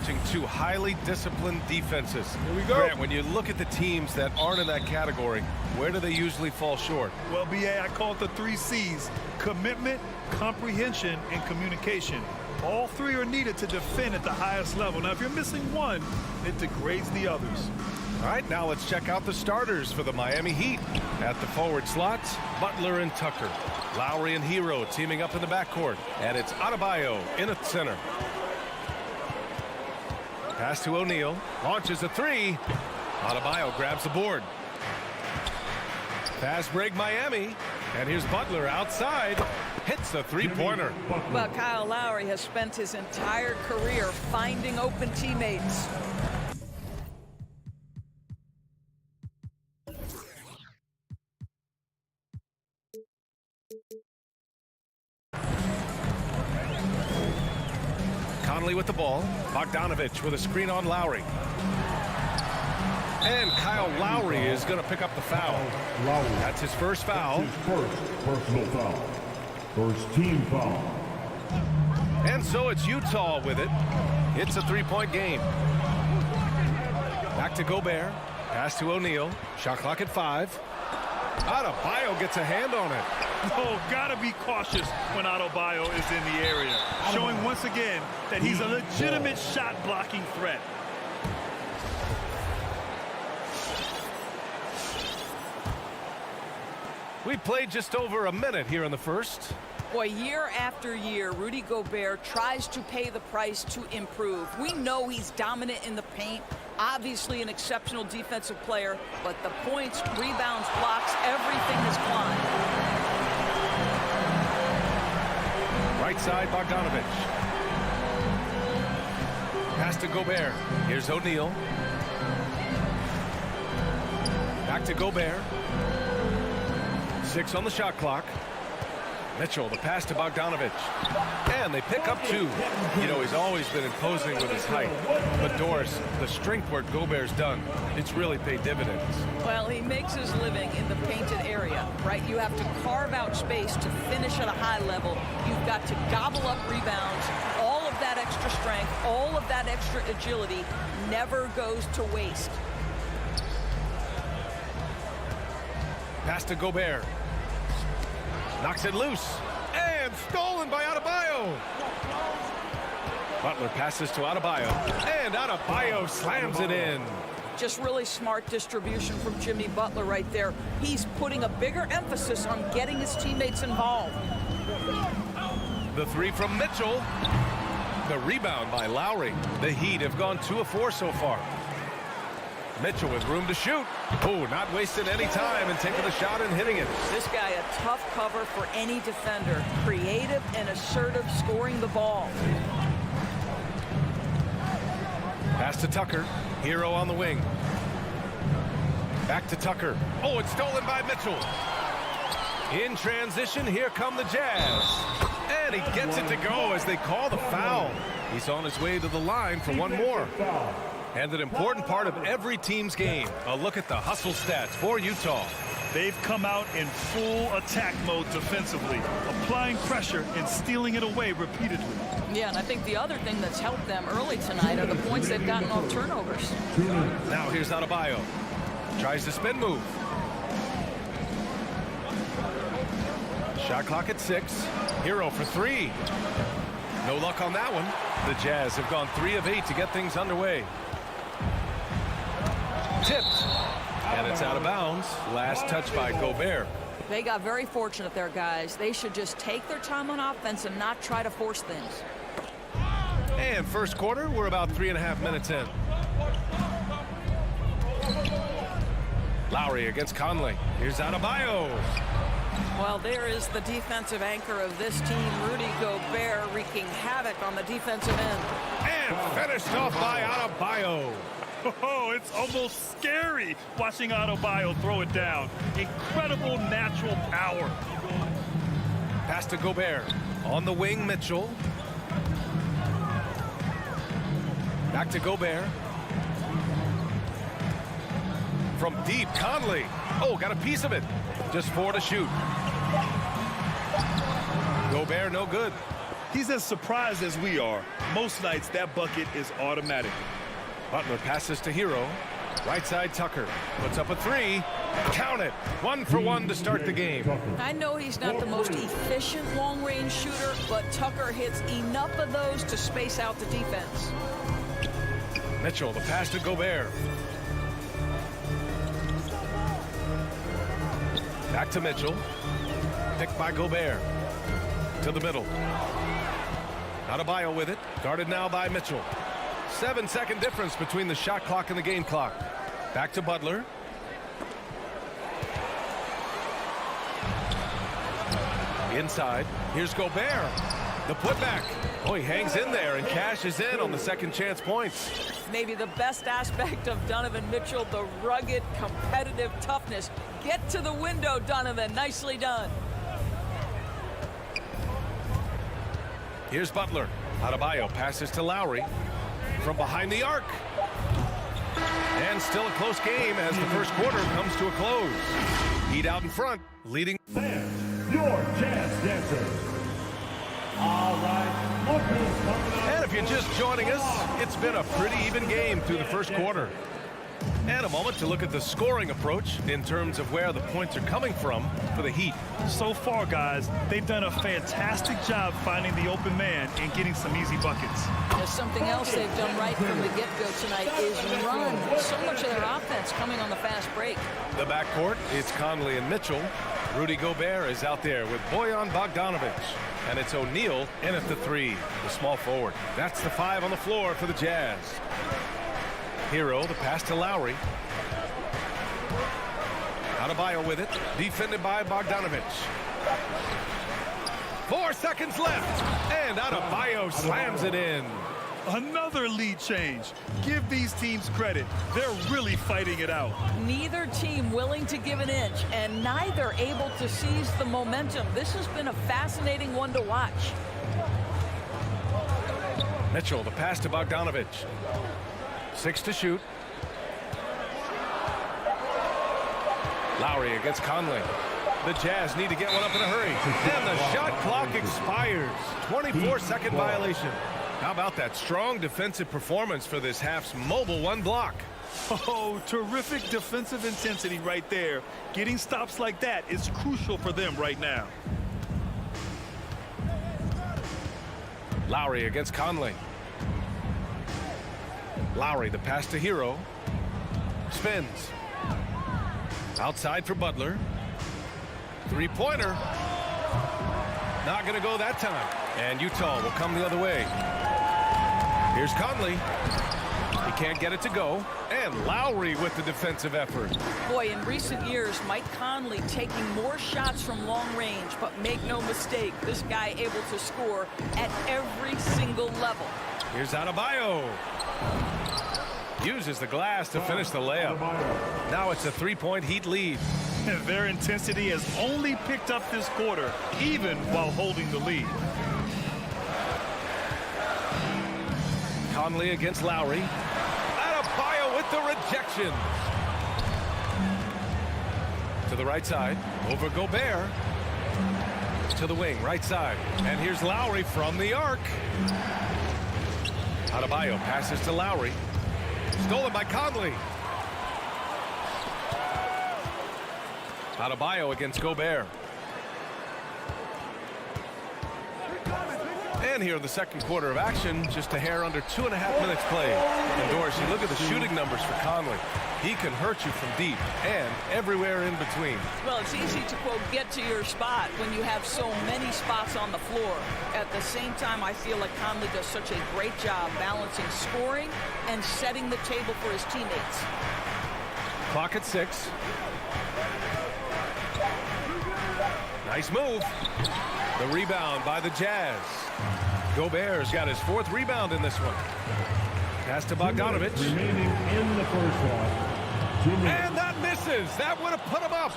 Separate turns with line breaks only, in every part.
watching two highly disciplined defenses.
Here we go.
Grant, when you look at the teams that aren't in that category, where do they usually fall short?
Well, BA, I call it the 3 C's: commitment, comprehension, and communication. All 3 are needed to defend at the highest level. Now, if you're missing one, it degrades the others.
All right, now let's check out the starters for the Miami Heat. At the forward slots, Butler and Tucker. Lowry and Hero teaming up in the backcourt. And it's Adebayo in at center. Pass to O'Neal. Launches a 3. Adebayo grabs the board. Fast break Miami. And here's Butler outside. Hits the three-pointer.
Well, Kyle Lowry has spent his entire career finding open teammates.
Conley with the ball. Bogdanovich with a screen on Lowry. And Kyle Lowry is going to pick up the foul. That's his first foul.
His first personal foul. First team foul.
And so it's Utah with it. It's a 3-point game. Back to Gobert. Pass to O'Neal. Shot clock at 5. Adebayo gets a hand on it.
Oh, gotta be cautious when Adebayo is in the area, showing once again that he's a legitimate shot blocking threat.
We played just over a minute here in the first.
Boy, year after year, Rudy Gobert tries to pay the price to improve. We know he's dominant in the paint, obviously an exceptional defensive player, but the points, rebounds, blocks, everything has climbed.
Right side, Bogdanovich. Pass to Gobert. Here's O'Neal. Back to Gobert. 6 on the shot clock. Mitchell, the pass to Bogdanovich. And they pick up 2. You know, he's always been imposing with his height. But Doris, the strength work Gobert's done, it's really paid dividends.
Well, he makes his living in the painted area, right? You have to carve out space to finish at a high level. You've got to gobble up rebounds. All of that extra strength, all of that extra agility never goes to waste.
Pass to Gobert. Knocks it loose. And stolen by Adebayo. Butler passes to Adebayo. And Adebayo slams it in.
Just really smart distribution from Jimmy Butler right there. He's putting a bigger emphasis on getting his teammates involved.
The 3 from Mitchell. The rebound by Lowry. The Heat have gone 2 of 4 so far. Mitchell with room to shoot. Oh, not wasting any time and taking the shot and hitting it.
This guy a tough cover for any defender. Creative and assertive scoring the ball.
Pass to Tucker. Hero on the wing. Back to Tucker. Oh, it's stolen by Mitchell. In transition, here come the Jazz. And he gets it to go as they call the foul. He's on his way to the line for one more. And an important part of every team's game. A look at the hustle stats for Utah.
They've come out in full attack mode defensively, applying pressure and stealing it away repeatedly.
Yeah, and I think the other thing that's helped them early tonight are the points they've gotten off turnovers.
Now here's Adebayo. Tries the spin move. Shot clock at 6. Hero for 3. No luck on that one. The Jazz have gone 3 of 8 to get things underway. Tipped. And it's out of bounds. Last touch by Gobert.
They got very fortunate there, guys. They should just take their time on offense and not try to force things.
And first quarter, we're about 3.5 minutes in. Lowry against Conley. Here's Adebayo.
Well, there is the defensive anchor of this team, Rudy Gobert, wreaking havoc on the defensive end.
And finished off by Adebayo.
Oh, it's almost scary watching Adebayo throw it down. Incredible natural power.
Pass to Gobert. On the wing, Mitchell. Back to Gobert. From deep, Conley. Oh, got a piece of it. Just 4 to shoot. Gobert, no good.
He's as surprised as we are. Most nights, that bucket is automatic.
Butler passes to Hero. Right side Tucker puts up a three. Count it. 1 for 1 to start the game.
I know he's not the most efficient long-range shooter, but Tucker hits enough of those to space out the defense.
Mitchell, the pass to Gobert. Back to Mitchell. Picked by Gobert. To the middle. Adebayo with it. Guarded now by Mitchell. 7-second difference between the shot clock and the game clock. Back to Butler. Inside. Here's Gobert. The putback. Oh, he hangs in there and cashes in on the second chance points.
Maybe the best aspect of Donovan Mitchell, the rugged, competitive toughness. Get to the window, Donovan. Nicely done.
Here's Butler. Adebayo passes to Lowry. From behind the arc. And still a close game as the first quarter comes to a close. Heat out in front, leading.
Your Jazz Dancers. All right, look who's coming up.
And if you're just joining us, it's been a pretty even game through the first quarter. And a moment to look at the scoring approach in terms of where the points are coming from for the Heat.
So far, guys, they've done a fantastic job finding the open man and getting some easy buckets.
There's something else they've done right from the get-go tonight is run. So much of their offense coming on the fast break.
The backcourt, it's Conley and Mitchell. Rudy Gobert is out there with Bojan Bogdanovic. And it's O'Neal in at the 3, the small forward. That's the 5 on the floor for the Jazz. Hero, the pass to Lowry. Adebayo with it, defended by Bogdanovic. 4 seconds left, and Adebayo slams it in.
Another lead change. Give these teams credit. They're really fighting it out.
Neither team willing to give an inch, and neither able to seize the momentum. This has been a fascinating one to watch.
Mitchell, the pass to Bogdanovic. 6 to shoot. Lowry against Conley. The Jazz need to get one up in a hurry. And the shot clock expires. 24-second violation. How about that strong defensive performance for this half's mobile 1 block?
Oh, terrific defensive intensity right there. Getting stops like that is crucial for them right now.
Lowry against Conley. Lowry, the pass to Hero. Spins. Outside for Butler. Three-pointer. Not going to go that time. And Utah will come the other way. Here's Conley. He can't get it to go. And Lowry with the defensive effort.
Boy, in recent years, Mike Conley taking more shots from long range, but make no mistake, this guy able to score at every single level.
Here's Adebayo. Uses the glass to finish the layup. Now it's a 3-point Heat lead.
And their intensity has only picked up this quarter, even while holding the lead.
Conley against Lowry. Adebayo with the rejection. To the right side, over Gobert. To the wing, right side. And here's Lowry from the arc. Adebayo passes to Lowry. Stolen by Conley. Adebayo against Gobert. And here in the second quarter of action, just a hair under 2.5 minutes played. And Doris, you look at the shooting numbers for Conley. He can hurt you from deep and everywhere in between.
Well, it's easy to, quote, get to your spot when you have so many spots on the floor. At the same time, I feel like Conley does such a great job balancing scoring and setting the table for his teammates.
Clock at 6. Nice move. The rebound by the Jazz. Gobert's got his 4th rebound in this one. Pass to Bogdanovic.
Remaining in the first half. 2 minutes.
And that misses. That would have put him up.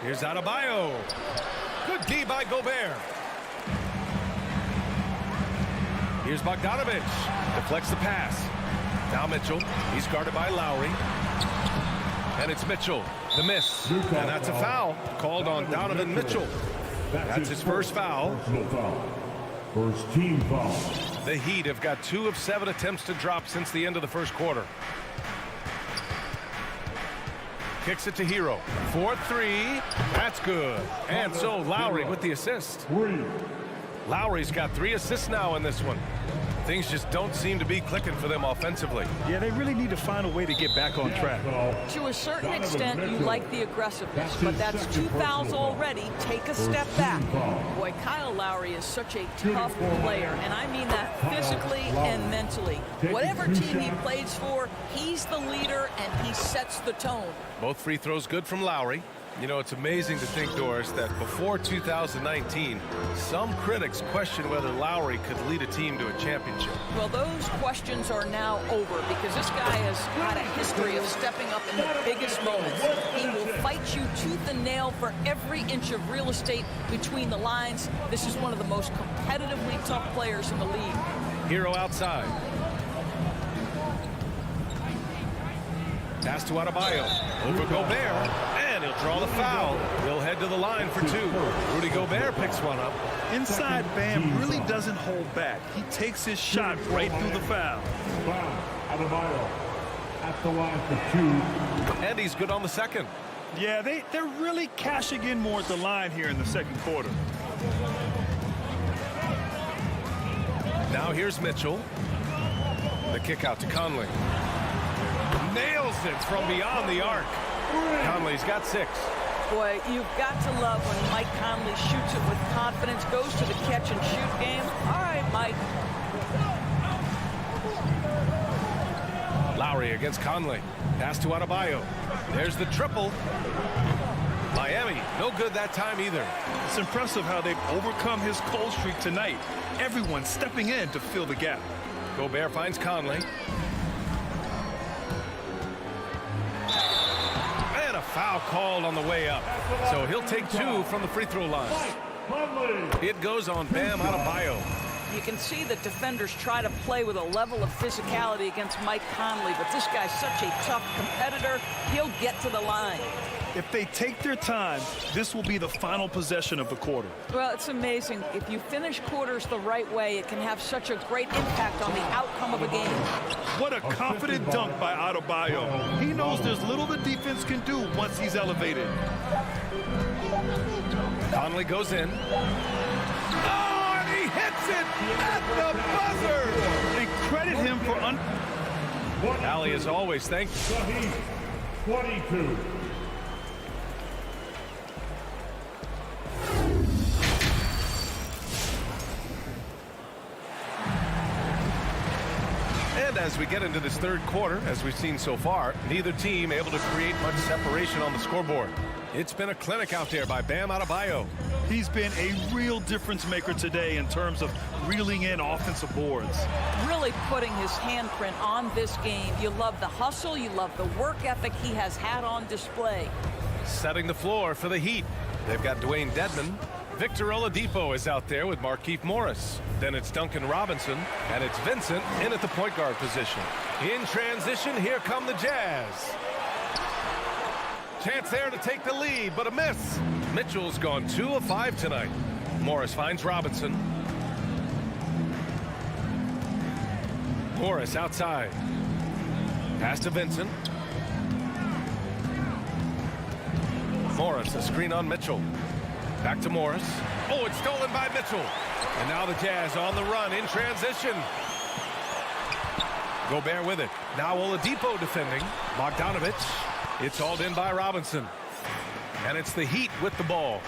Here's Adebayo. Good D by Gobert. Here's Bogdanovic. Deflects the pass. Now Mitchell. He's guarded by Lowry. And it's Mitchell. The miss. And that's a foul called on Donovan Mitchell. That's his first foul.
Personal foul. First team foul.
The Heat have got 2 of 7 attempts to drop since the end of the first quarter. Kicks it to Hero. 4-3. That's good. And so Lowry with the assist.
3.
Lowry's got 3 assists now in this one. Things just don't seem to be clicking for them offensively.
Yeah, they really need to find a way to get back on track.
To a certain extent, you like the aggressiveness, but that's 2 fouls already. Take a step back. Boy, Kyle Lowry is such a tough player, and I mean that physically and mentally. Whatever team he plays for, he's the leader, and he sets the tone.
Both free throws good from Lowry. You know, it's amazing to think, Doris, that before 2019, some critics questioned whether Lowry could lead a team to a championship.
Well, those questions are now over because this guy has had a history of stepping up in the biggest moments. He will fight you tooth and nail for every inch of real estate between the lines. This is one of the most competitively tough players in the league.
Hero outside. Pass to Adebayo. Over Gobert. And he'll draw the foul. He'll head to the line for 2. Rudy Gobert picks one up.
Inside Bam really doesn't hold back. He takes his shot right through the foul.
Foul. Adebayo at the line for 2.
And he's good on the second.
Yeah, they're really cashing in more at the line here in the second quarter.
Now here's Mitchell. The kick out to Conley. Nails it from beyond the arc. Conley's got 6.
Boy, you've got to love when Mike Conley shoots it with confidence, goes to the catch and shoot game. All right, Mike.
Lowry against Conley. Pass to Adebayo. There's the triple. Miami, no good that time either.
It's impressive how they've overcome his cold streak tonight. Everyone stepping in to fill the gap.
Gobert finds Conley. And a foul called on the way up. So he'll take 2 from the free throw line. It goes on Bam Adebayo.
You can see that defenders try to play with a level of physicality against Mike Conley, but this guy's such a tough competitor, he'll get to the line.
If they take their time, this will be the final possession of the quarter.
Well, it's amazing. If you finish quarters the right way, it can have such a great impact on the outcome of a game.
What a confident dunk by Adebayo. He knows there's little the defense can do once he's elevated.
Conley goes in. Oh, and he hits it at the buzzer.
And credit him for
Allie, as always, thank you.
22.
And as we get into this third quarter, as we've seen so far, neither team able to create much separation on the scoreboard. It's been a clinic out there by Bam Adebayo.
He's been a real difference maker today in terms of reeling in offensive boards.
Really putting his handprint on this game. You love the hustle, you love the work ethic he has had on display.
Setting the floor for the Heat. They've got Dwayne Dedmon. Victor Oladipo is out there with Markieff Morris. Then it's Duncan Robinson, and it's Vincent in at the point guard position. In transition, here come the Jazz. Chance there to take the lead, but a miss. Mitchell's gone 2 of 5 tonight. Morris finds Robinson. Morris outside. Pass to Vincent. Morris, a screen on Mitchell. Back to Morris. Oh, it's stolen by Mitchell. And now the Jazz on the run in transition. Gobert with it. Now Oladipo defending. Bogdanovich. It's hauled in by Robinson. And it's the Heat with the ball.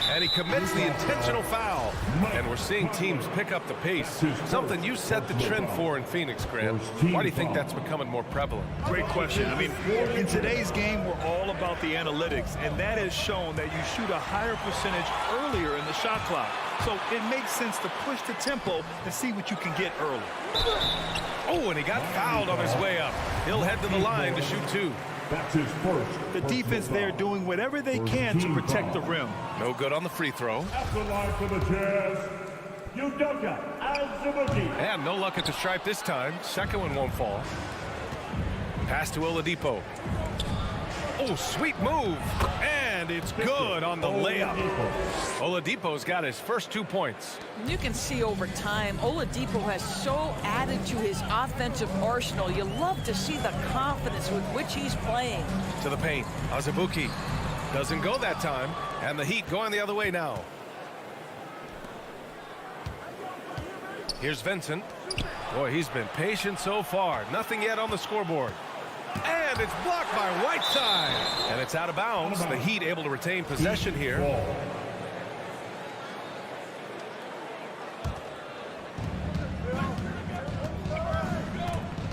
And he commits the intentional foul. And we're seeing teams pick up the pace. Something you set the trend for in Phoenix, Grant. Why do you think that's becoming more prevalent?
Great question. I mean, in today's game, we're all about the analytics, and that has shown that you shoot a higher percentage earlier in the shot clock. So it makes sense to push the tempo and see what you can get early.
Oh, and he got fouled on his way up. He'll head to the line to shoot 2.
That's his first.
The defense there doing whatever they can to protect the rim.
No good on the free throw.
At the line for the Jazz, Udoka Azubuike.
And no luck at the stripe this time. Second one won't fall. Pass to Oladipo. Oh, sweet move. And And it's good on the layup. Oladipo's got his first 2 points.
You can see over time, Oladipo has so added to his offensive arsenal. You love to see the confidence with which he's playing.
To the paint, Azubuike doesn't go that time, and the Heat going the other way now. Here's Vincent. Boy, he's been patient so far. Nothing yet on the scoreboard. And it's blocked by Whiteside. And it's out of bounds. The Heat able to retain possession here.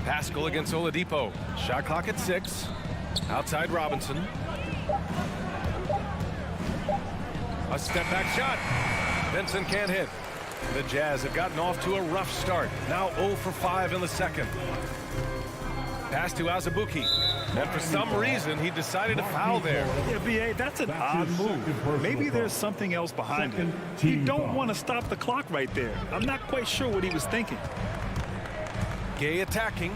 Pascal against Oladipo. Shot clock at 6. Outside Robinson. A step back shot. Vincent can't hit. The Jazz have gotten off to a rough start. Now 0 for 5 in the second. Pass to Azubuike. And for some reason, he decided to foul there.
Yeah, B.A., that's an odd move. Maybe there's something else behind it. You don't want to stop the clock right there. I'm not quite sure what he was thinking.
Gay attacking.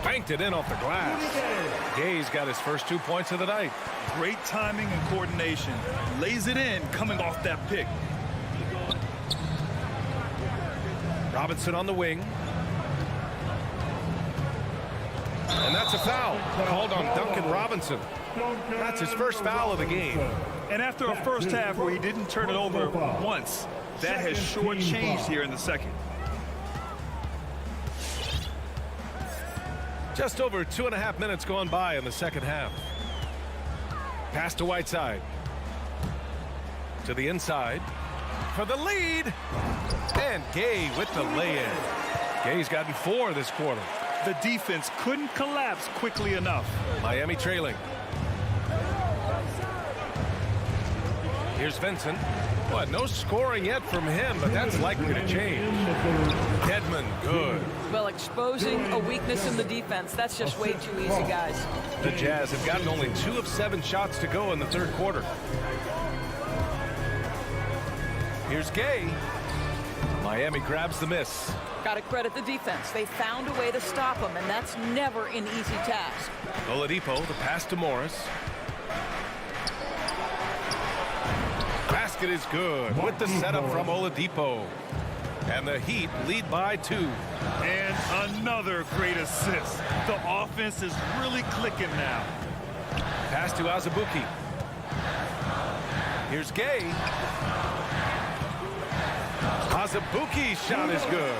Banked it in off the glass. Gay's got his first 2 points of the night.
Great timing and coordination. Lays it in coming off that pick.
Robinson on the wing. And that's a foul called on Duncan Robinson. That's his first foul of the game.
And after a first half where he didn't turn it over once, that has short-changed here in the second.
Just over 2.5 minutes gone by in the second half. Pass to Whiteside. To the inside. For the lead. And Gay with the lay-in. Gay's gotten 4 this quarter.
The defense couldn't collapse quickly enough.
Miami trailing. Here's Vincent. Well, no scoring yet from him, but that's likely to change. Dedmon, good.
Well, exposing a weakness in the defense, that's just way too easy, guys.
The Jazz have gotten only 2 of 7 shots to go in the third quarter. Here's Gay. Miami grabs the miss.
Got to credit the defense. They found a way to stop him, and that's never an easy task.
Oladipo, the pass to Morris. Basket is good with the setup from Oladipo. And the Heat lead by 2.
And another great assist. The offense is really clicking now.
Pass to Azubuike. Here's Gay. Azubuike's shot is good.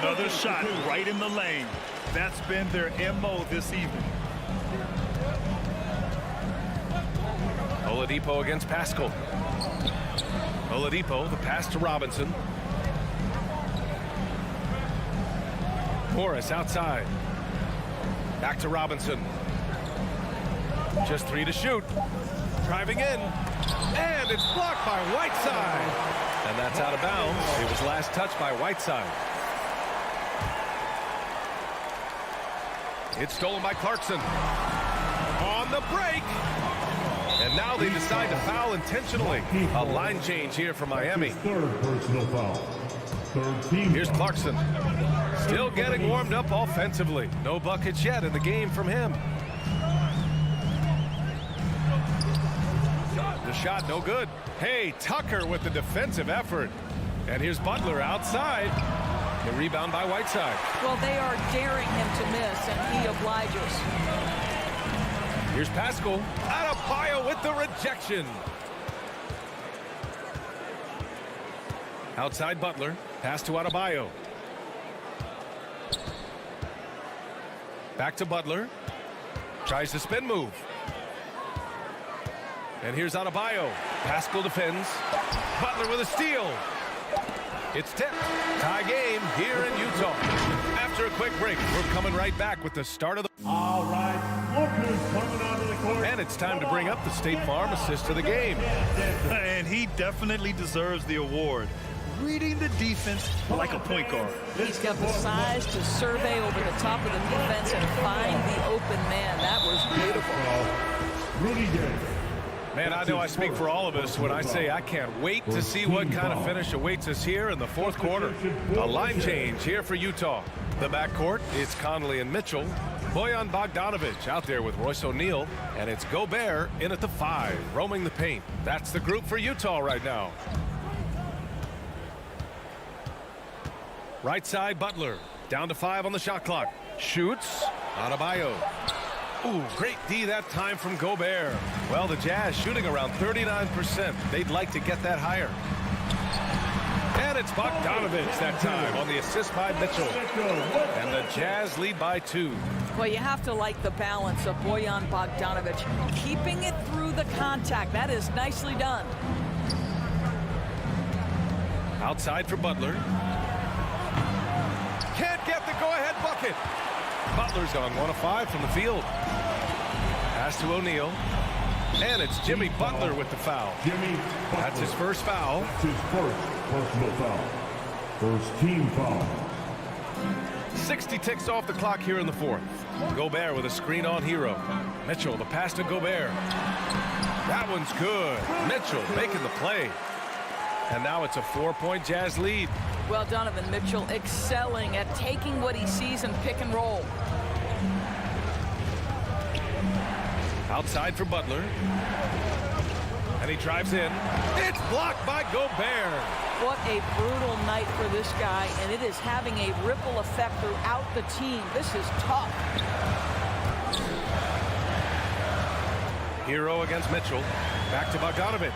Another shot right in the lane. That's been their MO this evening.
Oladipo against Pascal. Oladipo, the pass to Robinson. Morris outside. Back to Robinson. Just 3 to shoot. Driving in. And it's blocked by Whiteside. And that's out of bounds. It was last touched by Whiteside. It's stolen by Clarkson. On the break. And now they decide to foul intentionally. A line change here for Miami.
Third personal foul. Third team.
Here's Clarkson. Still getting warmed up offensively. No buckets yet in the game from him. The shot no good. Hey, Tucker with the defensive effort. And here's Butler outside. The rebound by Whiteside.
Well, they are daring him to miss, and he obliges.
Here's Pascal. Adebayo with the rejection. Outside Butler. Pass to Adebayo. Back to Butler. Tries the spin move. And here's Adebayo. Pascal defends. Butler with a steal. It's tipped. Tie game here in Utah. After a quick break, we're coming right back with the start of the...
All right, lookers coming onto the court.
And it's time to bring up the State Farm assist of the game.
And he definitely deserves the award. Reading the defense like a point guard.
He's got the size to survey over the top of the defense and find the open man. That was beautiful.
Rudy Gay.
Man, I know I speak for all of us when I say I can't wait to see what kind of finish awaits us here in the fourth quarter. A line change here for Utah. The backcourt is Conley and Mitchell. Bojan Bogdanovic out there with Royce O'Neal, and it's Gobert in at the 5, roaming the paint. That's the group for Utah right now. Right side, Butler. Down to 5 on the shot clock. Shoots. Adebayo. Ooh, great D that time from Gobert. Well, the Jazz shooting around 39%. They'd like to get that higher. And it's Bogdanovic that time on the assist by Mitchell. And the Jazz lead by 2.
Well, you have to like the balance of Bojan Bogdanovic. Keeping it through the contact. That is nicely done.
Outside for Butler. Can't get the go-ahead bucket. Butler's gone 1 of 5 from the field. Pass to O'Neal. And it's Jimmy Butler with the foul. That's his first foul.
That's his first personal foul. First team foul.
60 ticks off the clock here in the 4th. Gobert with a screen on Hero. Mitchell, the pass to Gobert. That one's good. Mitchell making the play. And now it's a 4-point Jazz lead.
Well, Donovan Mitchell excelling at taking what he sees in pick and roll.
Outside for Butler. And he drives in. It's blocked by Gobert.
What a brutal night for this guy, and it is having a ripple effect throughout the team. This is tough.
Hero against Mitchell. Back to Bogdanovic.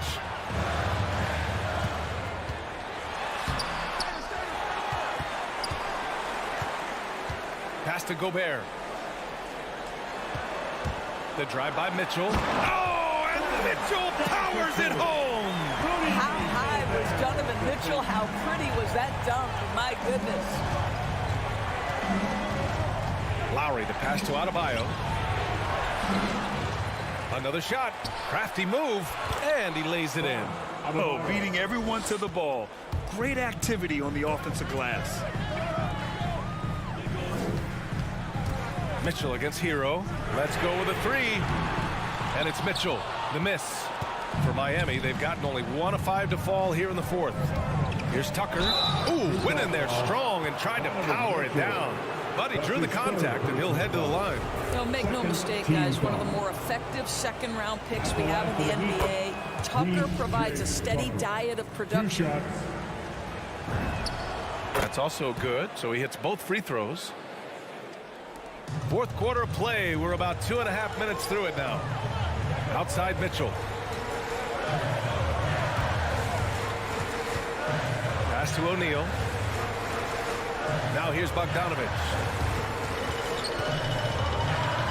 Pass to Gobert. The drive by Mitchell. Oh, and Mitchell powers it home.
How high was Donovan Mitchell? How pretty was that dunk? My goodness.
Lowry, the pass to Adebayo. Another shot. Crafty move. And he lays it in.
Oh, beating everyone to the ball. Great activity on the offensive glass.
Mitchell against Hero. Let's go with a 3. And it's Mitchell. The miss. For Miami, they've gotten only 1 of 5 to fall here in the 4th. Here's Tucker. Ooh, went in there strong and tried to power it down. But he drew the contact, and he'll head to the line.
Make no mistake, guys, one of the more effective second-round picks we have in the NBA. Tucker provides a steady diet of production.
That's also good, so he hits both free throws. 4th quarter of play. We're about 2.5 minutes through it now. Outside Mitchell. Pass to O'Neal. Now here's Bogdanovic.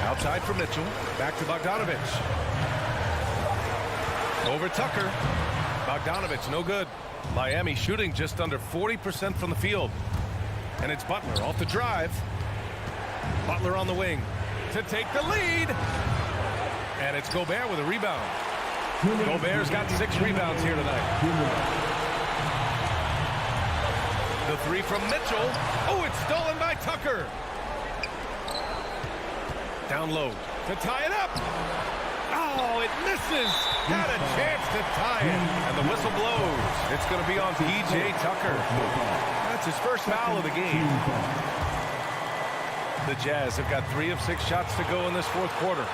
Outside for Mitchell. Back to Bogdanovic. Over Tucker. Bogdanovic, no good. Miami shooting just under 40% from the field. And it's Butler off the drive. Butler on the wing to take the lead. And it's Gobert with a rebound. Gobert's got 6 rebounds here tonight. The 3 from Mitchell. Oh, it's stolen by Tucker. Down low to tie it up. Oh, it misses. Had a chance to tie it. And the whistle blows. It's going to be on P.J. Tucker. That's his first foul of the game. The Jazz have got 3 of 6 shots to go in this 4th quarter.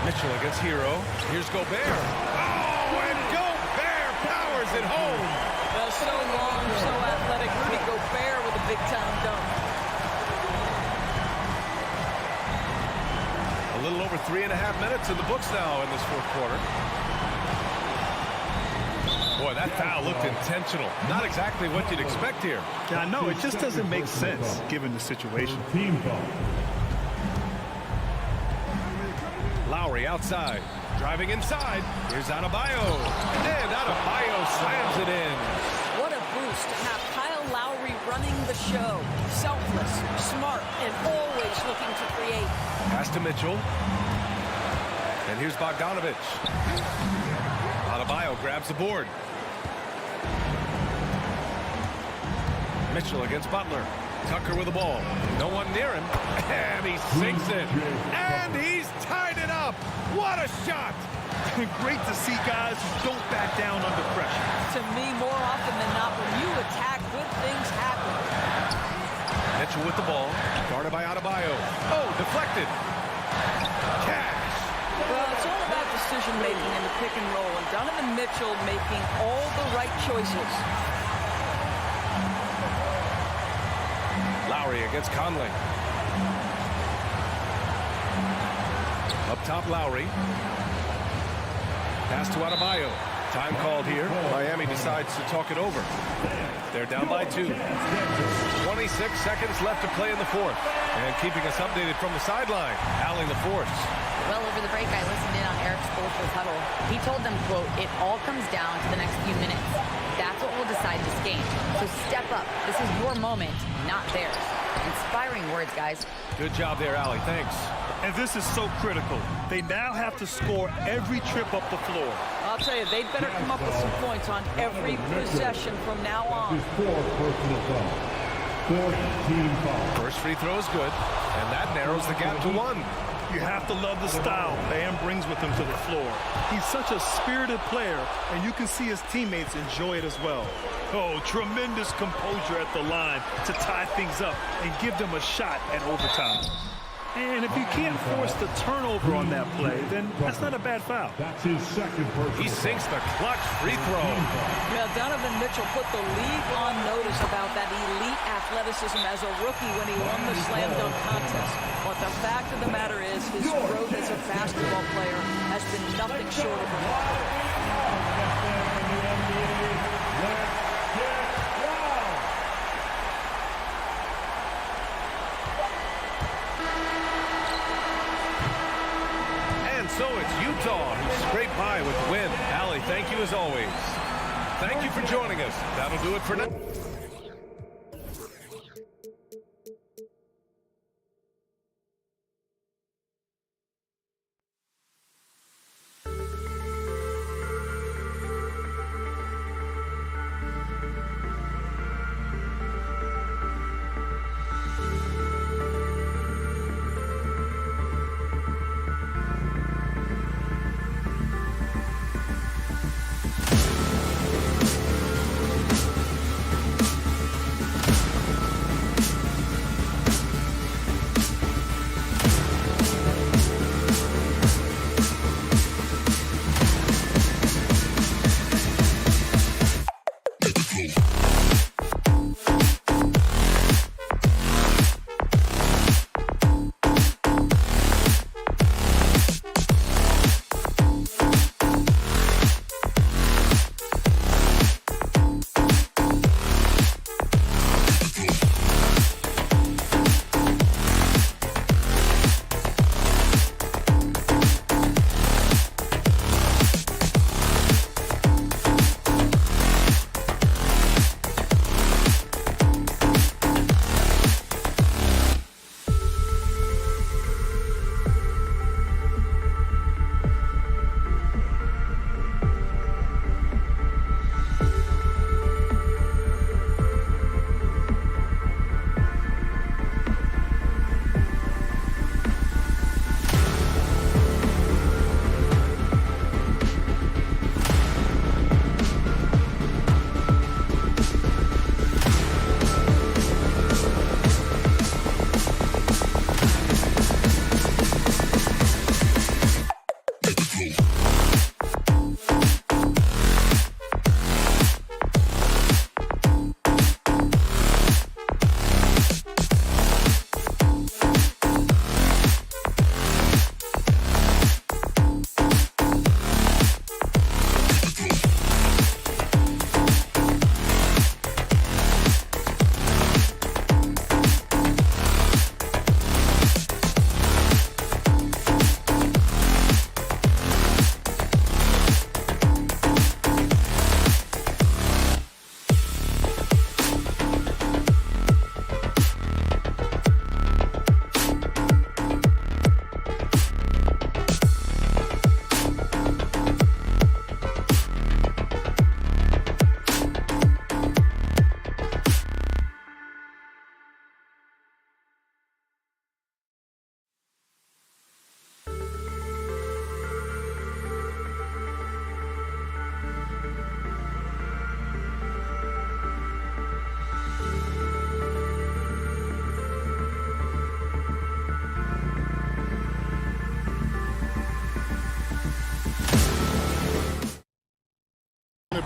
Mitchell against Hero. Here's Gobert. Oh, and Gobert powers it home.
So long, so athletic. Rudy Gobert with a big-time dunk.
A little over 3.5 minutes in the books now in this 4th quarter. Boy, that foul looked intentional. Not exactly what you'd expect here.
Yeah, I know. It just doesn't make sense given the situation.
Team foul.
Lowry outside. Driving inside. Here's Adebayo. And Adebayo slams it in.
What a boost to have Kyle Lowry running the show. Selfless, smart, and always looking to create.
Pass to Mitchell. And here's Bogdanovic. Adebayo grabs the board. Mitchell against Butler. Tucker with the ball. No one near him. And he sinks it. And he's tied it up. What a shot.
Great to see guys who don't back down under pressure.
To me, more often than not, when you attack, good things happen.
Mitchell with the ball.
Guarded by Adebayo. Oh, deflected. Cash.
Well, it's all about decision-making in the pick and roll, and Donovan Mitchell making all the right choices.
Lowry against Conley. Up top, Lowry. Pass to Adebayo. Time called here. Miami decides to talk it over. They're down by 2. 26 seconds left to play in the fourth. And keeping us updated from the sideline, Allie LaForce.
Well, over the break, I listened in on Eric Spoelstra's huddle. He told them, quote, "It all comes down to the next few minutes. That's what will decide this game. So step up. This is your moment, not theirs." Inspiring words, guys.
Good job there, Allie. Thanks.
And this is so critical. They now have to score every trip up the floor.
I'll tell you, they'd better come up with some points on every possession from now on.
His 4th personal foul. 4th team foul.
First free throw is good, and that narrows the gap to 1.
You have to love the style Bam brings with him to the floor. He's such a spirited player, and you can see his teammates enjoy it as well. Oh, tremendous composure at the line to tie things up and give them a shot at overtime. And if you can't force the turnover on that play, then that's not a bad foul.
That's his 2nd personal
He sinks the clutch free throw.
Now, Donovan Mitchell put the league on notice about that elite athleticism as a rookie when he won the slam dunk contest. But the fact of the matter is his growth as a basketball player has been nothing short of remarkable. So it's Utah who scraped by with the win. Allie, thank you as always. Thank you for joining us. That'll do it for now.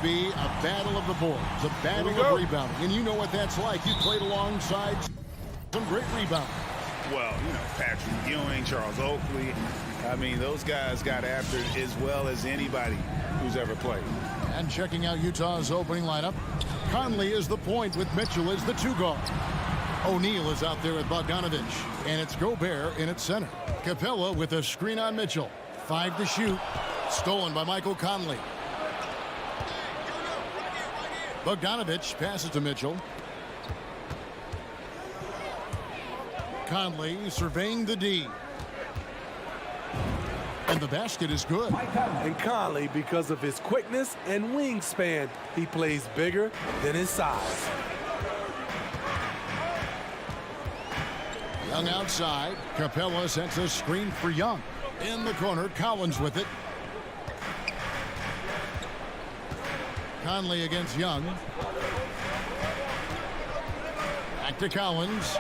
be a battle of the boards, a battle of rebounding. And you know what that's like. You played alongside some great rebounders.
Well, you know, Patrick Ewing, Charles Oakley. I mean, those guys got after it as well as anybody who's ever played.
And checking out Utah's opening lineup, Conley is the point with Mitchell as the 2 guard. O'Neal is out there with Bogdanovich, and it's Gobert in its center. Capella with a screen on Mitchell. 5 to shoot. Stolen by Michael Conley. Bogdanovich passes to Mitchell. Conley surveying the D. And the basket is good.
And Conley, because of his quickness and wingspan, he plays bigger than his size.
Young outside. Capella sets a screen for Young. In the corner, Collins with it. Conley against Young. Back to Collins.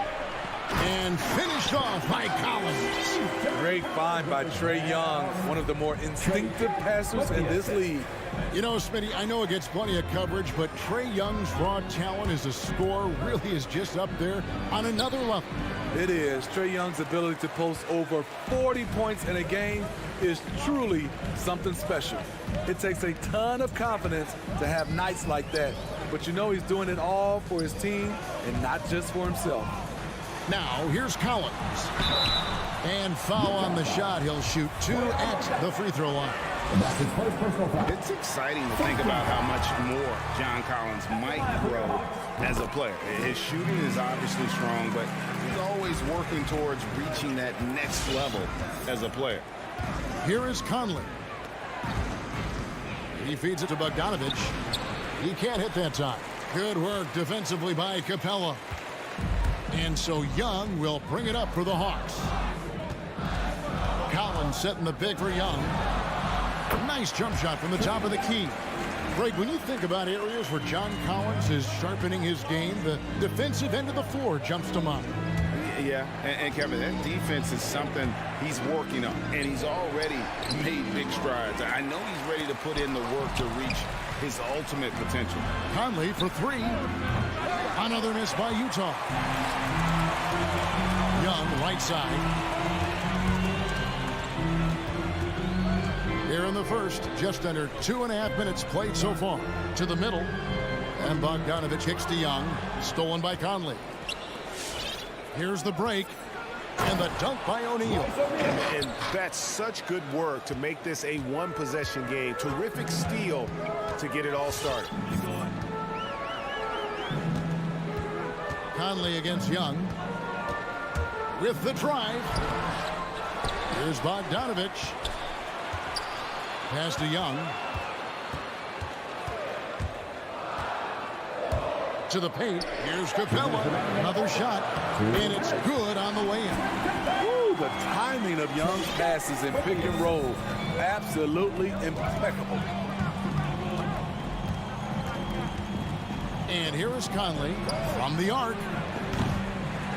And finished off by Collins.
Great find by Trae Young, one of the more instinctive passers in this league.
You know, Smitty, I know it gets plenty of coverage, but Trae Young's raw talent as a scorer really is just up there on another level.
It is. Trae Young's ability to post over 40 points in a game is truly something special. It takes a ton of confidence to have nights like that, but you know he's doing it all for his team and not just for himself.
Now, here's Collins. And foul on the shot. He'll shoot 2 at the free throw line.
It's exciting to think about how much more John Collins might grow as a player. His shooting is obviously strong, but he's always working towards reaching that next level as a player.
Here is Conley. He feeds it to Bogdanovich. He can't hit that time. Good work defensively by Capella. And so Young will bring it up for the Hawks. Collins setting the pick for Young. Nice jump shot from the top of the key. Greg, when you think about areas where John Collins is sharpening his game, the defensive end of the floor jumps to mind.
Yeah, and Kevin, that defense is something he's working on, and he's already made big strides. I know he's ready to put in the work to reach his ultimate potential.
Conley for 3. Another miss by Utah. Young, right side. Here in the first, just under 2.5 minutes played so far. To the middle. And Bogdanovich kicks to Young. Stolen by Conley. Here's the break. And the dunk by O'Neal.
And that's such good work to make this a one-possession game. Terrific steal to get it all started.
Conley against Young. With the drive. Here's Bogdanovich. Pass to Young. To the paint. Here's Capella. Another shot. And it's good on the way in.
Ooh, the timing of Young's passes in pick and roll. Absolutely impeccable.
And here is Conley from the arc.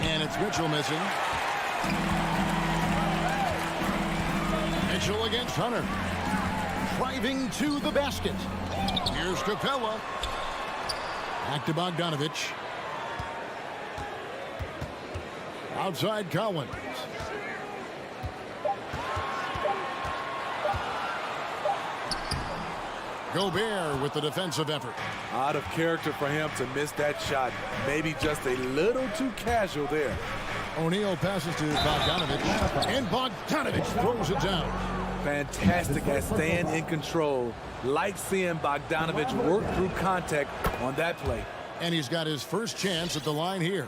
And it's Mitchell missing. Mitchell against Hunter. Driving to the basket. Here's Capella. Back to Bogdanovich. Outside Collins. Gobert with the defensive effort.
Out of character for him to miss that shot. Maybe just a little too casual there.
O'Neal passes to Bogdanovich. And Bogdanovich throws it down.
Fantastic at staying in control. Like seeing Bogdanovich work through contact on that play.
And he's got his first chance at the line here.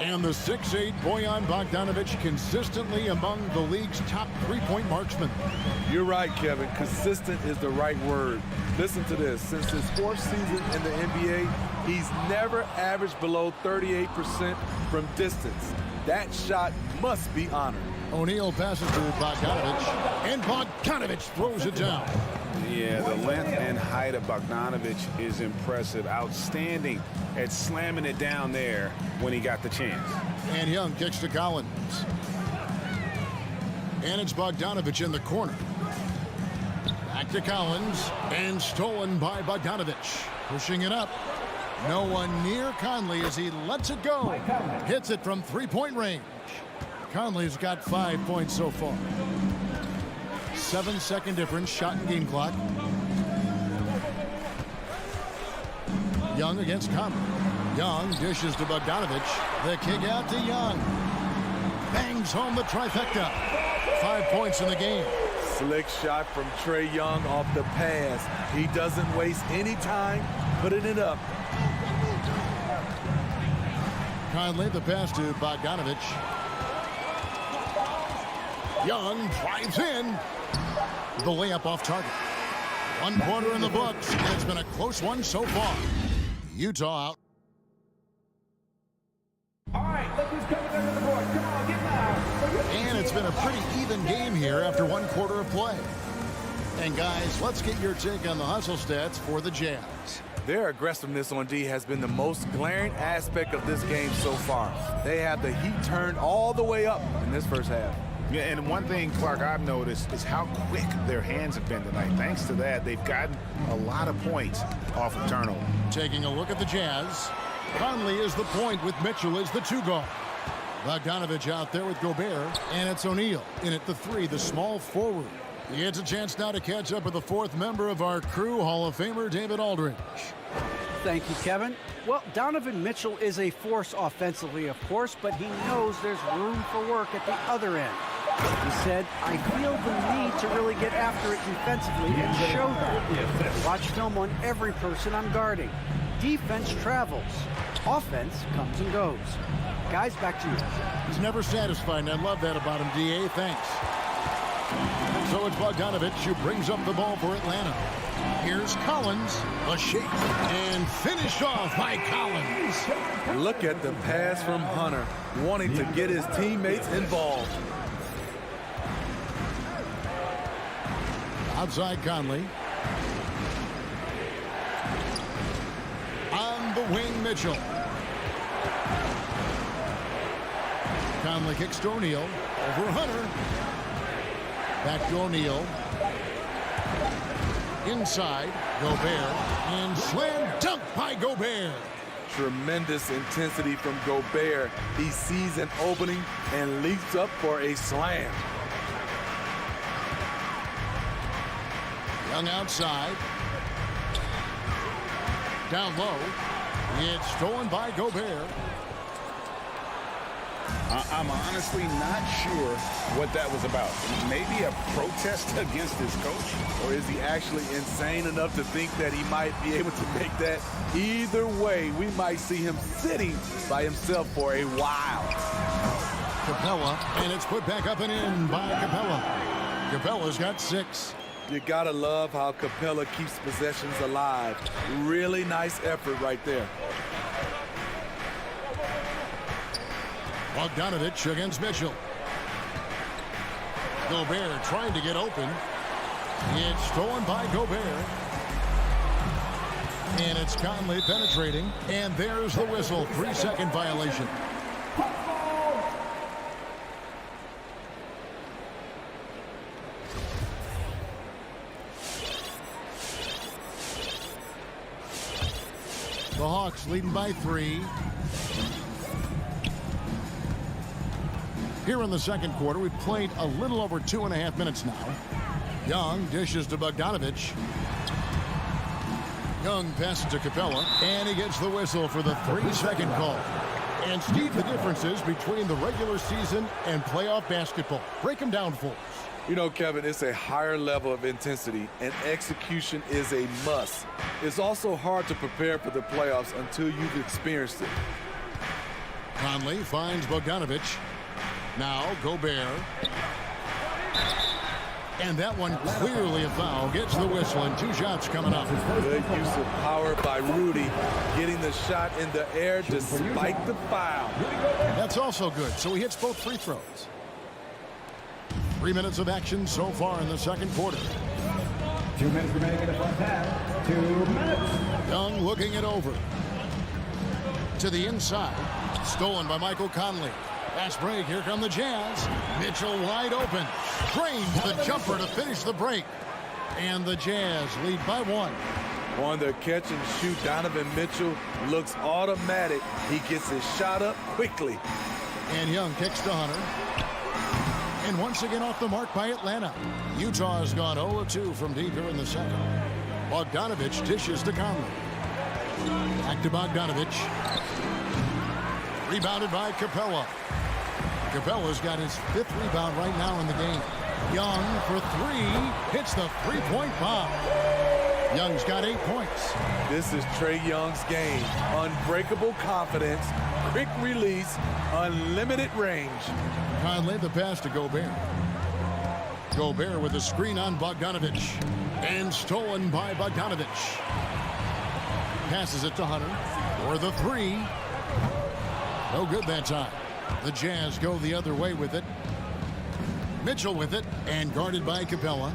And the 6'8" Bojan Bogdanovich consistently among the league's top three-point marksmen.
You're right, Kevin. Consistent is the right word. Listen to this. Since his 4th season in the NBA, he's never averaged below 38% from distance. That shot must be honored.
O'Neal passes to Bogdanovich, and Bogdanovich throws it down.
Yeah, the length and height of Bogdanovich is impressive. Outstanding at slamming it down there when he got the chance.
And Young kicks to Collins. And it's Bogdanovich in the corner. Back to Collins, and stolen by Bogdanovich. Pushing it up. No one near Conley as he lets it go. Hits it from three-point range. Conley's got 5 points so far. 7-second difference, shot and game clock. Young against Conley. Young dishes to Bogdanovich. The kick out to Young. Bangs home the trifecta. 5 points in the game.
Slick shot from Trae Young off the pass. He doesn't waste any time putting it up.
Conley, the pass to Bogdanovich. Young drives in. The layup off target. 1 quarter in the books, and it's been a close one so far. Utah out.
All right, look who's coming under the board. Come on, get loud.
And it's been a pretty even game here after 1 quarter of play. And guys, let's get your take on the hustle stats for the Jazz.
Their aggressiveness on D has been the most glaring aspect of this game so far. They have the heat turned all the way up in this first half.
Yeah, and one thing, Clark, I've noticed is how quick their hands have been tonight. Thanks to that, they've gotten a lot of points off of turnover.
Taking a look at the Jazz. Conley is the point with Mitchell as the 2 guard. Bogdanovich out there with Gobert, and it's O'Neal in at the 3, the small forward. He gets a chance now to catch up with the 4th member of our crew, Hall of Famer David Aldridge.
Thank you, Kevin. Well, Donovan Mitchell is a force offensively, of course, but he knows there's room for work at the other end. He said, I feel the need to really get after it defensively and show that. Watch film on every person I'm guarding. Defense travels. Offense comes and goes. Guys, back to you.
He's never satisfied, and I love that about him, D.A. Thanks. So it's Bogdanovich who brings up the ball for Atlanta. Here's Collins, a shake, and finished off by Collins.
Look at the pass from Hunter, wanting to get his teammates involved.
Outside Conley. On the wing, Mitchell. Conley kicks to O'Neal. Over Hunter. Back to O'Neal. Inside, Gobert. And slam dunk by Gobert.
Tremendous intensity from Gobert. He sees an opening and leaps up for a slam.
Young outside. Down low. It's stolen by Gobert.
I'm honestly not sure what that was about. Maybe a protest against his coach?
Or is he actually insane enough to think that he might be able to make that? Either way, we might see him sitting by himself for a while.
Capella, and it's put back up and in by Capella. Capella's got 6.
You gotta love how Capella keeps possessions alive. Really nice effort right there.
Bogdanovich against Mitchell. Gobert trying to get open. It's stolen by Gobert. And it's Conley penetrating. And there's the whistle. 3-second violation. The Hawks leading by 3. Here in the second quarter, we've played a little over 2.5 minutes now. Young dishes to Bogdanovich. Young passes to Capella, and he gets the whistle for the 3-second call. And Steve, the differences between the regular season and playoff basketball. Break them down for us.
You know, Kevin, it's a higher level of intensity, and execution is a must. It's also hard to prepare for the playoffs until you've experienced it.
Conley finds Bogdanovich. Now Gobert. And that one clearly a foul. Gets the whistle, and 2 shots coming up.
Good use of power by Rudy, getting the shot in the air despite the foul.
That's also good. So he hits both free throws. 3 minutes of action so far in the second quarter.
2 minutes remaining in the first half. 2 minutes.
Young looking it over. To the inside. Stolen by Michael Conley. Fast break. Here come the Jazz. Mitchell wide open. Drains the jumper to finish the break. And the Jazz lead by 1.
On their catch and shoot, Donovan Mitchell looks automatic. He gets his shot up quickly.
And Young kicks to Hunter. And once again off the mark by Atlanta. Utah has gone 0-2 from deep here in the second. Bogdanovich dishes to Conley. Back to Bogdanovich. Rebounded by Capella. Capella's got his 5th rebound right now in the game. Young for 3. Hits the three-point bomb. Young's got 8 points.
This is Trae Young's game. Unbreakable confidence, quick release, unlimited range.
Conley the pass to Gobert. Gobert with a screen on Bogdanovich. And stolen by Bogdanovich. Passes it to Hunter for the 3. No good that time. The Jazz go the other way with it. Mitchell with it and guarded by Capella.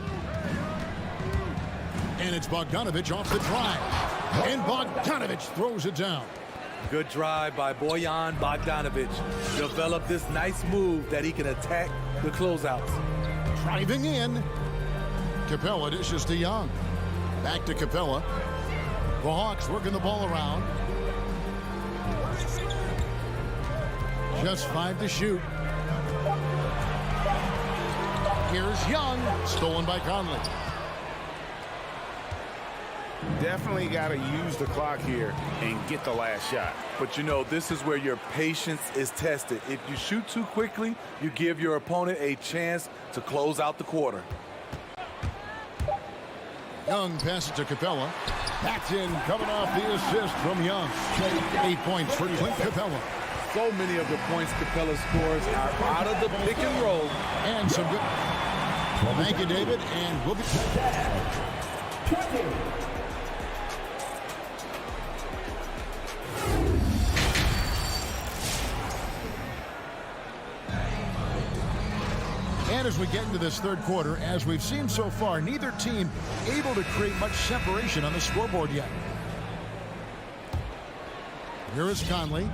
And it's Bogdanovich off the drive. And Bogdanovich throws it down.
Good drive by Bojan Bogdanovich. Developed this nice move that he can attack the closeouts.
Driving in. Capella dishes to Young. Back to Capella. The Hawks working the ball around. Just 5 to shoot. Here's Young. Stolen by Conley.
Definitely got to use the clock here and get the last shot.
But you know, this is where your patience is tested. If you shoot too quickly, you give your opponent a chance to close out the quarter.
Young passes to Capella. That's in, coming off the assist from Young. 8 points for Clint Capella.
So many of the points Capella scores are out of the pick and roll.
And some good. Thank you, David. And we'll be. And as we get into this third quarter, as we've seen so far, neither team able to create much separation on the scoreboard yet. Here is Conley.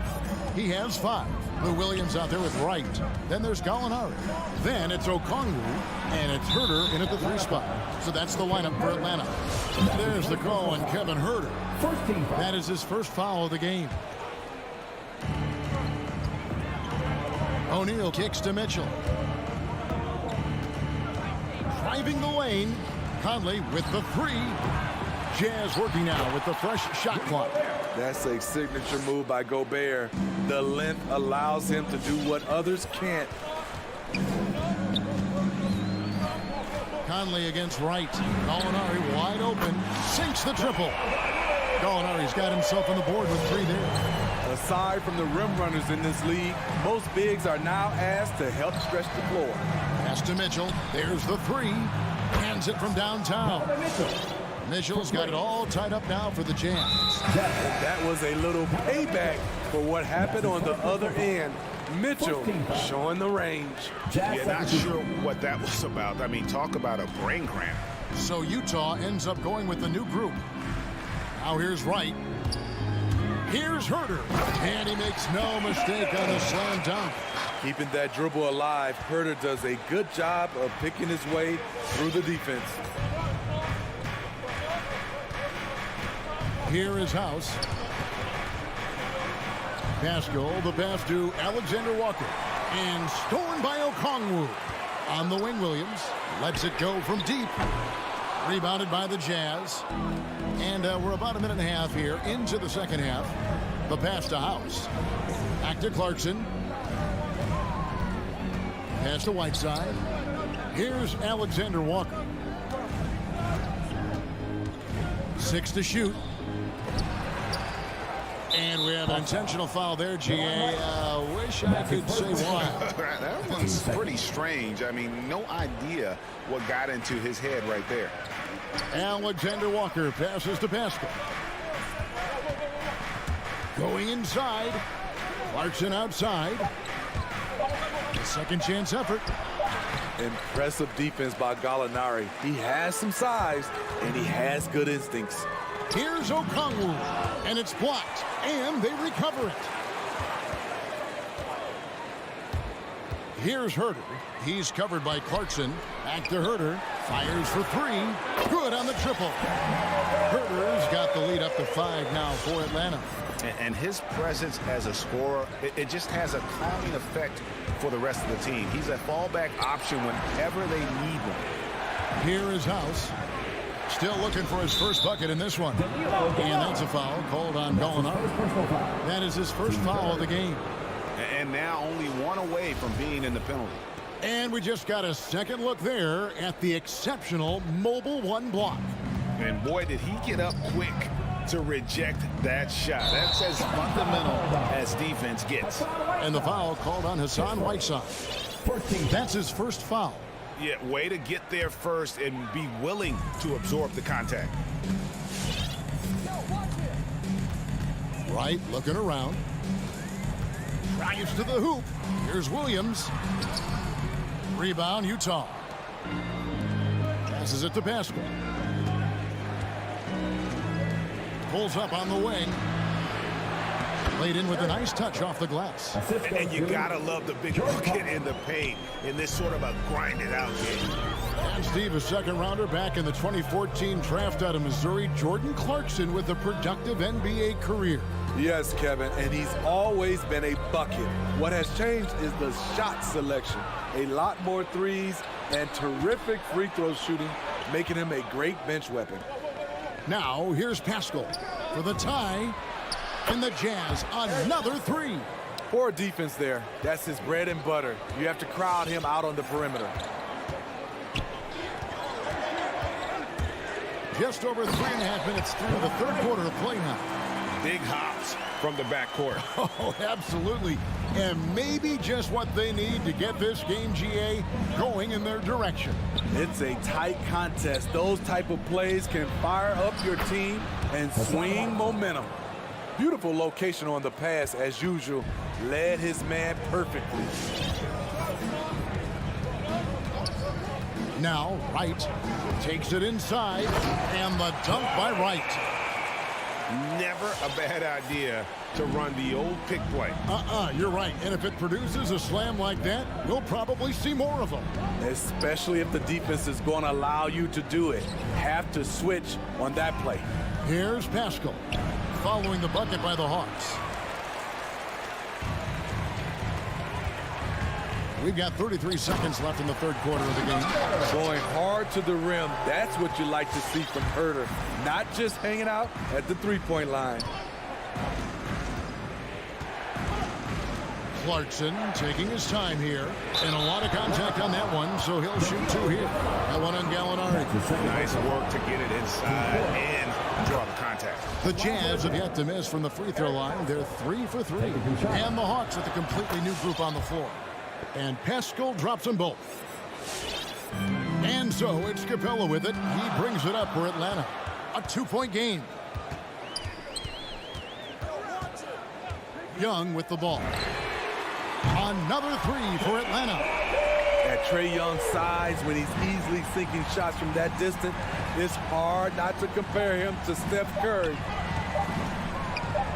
He has 5. Lou Williams out there with Wright. Then there's Gallinari. Then it's Okongwu, and it's Herter in at the 3 spot. So that's the lineup for Atlanta. There's the call on Kevin Herter. That is his first foul of the game. O'Neal kicks to Mitchell. Driving the lane. Conley with the 3. Jazz working now with the fresh shot clock.
That's a signature move by Gobert. The length allows him to do what others can't.
Conley against Wright. Gallinari wide open. Sinks the triple. Gallinari's got himself on the board with 3 there.
Aside from the rim runners in this league, most bigs are now asked to help stretch the floor.
Pass to Mitchell. There's the 3. Hands it from downtown. Mitchell's got it all tied up now for the Jazz.
That was a little payback for what happened on the other end. Mitchell showing the range.
Yeah, not sure what that was about. I mean, talk about a brain cramp.
So Utah ends up going with the new group. Now here's Wright. Here's Herter. And he makes no mistake on the slam dunk.
Keeping that dribble alive, Herter does a good job of picking his way through the defense.
Here is House. Pascal, the pass to Alexander Walker. And stolen by Okongwu. On the wing, Williams lets it go from deep. Rebounded by the Jazz. And we're about a minute and a half here into the second half. The pass to House. Back to Clarkson. Pass to Whiteside. Here's Alexander Walker. 6 to shoot. And we have an intentional foul there, GA. Wish I could say why.
That one's pretty strange. I mean, no idea what got into his head right there.
Alexander Walker passes to Pascal. Going inside. Clarkson outside. A second chance effort.
Impressive defense by Gallinari. He has some size, and he has good instincts.
Here's Okongwu, and it's blocked, and they recover it. Here's Herter. He's covered by Clarkson. Back to Herter. Fires for three. Good on the triple. Herter's got the lead up to 5 now for Atlanta.
And his presence as a scorer, it just has a calming effect for the rest of the team. He's a fallback option whenever they need one.
Here is House. Still looking for his first bucket in this one. And that's a foul called on Gallinari. That is his first foul of the game.
And now only one away from being in the penalty.
And we just got a second look there at the exceptional mobile 1 block.
And boy, did he get up quick to reject that shot. That's as fundamental as defense gets.
And the foul called on Hassan Whiteside. That's his first foul.
Yeah, way to get there first and be willing to absorb the contact.
Wright looking around. Drives to the hoop. Here's Williams. Rebound, Utah. Passes it to Pascal. Pulls up on the wing. Laid in with a nice touch off the glass.
And you gotta love the big bucket in the paint in this sort of a grinded out game.
And Steve, a second rounder back in the 2014 draft out of Missouri, Jordan Clarkson with a productive NBA career.
Yes, Kevin, and he's always been a bucket. What has changed is the shot selection. A lot more threes and terrific free throw shooting, making him a great bench weapon.
Now, here's Pascal for the tie. And the Jazz, another three.
Poor defense there. That's his bread and butter. You have to crowd him out on the perimeter.
Just over 3.5 minutes through the third quarter of play now.
Big hops from the backcourt.
Oh, absolutely. And maybe just what they need to get this game, GA, going in their direction.
It's a tight contest. Those type of plays can fire up your team and swing momentum. Beautiful location on the pass, as usual. Led his man perfectly.
Now, Wright takes it inside, and the dunk by Wright.
Never a bad idea to run the old pick play.
You're right. And if it produces a slam like that, we'll probably see more of them.
Especially if the defense is going to allow you to do it. Have to switch on that play.
Here's Pascal, following the bucket by the Hawks. We've got 33 seconds left in the third quarter of the game.
Going hard to the rim. That's what you like to see from Herter. Not just hanging out at the three-point line.
Clarkson taking his time here. And a lot of contact on that one, so he'll shoot 2 here. That one on Gallinari.
Nice work to get it inside and draw the contact.
The Jazz have yet to miss from the free throw line. They're 3 for 3. And the Hawks with a completely new group on the floor. And Pascal drops them both. And so it's Capella with it. He brings it up for Atlanta. A 2-point game. Young with the ball. Another 3 for Atlanta.
At Trae Young's size, when he's easily sinking shots from that distance, it's hard not to compare him to Steph Curry.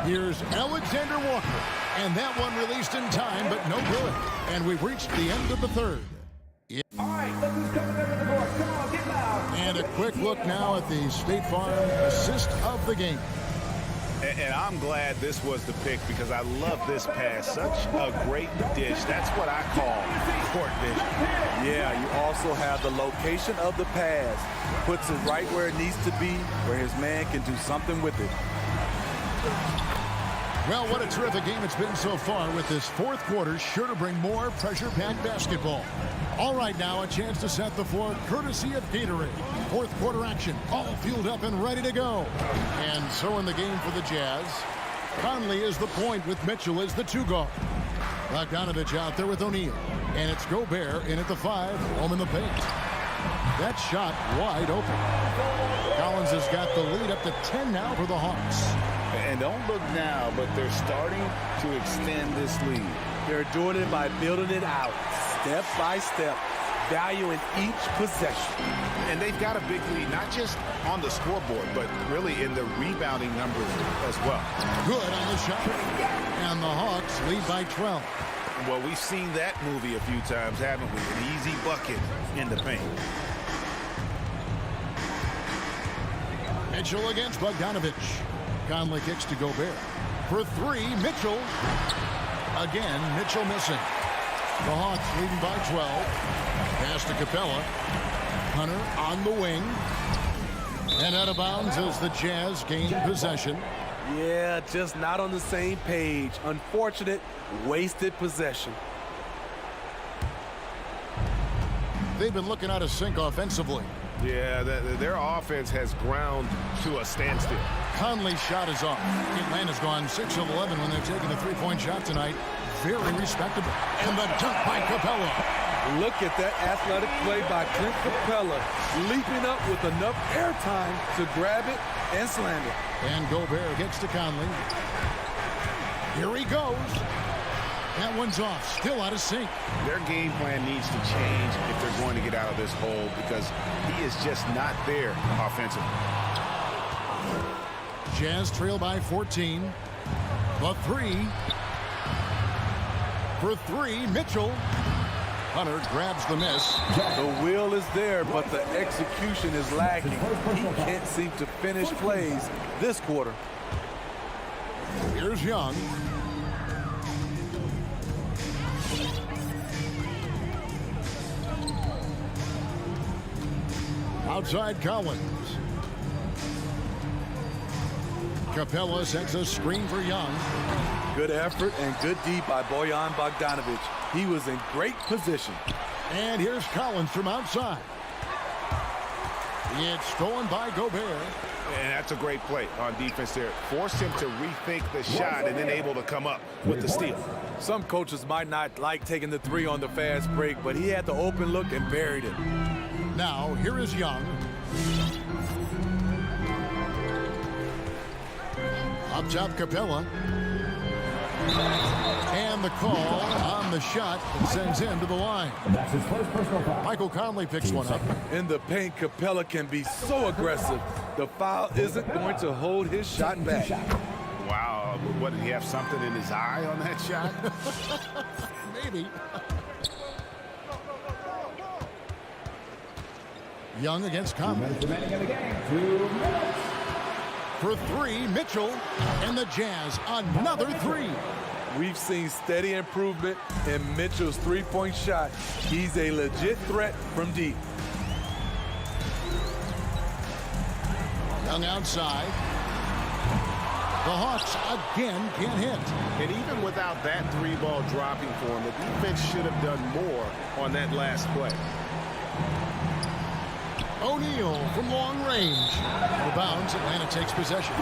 Here's Alexander Walker. And that one released in time, but no good. And we've reached the end of the third.
All right, look who's coming over the board. Come on, get loud.
And a quick look now at the State Farm assist of the game.
And I'm glad this was the pick because I love this pass. Such a great dish. That's what I call court vision.
Yeah, you also have the location of the pass. Puts it right where it needs to be, where his man can do something with it.
Well, what a terrific game it's been so far with this fourth quarter. Sure to bring more pressure-packed basketball. All right, now a chance to set the floor courtesy of Gatorade. Fourth quarter action, all fueled up and ready to go. And so in the game for the Jazz, Conley is the point with Mitchell as the 2 guard. Bogdanovich out there with O'Neal. And it's Gobert in at the 5, home in the paint. That shot wide open. Collins has got the lead up to 10 now for the Hawks.
And don't look now, but they're starting to extend this lead.
They're doing it by building it out, step by step, valuing each possession.
And they've got a big lead, not just on the scoreboard, but really in the rebounding numbers as well.
Good on the shot. And the Hawks lead by 12.
Well, we've seen that movie a few times, haven't we? An easy bucket in the paint.
Mitchell against Bogdanovich. Conley kicks to Gobert. For three, Mitchell. Again, Mitchell missing. The Hawks leading by 12. Pass to Capella. Hunter on the wing. And out of bounds as the Jazz gain possession.
Yeah, just not on the same page. Unfortunate, wasted possession.
They've been looking out of sync offensively.
Yeah, their offense has ground to a standstill.
Conley's shot is off. Atlanta's gone 6 of 11 when they're taking a three-point shot tonight. Very respectable. And the dunk by Capella.
Look at that athletic play by Clint Capella, leaping up with enough airtime to grab it and slam it.
And Gobert gets to Conley. Here he goes. That one's off. Still out of sync.
Their game plan needs to change if they're going to get out of this hole because he is just not there offensively.
Jazz trail by 14. The three. For three, Mitchell. Hunter grabs the miss.
The will is there, but the execution is lacking. He can't seem to finish plays this quarter.
Here's Young. Outside Collins. Capella sets a screen for Young.
Good effort and good D by Bojan Bogdanovic. He was in great position.
And here's Collins from outside. It's stolen by Gobert.
And that's a great play on defense there. Forced him to rethink the shot and then able to come up with the steal.
Some coaches might not like taking the three on the fast break, but he had the open look and buried it.
Now, here is Young. Up top, Capella. And the call on the shot that sends him to the line.
That's his first personal foul.
Michael Conley picks one up.
In the paint, Capella can be so aggressive. The foul isn't going to hold his shot back.
Wow, what, did he have something in his eye on that shot?
Maybe. Young against Conley.
Remaining in the game, 2 minutes.
For three, Mitchell. And the Jazz, another three.
We've seen steady improvement in Mitchell's three-point shot. He's a legit threat from deep.
Young outside. The Hawks again can't hit.
And even without that three ball dropping for him, the defense should have done more on that last play.
O'Neal from long range. The bounds, Atlanta takes possession.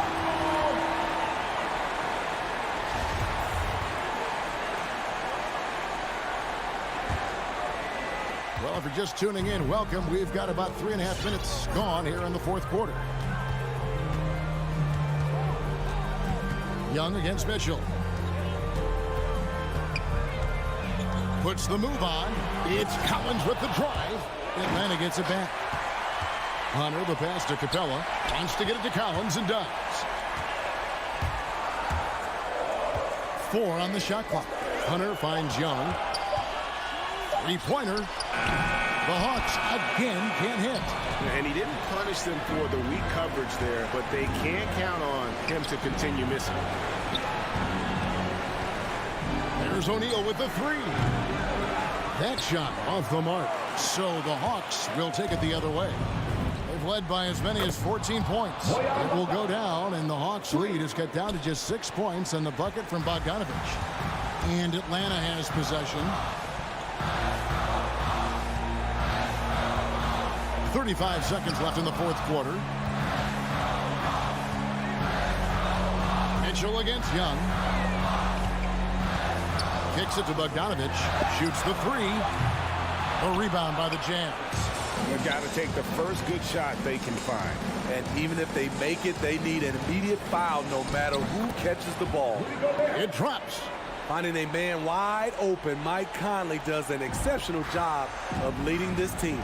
Well, if you're just tuning in, welcome. We've got about 3.5 minutes gone here in the fourth quarter. Young against Mitchell. Puts the move on. It's Collins with the drive. Atlanta gets it back. Hunter, the pass to Capella. Wants to get it to Collins and does. 4 on the shot clock. Hunter finds Young. Three-pointer. The Hawks again can't hit.
And he didn't punish them for the weak coverage there, but they can't count on him to continue missing.
There's O'Neal with the three. That shot off the mark. So the Hawks will take it the other way. They've led by as many as 14 points. It will go down, and the Hawks' lead is cut down to just 6 points and the bucket from Bogdanovich. And Atlanta has possession. 35 seconds left in the fourth quarter. Mitchell against Young. Kicks it to Bogdanovich. Shoots the three. A rebound by the Jazz.
They've got to take the first good shot they can find.
And even if they make it, they need an immediate foul no matter who catches the ball.
It drops.
Finding a man wide open, Mike Conley does an exceptional job of leading this team.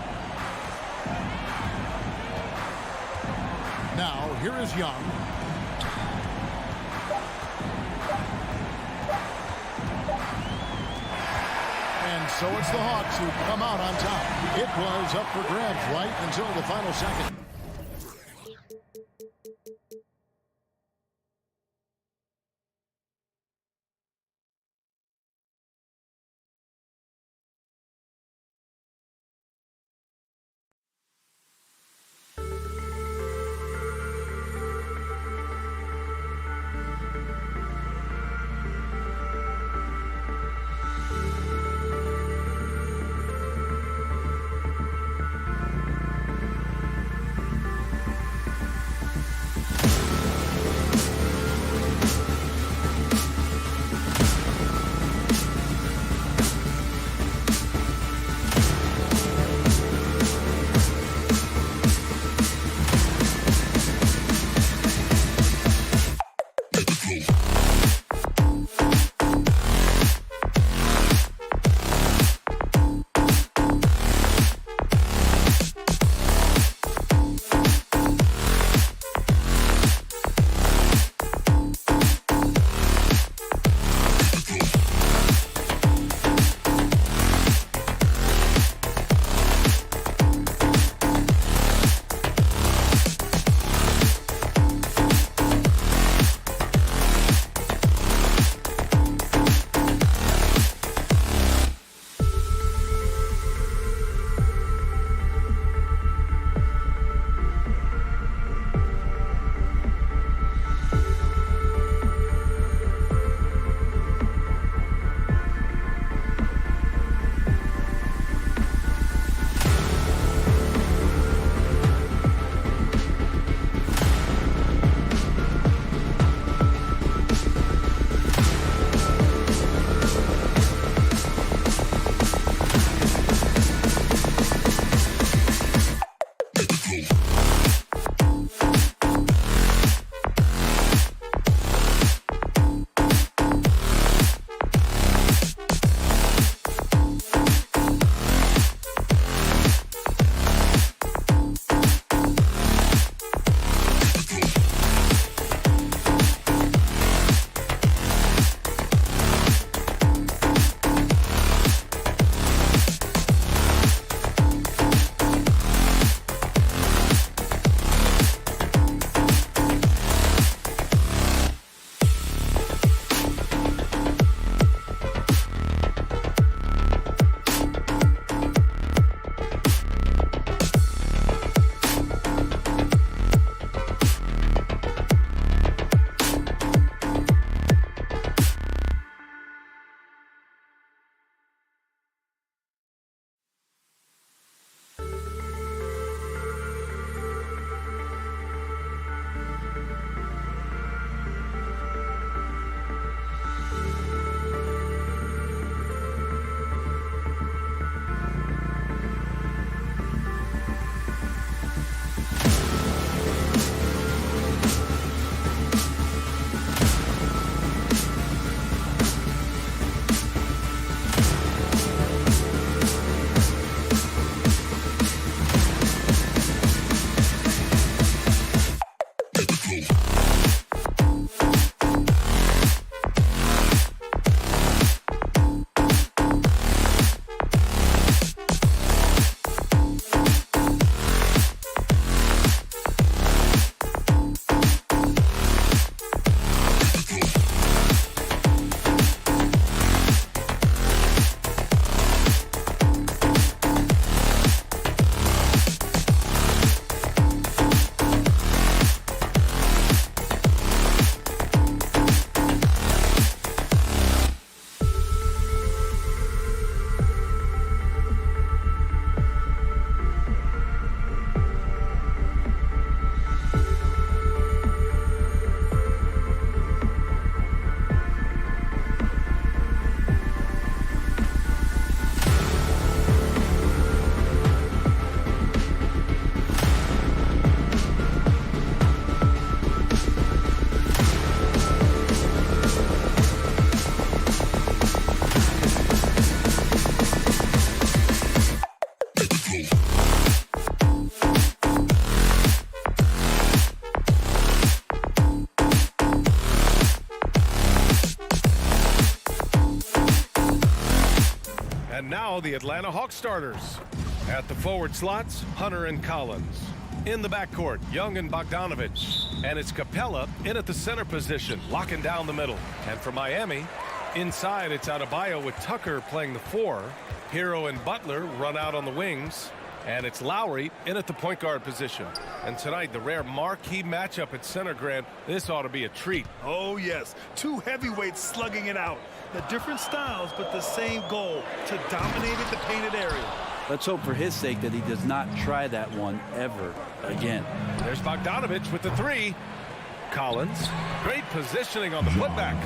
Now, here is Young. So it's the Hawks who come out on top. It was up for grabs right until the final second.
And now Now the Atlanta Hawks starters. At the forward slots, Hunter and Collins. In the backcourt, Young and Bogdanovich. And it's Capella in at the center position, locking down the middle. And for Miami, inside it's Adebayo with Tucker playing the 4. Hero and Butler run out on the wings. And it's Lowry in at the point guard position. And tonight, the rare marquee matchup at center, Grant. This ought to be a treat.
Oh, yes. Two heavyweights slugging it out. The different styles, but the same goal, to dominate at the painted area.
Let's hope for his sake that he does not try that one ever again.
There's Bogdanovich with the 3. Collins. Great positioning on the putback.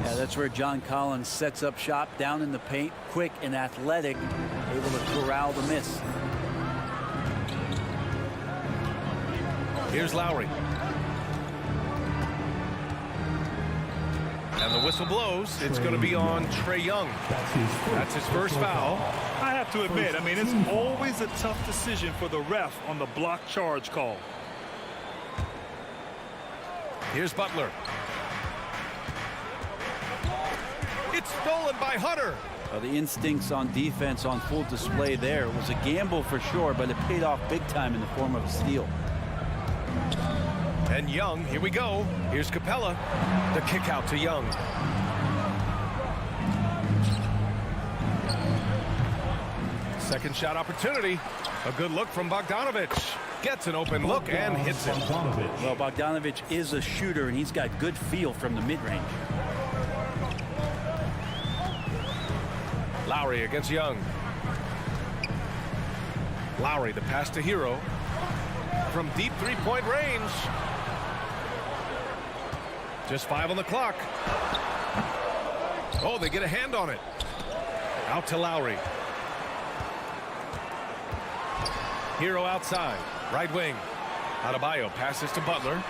Yeah, that's where John Collins sets up shop down in the paint. Quick and athletic. Able to corral the miss.
Here's Lowry. And the whistle blows. It's going to be on Trae Young. That's his first foul.
I have to admit, it's always a tough decision for the ref on the block charge call.
Here's Butler. It's stolen by Hunter.
Well, the instincts on defense on full display there. It was a gamble for sure, but it paid off big time in the form of a steal.
And Young, here we go. Here's Capella. The kick out to Young. Second shot opportunity. A good look from Bogdanovich. Gets an open look and hits it.
Well, Bogdanovich is a shooter, and he's got good feel from the mid-range.
Lowry against Young. Lowry, the pass to Hero. From deep three-point range. Just 5 on the clock. Oh, they get a hand on it. Out to Lowry. Hero outside. Right wing. Adebayo passes to Butler.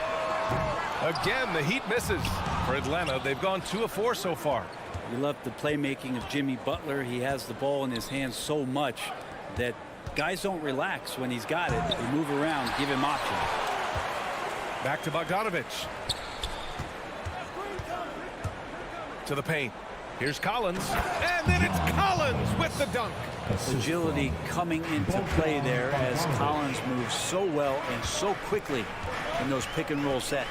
Again, the Heat misses. For Atlanta, they've gone 2 of 4 so far.
You love the playmaking of Jimmy Butler. He has the ball in his hands so much that guys don't relax when he's got it. They move around, give him options.
Back to Bogdanovich. To the paint. Here's Collins. And then it's Collins with the dunk.
Agility coming into play there as Collins moves so well and so quickly in those pick and roll sets.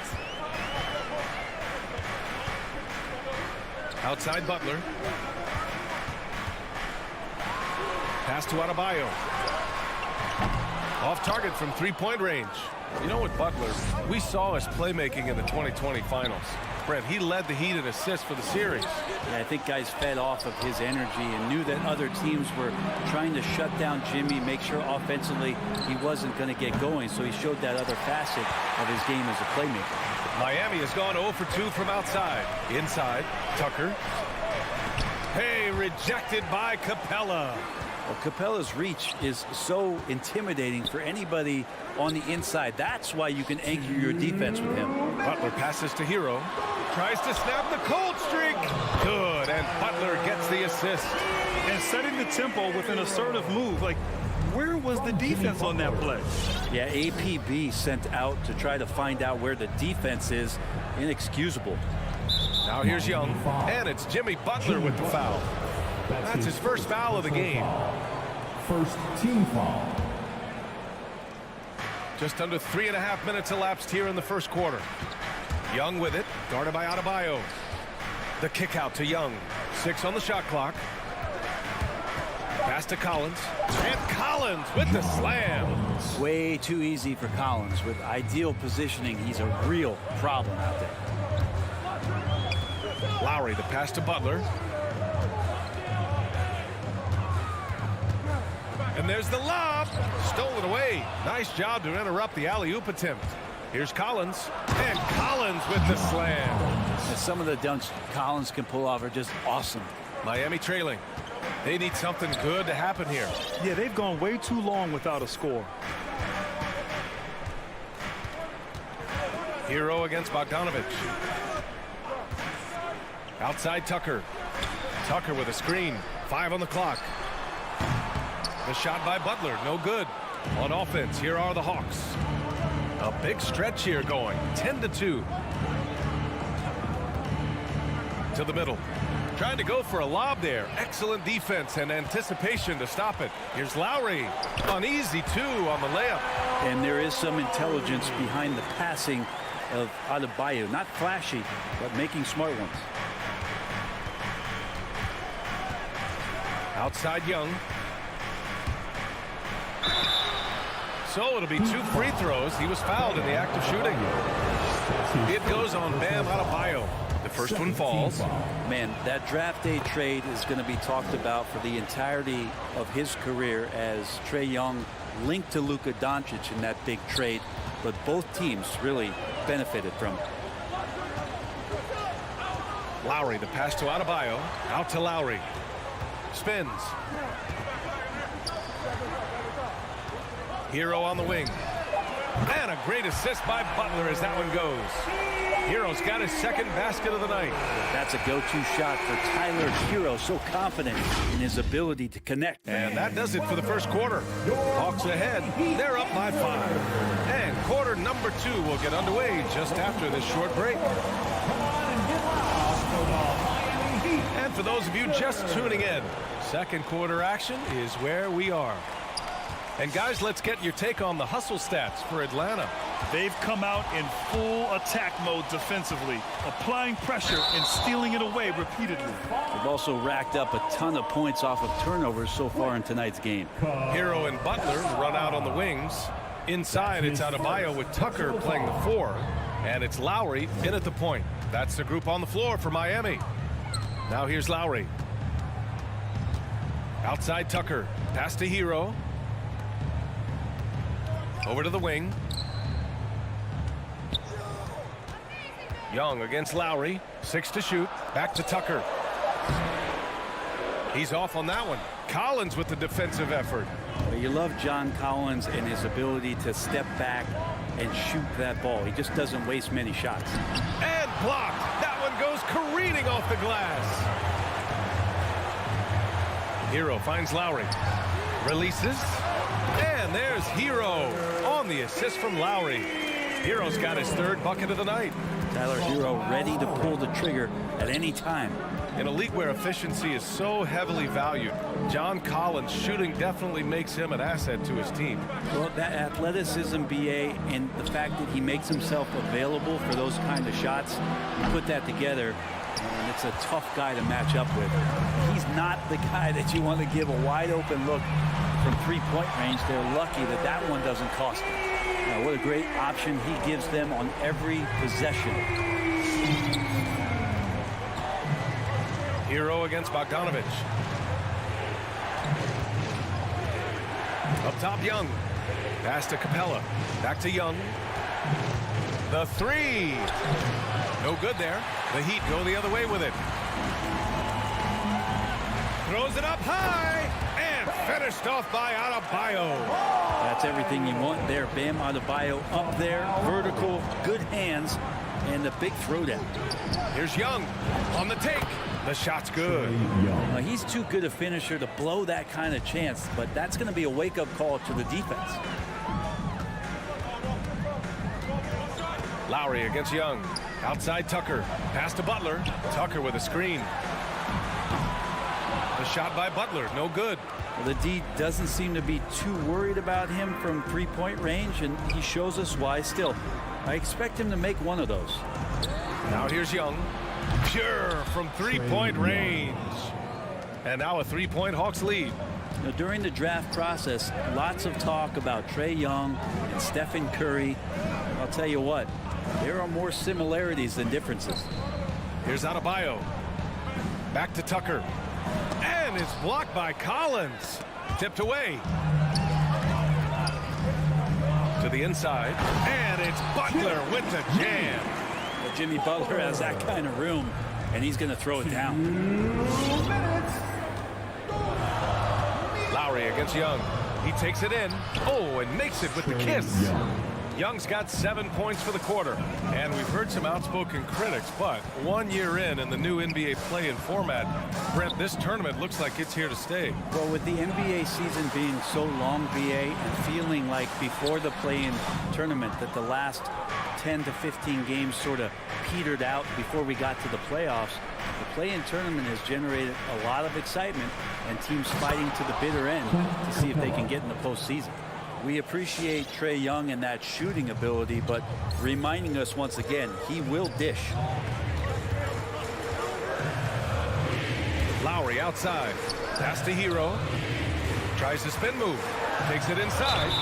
Outside Butler. Pass to Adebayo. Off target from three-point range. You know what, Butler, we saw his playmaking in the 2020 finals. Brent, he led the Heat in assists for the series.
Yeah, I think guys fed off of his energy and knew that other teams were trying to shut down Jimmy, make sure offensively he wasn't going to get going. So he showed that other facet of his game as a playmaker.
Miami has gone 0 for 2 from outside. Inside, Tucker. Hey, rejected by Capella.
Well, Capella's reach is so intimidating for anybody on the inside. That's why you can anchor your defense with him.
Butler passes to Hero. Tries to snap the cold streak. Good, and Butler gets the assist.
And setting the tempo with an assertive move. Like, where was the defense on that play?
Yeah, APB sent out to try to find out where the defense is. Inexcusable.
Now here's Young, and it's Jimmy Butler with the foul. That's his first foul of the game.
First team foul.
Just under 3.5 minutes elapsed here in the first quarter. Young with it, guarded by Adebayo. The kick out to Young. 6 on the shot clock. Pass to Collins. And Collins with the slam.
Way too easy for Collins. With ideal positioning, he's a real problem out there.
Lowry, the pass to Butler. And there's the lob. Stolen away. Nice job to interrupt the alley-oop attempt. Here's Collins. And Collins with the slam.
And some of the dunks Collins can pull off are just awesome.
Miami trailing. They need something good to happen here.
Yeah, they've gone way too long without a score.
Hero against Bogdanovich. Outside Tucker. Tucker with a screen. 5 on the clock. The shot by Butler, no good. On offense, here are the Hawks. A big stretch here going, 10-2. To the middle. Trying to go for a lob there. Excellent defense and anticipation to stop it. Here's Lowry. An easy 2 on the layup.
And there is some intelligence behind the passing of Adebayo. Not flashy, but making smart ones.
Outside Young. So it'll be 2 free throws. He was fouled in the act of shooting. It goes on Bam Adebayo. The first one falls.
Man, that draft day trade is going to be talked about for the entirety of his career, as Trae Young linked to Luka Doncic in that big trade, but both teams really benefited from it.
Lowry, the pass to Adebayo. Out to Lowry. Spins. Hero on the wing. And a great assist by Butler as that one goes. Hero's got his second basket of the night.
That's a go-to shot for Tyler Hero. So confident in his ability to connect.
And that does it for the first quarter. Hawks ahead. They're up by 5. And quarter number 2 will get underway just after this short break. And for those of you just tuning in, second quarter action is where we are. And guys, let's get your take on the hustle stats for Atlanta.
They've come out in full attack mode defensively, applying pressure and stealing it away repeatedly.
They've also racked up a ton of points off of turnovers so far in tonight's game.
Hero and Butler run out on the wings. Inside, it's Adebayo with Tucker playing the 4. And it's Lowry in at the point. That's the group on the floor for Miami. Now here's Lowry. Outside Tucker. Pass to Hero. Over to the wing. Young against Lowry. 6 to shoot. Back to Tucker. He's off on that one. Collins with the defensive effort.
Well, you love John Collins and his ability to step back and shoot that ball. He just doesn't waste many shots.
And blocked. That one goes careening off the glass. Hero finds Lowry. Releases. And there's Hero on the assist from Lowry. Hero's got his 3rd bucket of the night.
Tyler Hero ready to pull the trigger at any time.
In a league where efficiency is so heavily valued, John Collins' shooting definitely makes him an asset to his team.
Well, that athleticism, BA, and the fact that he makes himself available for those kind of shots, you put that together, and it's a tough guy to match up with. He's not the guy that you want to give a wide open look from 3-point range. They're lucky that that one doesn't cost them. What a great option he gives them on every possession.
Hero against Bogdanovich. Up top, Young. Pass to Capella. Back to Young. The 3. No good there. The Heat go the other way with it. Throws it up high. And finished off by Adebayo.
That's everything you want there. Bam Adebayo up there. Vertical. Good hands. And the big throwdown.
Here's Young on the take. The shot's good.
He's too good a finisher to blow that kind of chance, but that's going to be a wake-up call to the defense.
Lowry against Young. Outside Tucker. Pass to Butler. Tucker with a screen. The shot by Butler. No good.
Well, the D doesn't seem to be too worried about him from 3-point range, and he shows us why still. I expect him to make one of those.
Now here's Young. Pure from 3-point range. And now a 3-point Hawks lead.
Now, during the draft process, lots of talk about Trae Young and Stephen Curry. I'll tell you what, there are more similarities than differences.
Here's Adebayo. Back to Tucker. And it's blocked by Collins. Tipped away. To the inside. And it's Butler with the jam.
Well, Jimmy Butler has that kind of room, and he's going to throw it down.
Lowry against Young. He takes it in. Oh, and makes it with the kiss. Young's got 7 points for the quarter. And we've heard some outspoken critics, but 1 year in the new NBA play-in format, Brent, this tournament looks like it's here to stay.
Well, with the NBA season being so long, BA, and feeling like before the play-in tournament that the last 10 to 15 games sort of petered out before we got to the playoffs, the play-in tournament has generated a lot of excitement and teams fighting to the bitter end to see if they can get in the postseason. We appreciate Trae Young and that shooting ability, but reminding us once again, he will dish.
Lowry outside. Pass to Hero. Tries the spin move. Takes it inside.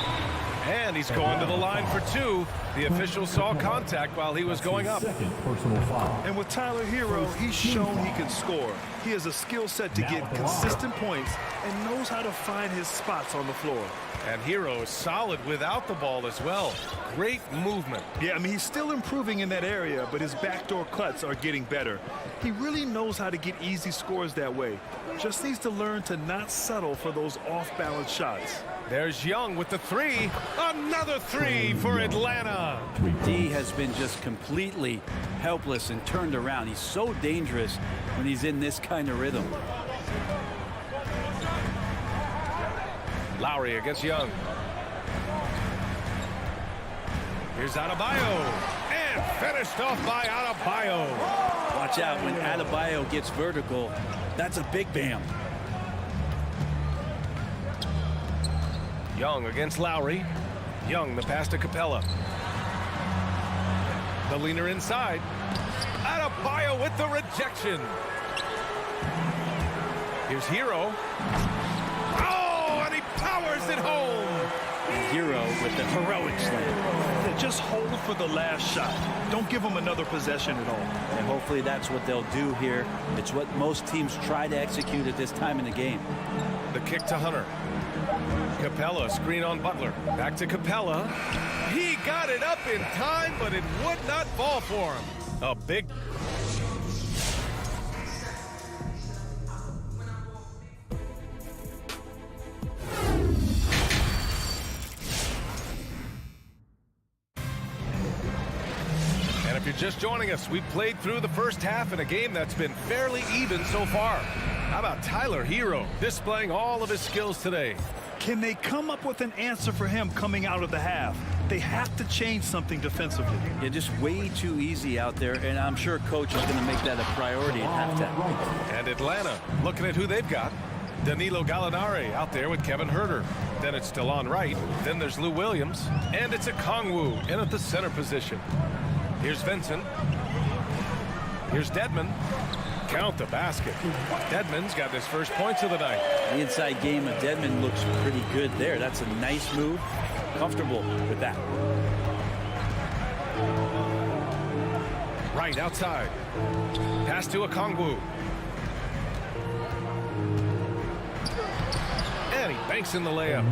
And he's going to the line for two. The official saw contact while he was going up.
Second personal foul.
And with Tyler Hero, he's shown he can score. He has a skill set to get consistent points and knows how to find his spots on the floor.
And Hero is solid without the ball as well. Great movement.
Yeah, I mean, he's still improving in that area, but his backdoor cuts are getting better. He really knows how to get easy scores that way. Just needs to learn to not settle for those off-balance shots.
There's Young with the three. Another three for Atlanta.
D has been just completely helpless and turned around. He's so dangerous when he's in this kind of rhythm.
Lowry against Young. Here's Adebayo. And finished off by Adebayo.
Watch out when Adebayo gets vertical. That's a big bam.
Young against Lowry. Young, the pass to Capella. The leaner inside. Adebayo with the rejection. Here's Hero. Oh, and he powers it home.
Hero with the heroic slam.
Just hold for the last shot. Don't give him another possession at all.
And hopefully that's what they'll do here. It's what most teams try to execute at this time in the game.
The kick to Hunter. Capella, screen on Butler. Back to Capella. He got it up in time, but it would not fall for him. A big... And if you're just joining us, we've played through the first half in a game that's been fairly even so far. How about Tyler Hero displaying all of his skills today?
Can they come up with an answer for him coming out of the half? They have to change something defensively.
Yeah, just way too easy out there, and I'm sure coach is going to make that a priority at halftime.
And Atlanta, looking at who they've got. Danilo Gallinari out there with Kevin Huerter. Then it's DeLon Wright. Then there's Lou Williams. And it's a Kongwu in at the center position. Here's Vincent. Here's Dedmon. Count the basket. Dedmon's got his first points of the night.
The inside game of Dedmon looks pretty good there. That's a nice move. Comfortable with that.
Right outside. Pass to Okongwu. And he banks in the layup.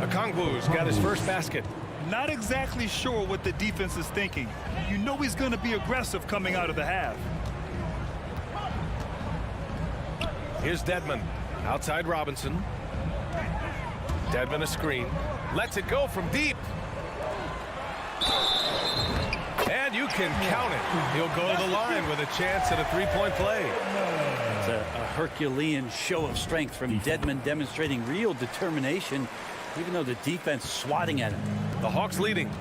Okongwu's got his first basket.
Not exactly sure what the defense is thinking. You know he's going to be aggressive coming out of the half.
Here's Dedmon. Outside Robinson. Dedmon a screen. Lets it go from deep. And you can count it. He'll go to the line with a chance at a three-point play.
It's a Herculean show of strength from Dedmon, demonstrating real determination, even though the defense swatting at him.
The Hawks leading.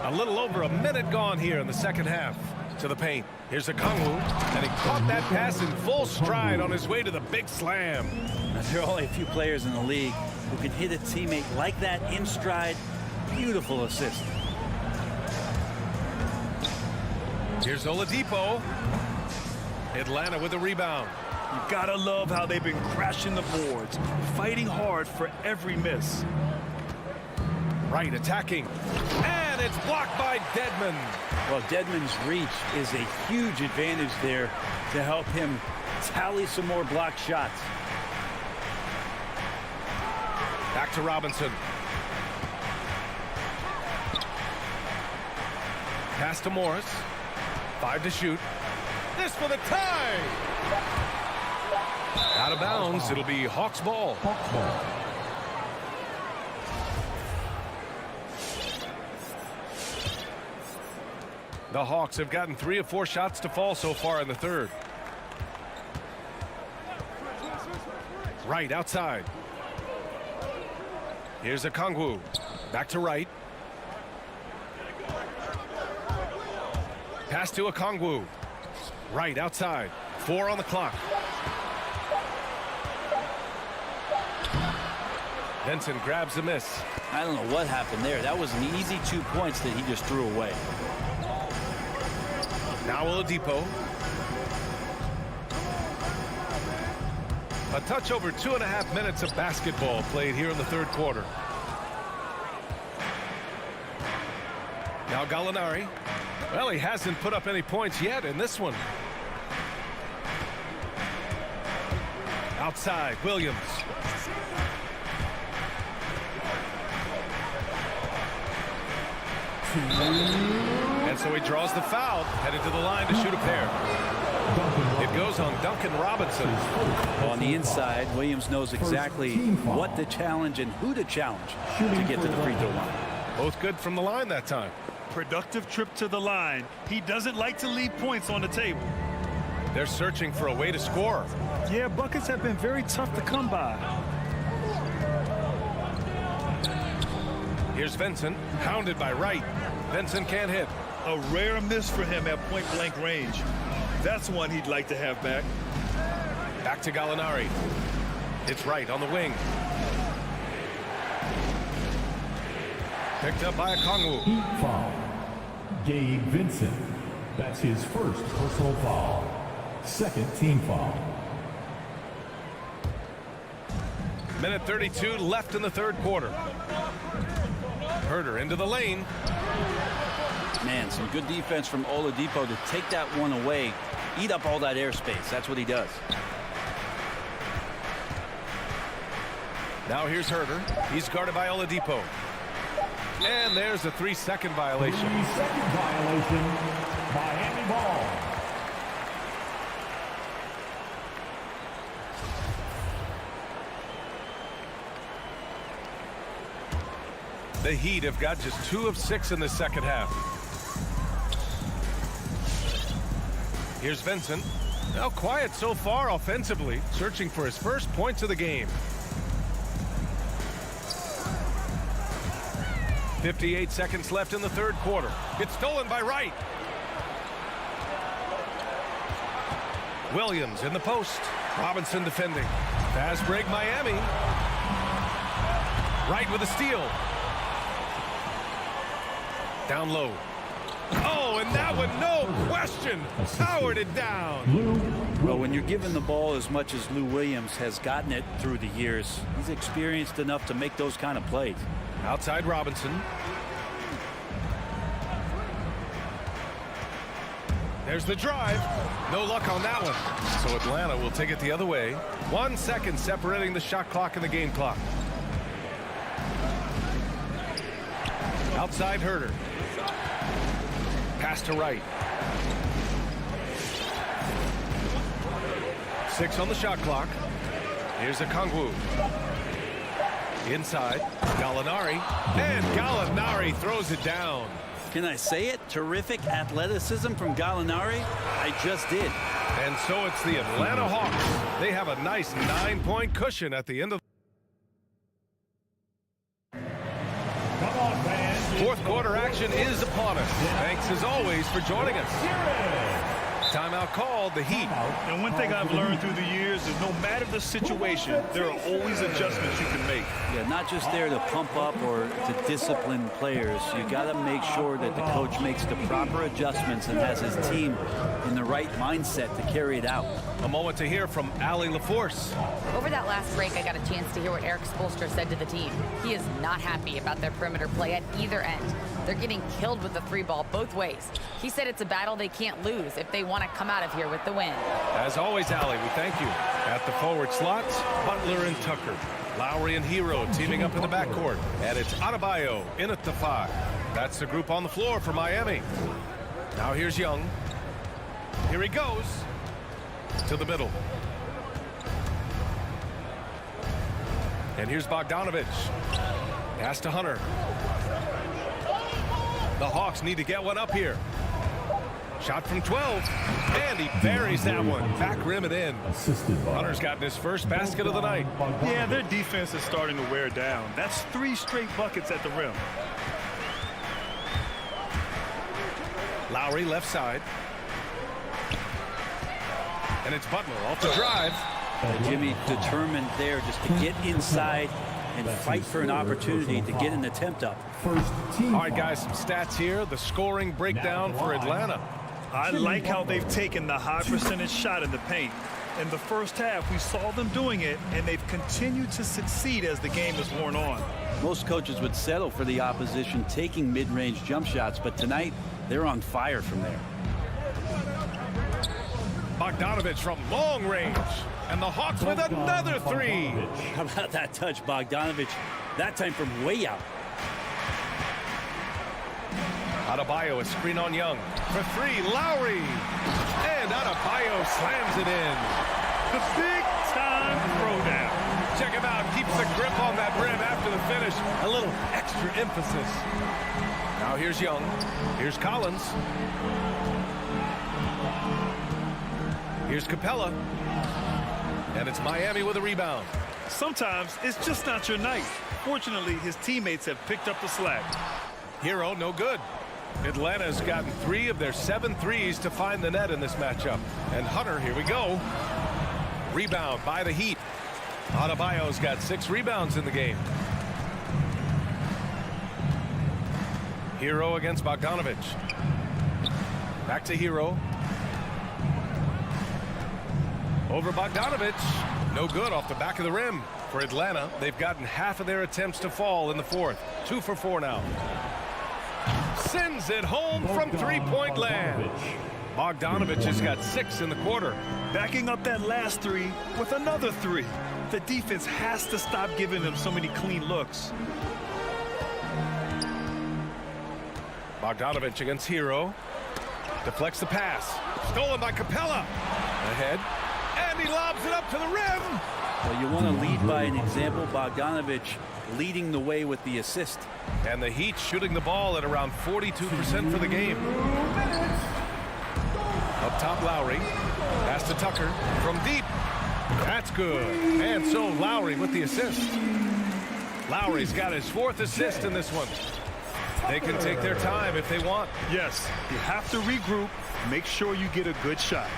A little over a minute gone here in the second half. To the paint. Here's Okongwu, and he caught that pass in full stride on his way to the big slam.
Now, there are only a few players in the league who can hit a teammate like that in stride. Beautiful assist.
Here's Oladipo. Atlanta with a rebound.
You gotta love how they've been crashing the boards, fighting hard for every miss.
Right, attacking. And it's blocked by Dedmon.
Well, Dedmon's reach is a huge advantage there to help him tally some more blocked shots.
Back to Robinson. Pass to Morris. 5 to shoot. This for the tie. Out of bounds. It'll be Hawks ball. The Hawks have gotten 3 of 4 shots to fall so far in the third. Right outside. Here's Okongwu. Back to right. Pass to Okongwu. Right outside. 4 on the clock. Benson grabs a miss.
I don't know what happened there. That was an easy 2 points that he just threw away.
Now Oladipo. A touch over 2.5 minutes of basketball played here in the third quarter. Now Gallinari. Well, he hasn't put up any points yet in this one. Outside, Williams. And so he draws the foul, headed to the line to shoot a pair. It goes on Duncan Robinson.
Well, on the inside, Williams knows exactly what to challenge and who to challenge to get to the free throw line.
Both good from the line that time.
Productive trip to the line. He doesn't like to leave points on the table.
They're searching for a way to score.
Yeah, buckets have been very tough to come by.
Here's Vincent, hounded by Wright. Vincent can't hit.
A rare miss for him at point-blank range. That's one he'd like to have back.
Back to Gallinari. It's Wright on the wing. Picked up by Okongwu.
Heat foul. Gabe Vincent. That's his first personal foul. Second team foul.
Minute 32 left in the third quarter. Herter into the lane.
Man, some good defense from Oladipo to take that one away, eat up all that airspace. That's what he does.
Now here's Herter. He's guarded by Oladipo. And there's a 3-second violation.
3-second violation. Miami ball.
The Heat have got just 2 of 6 in the second half. Here's Vincent. Now quiet so far offensively, searching for his first points of the game. 58 seconds left in the third quarter. It's stolen by Wright. Williams in the post. Robinson defending. Fast break Miami. Wright with a steal. Down low. Oh, and that one, no question, powered it down.
Well, when you're given the ball as much as Lou Williams has gotten it through the years, he's experienced enough to make those kind of plays.
Outside Robinson. There's the drive. No luck on that one. So Atlanta will take it the other way. 1 second separating the shot clock and the game clock. Outside Herter. Pass to Wright. 6 on the shot clock. Here's Okongwu. Inside. Gallinari. And Gallinari throws it down.
Can I say it? Terrific athleticism from Gallinari. I just did.
And so it's the Atlanta Hawks. They have a nice 9-point cushion at the end of
Come on, fans.
fourth quarter action is upon us. Thanks as always for joining us. Timeout called, the Heat.
And one thing I've learned through the years is no matter the situation, there are always adjustments you can make.
Yeah, not just there to pump up or to discipline players. You got to make sure that the coach makes the proper adjustments and has his team in the right mindset to carry it out.
A moment to hear from Allie LaForce.
Over that last break, I got a chance to hear what Eric Spoelstra said to the team. He is not happy about their perimeter play at either end. They're getting killed with the 3-ball both ways. He said it's a battle they can't lose if they want to come out of here with the win.
As always, Allie, we thank you. At the forward slots, Butler and Tucker. Lowry and Hero teaming up in the backcourt. And it's Adebayo in at the 5. That's the group on the floor for Miami. Now here's Young. Here he goes. To the middle. And here's Bogdanovich. Pass to Hunter. The Hawks need to get one up here. Shot from 12. And he buries that one. Back rim and in.
Assisted by
Hunter's gotten his first basket of the night.
Yeah, their defense is starting to wear down. That's 3 straight buckets at the rim.
Lowry left side. And it's Butler off the drive.
Jimmy determined there just to get inside and fight for an opportunity to get an attempt up.
first team.
All right, guys, some stats here. The scoring breakdown for Atlanta.
I like how they've taken the high percentage shot in the paint. In the first half, we saw them doing it, and they've continued to succeed as the game has worn on.
Most coaches would settle for the opposition taking mid-range jump shots, but tonight they're on fire from there.
Bogdanovich from long range. And the Hawks with another 3.
How about that touch, Bogdanovich? That time from way out.
Adebayo, a screen on Young. For 3, Lowry. And Adebayo slams it in.
The big-time throwdown.
Check him out. Keeps the grip on that rim after the finish. A little extra emphasis. Now here's Young. Here's Collins. Here's Capella. And it's Miami with a rebound.
Sometimes it's just not your night. Fortunately, his teammates have picked up the slack.
Hero, no good. Atlanta's gotten 3 of their 7 threes to find the net in this matchup. And Hunter, here we go. Rebound by the Heat. Adebayo's got 6 rebounds in the game. Hero against Bogdanovich. Back to Hero. Over Bogdanovich. No good off the back of the rim. For Atlanta, they've gotten half of their attempts to fall in the fourth. 2 for 4 now. Sends it home from 3-point land. Bogdanovich has got 6 in the quarter.
Backing up that last 3 with another 3. The defense has to stop giving them so many clean looks.
Bogdanovich against Hero. Deflects the pass. Stolen by Capella. Ahead. And he lobs it up to the rim.
Well, you want to lead by an example. Bogdanovich leading the way with the assist.
And the Heat shooting the ball at around 42% for the game. Up top, Lowry. Pass to Tucker from deep. That's good. And so Lowry with the assist. Lowry's got his 4th assist in this one. They can take their time if they want.
Yes, you have to regroup. Make sure you get a good shot.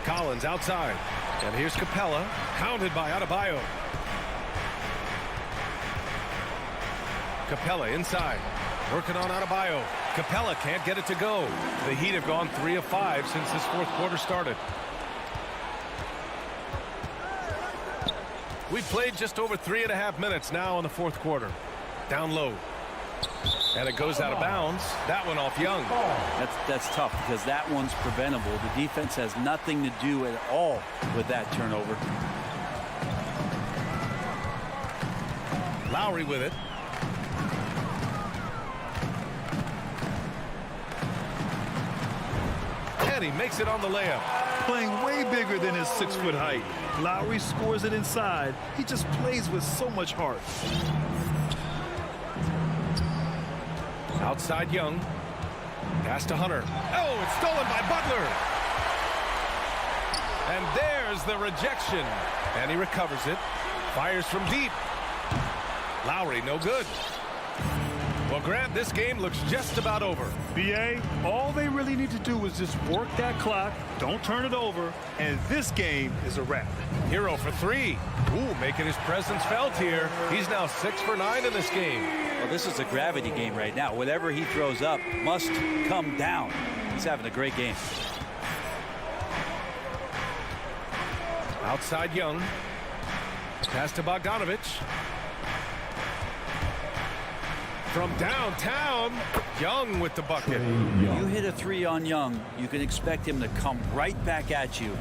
Collins outside. And here's Capella, hounded by Adebayo. Capella inside, working on Adebayo. Capella can't get it to go. The Heat have gone 3 of 5 since this 4th quarter started. We've played just over 3.5 minutes now in the 4th quarter. Down low. And it goes out of bounds. That one off Young.
That's tough because that one's preventable. The defense has nothing to do at all with that turnover.
Lowry with it. And he makes it on the layup.
Playing way bigger than his 6-foot height. Lowry scores it inside. He just plays with so much heart.
Outside Young. Pass to Hunter. Oh, it's stolen by Butler. And there's the rejection. And he recovers it. Fires from deep. Lowry, no good. Well, Grant, this game looks just about over.
BA, all they really need to do is just work that clock, don't turn it over, and this game is a wrap.
Hero for 3. Ooh, making his presence felt here. He's now 6 for 9 in this game.
Well, this is a gravity game right now. Whatever he throws up must come down. He's having a great game.
Outside Young. Pass to Bogdanovich. From downtown, Young with the bucket.
You hit a 3 on Young, you can expect him to come right back at you.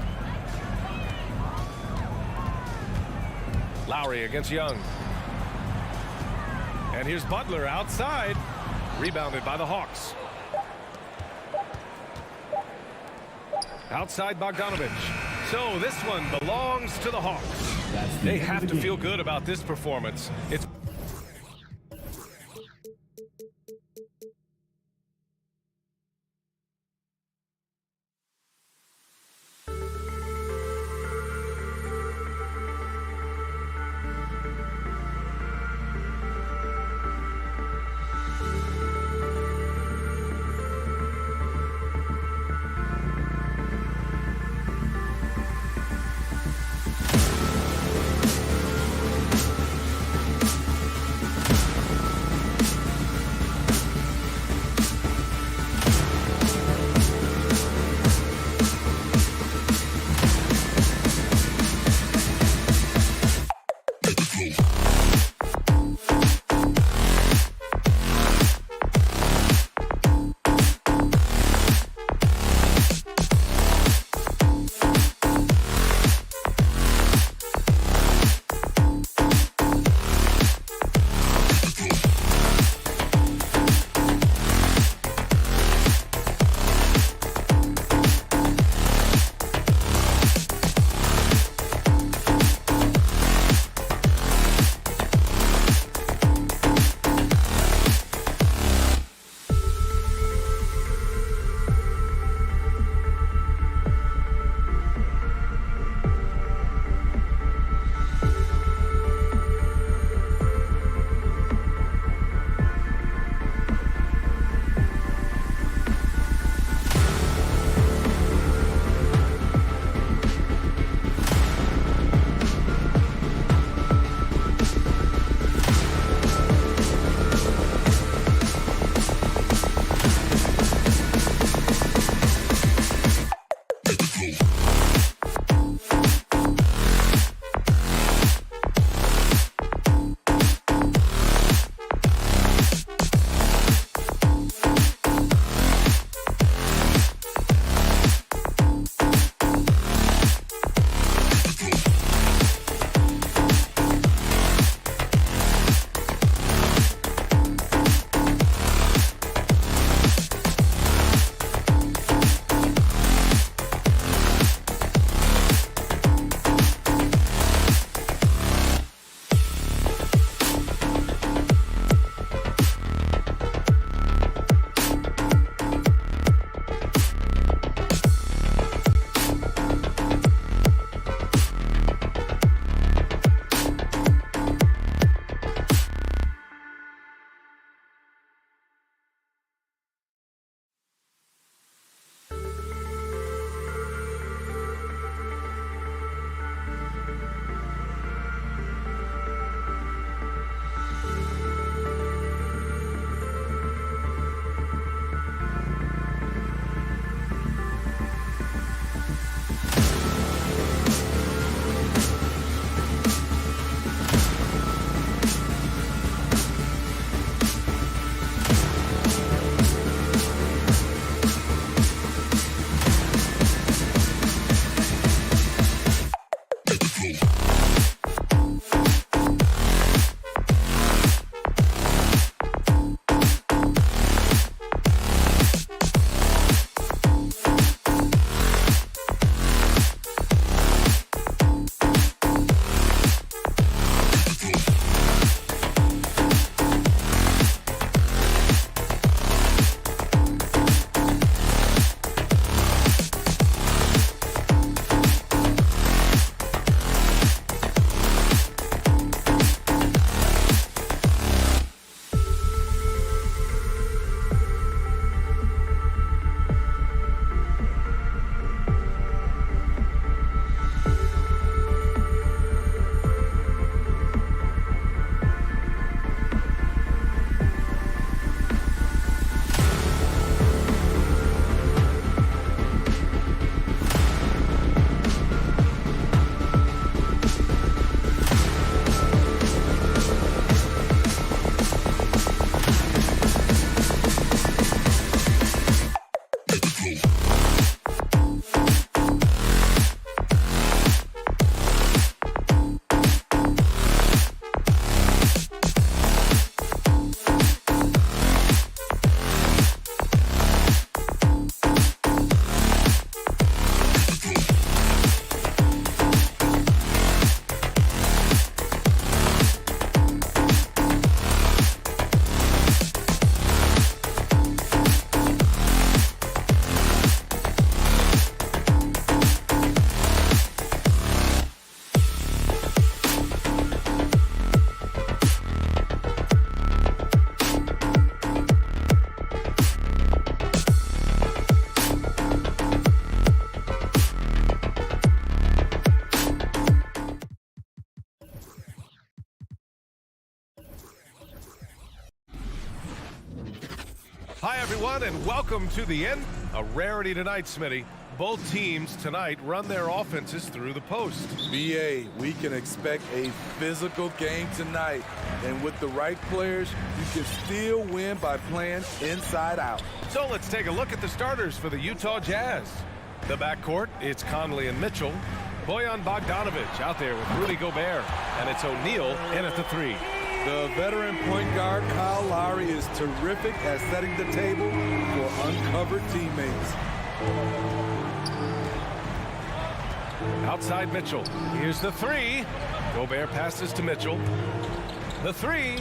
Lowry against Young. And here's Butler outside. Rebounded by the Hawks. Outside Bogdanovich. So this one belongs to the Hawks. They have to feel good about this performance. It's Hi, everyone, and welcome to the end. A rarity tonight, Smitty. Both teams tonight run their offenses through the post.
BA, we can expect a physical game tonight. And with the right players, you can still win by playing inside out.
So let's take a look at the starters for the Utah Jazz. The backcourt, it's Conley and Mitchell. Bojan Bogdanovic out there with Rudy Gobert. And it's O'Neal in at the 3.
The veteran point guard, Kyle Lowry, is terrific at setting the table for uncovered teammates.
Outside Mitchell. Here's the 3. Gobert passes to Mitchell. The 3.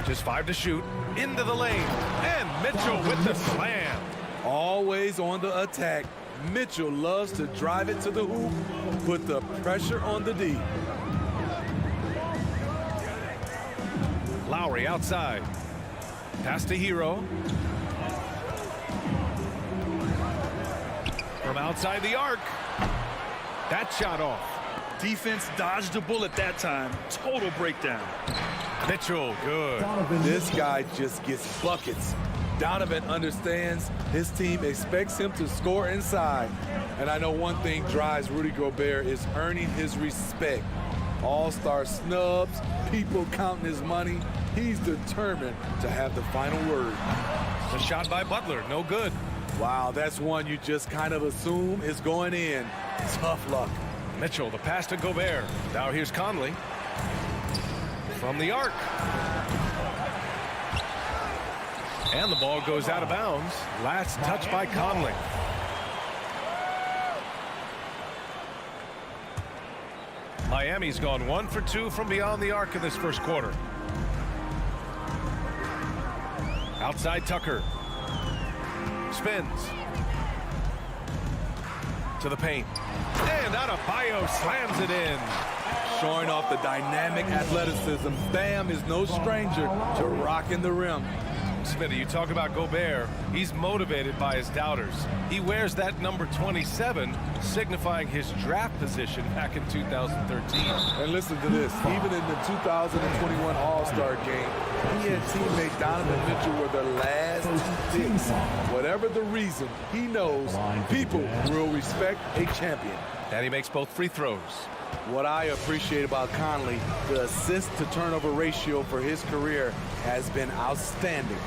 Just 5 to shoot. Into the lane. And Mitchell with the slam.
Always on the attack. Mitchell loves to drive it to the hoop, put the pressure on the D.
Lowry outside. Pass to Hero. From outside the arc. That shot off.
Defense dodged the bullet that time. Total breakdown.
Mitchell, good.
This guy just gets buckets. Donovan understands his team expects him to score inside. And I know one thing drives Rudy Gobert is earning his respect. All-star snubs, people counting his money. He's determined to have the final word.
The shot by Butler, no good.
Wow, that's one you just kind of assume is going in. Tough luck.
Mitchell, the pass to Gobert. Now here's Conley. From the arc. And the ball goes out of bounds. Last touch by Conley. Miami's gone 1 for 2 from beyond the arc in this first quarter. Outside Tucker. Spins. To the paint. And Adebayo slams it in.
Showing off the dynamic athleticism. Bam is no stranger to rocking the rim.
Smitty, you talk about Gobert. He's motivated by his doubters. He wears that number 27, signifying his draft position back in 2013.
And listen to this. Even in the 2021 All-Star game, he and teammate Donovan Mitchell were the last picks. Whatever the reason, he knows people will respect a champion.
And he makes both free throws.
What I appreciate about Conley, the assist-to-turnover ratio for his career has been outstanding.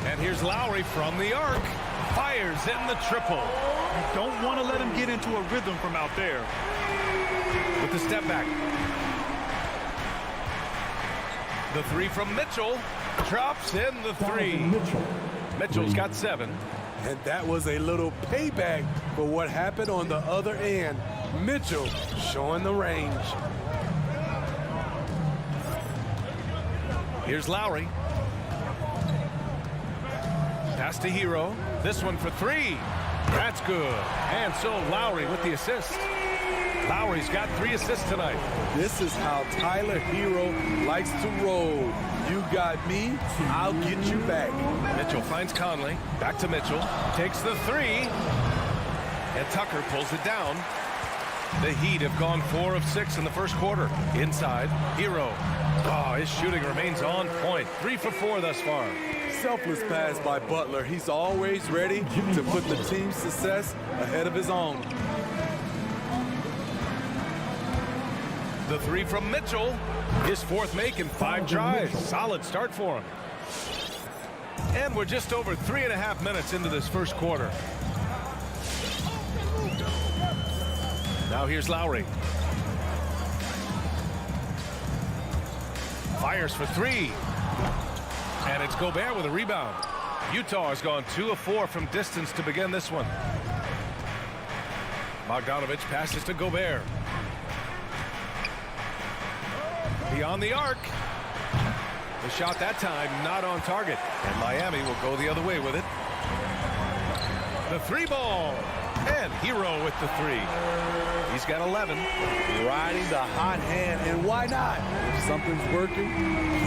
And here's Lowry from the arc. Fires in the triple.
You don't want to let him get into a rhythm from out there.
With the step back. The 3 from Mitchell. Drops in the 3. Mitchell's got 7.
And that was a little payback for what happened on the other end. Mitchell showing the range.
Here's Lowry. Pass to Hero. This one for 3. That's good. And so Lowry with the assist. Lowry's got 3 assists tonight.
This is how Tyler Hero likes to roll. You got me, I'll get you back.
Mitchell finds Conley. Back to Mitchell. Takes the 3. And Tucker pulls it down. The Heat have gone 4 of 6 in the first quarter. Inside, Hero. Oh, his shooting remains on point. 3 for 4 thus far.
Selfless pass by Butler. He's always ready to put the team's success ahead of his own.
The 3 from Mitchell. His 4th make in 5 tries. Solid start for him. And we're just over 3.5 minutes into this first quarter. Now here's Lowry. Fires for 3. And it's Gobert with a rebound. Utah has gone 2 of 4 from distance to begin this one. Bogdanovic passes to Gobert. Beyond the arc. The shot that time not on target. And Miami will go the other way with it. The 3 ball. And Hero with the 3. He's got 11.
Riding the hot hand, and why not? If something's working,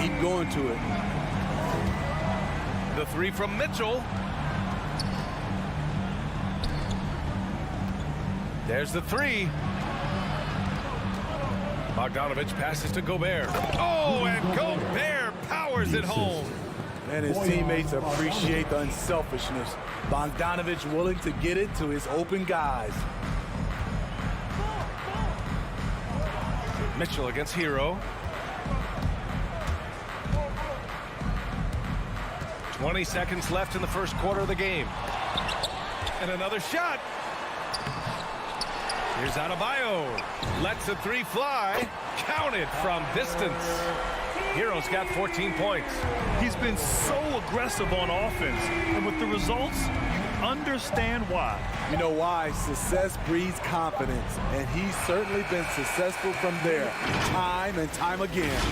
keep going to it.
The 3 from Mitchell. There's the 3. Bogdanovich passes to Gobert. Oh, and Gobert powers it home.
And his teammates appreciate the unselfishness. Bogdanovich willing to get it to his open guys.
Mitchell against Hero. 20 seconds left in the first quarter of the game. And another shot. Here's Adebayo. Lets a three fly. Counted from distance. Hero's got 14 points.
He's been so aggressive on offense, and with the results, you understand why.
You know why? Success breeds confidence, and he's certainly been successful from there, time and time again.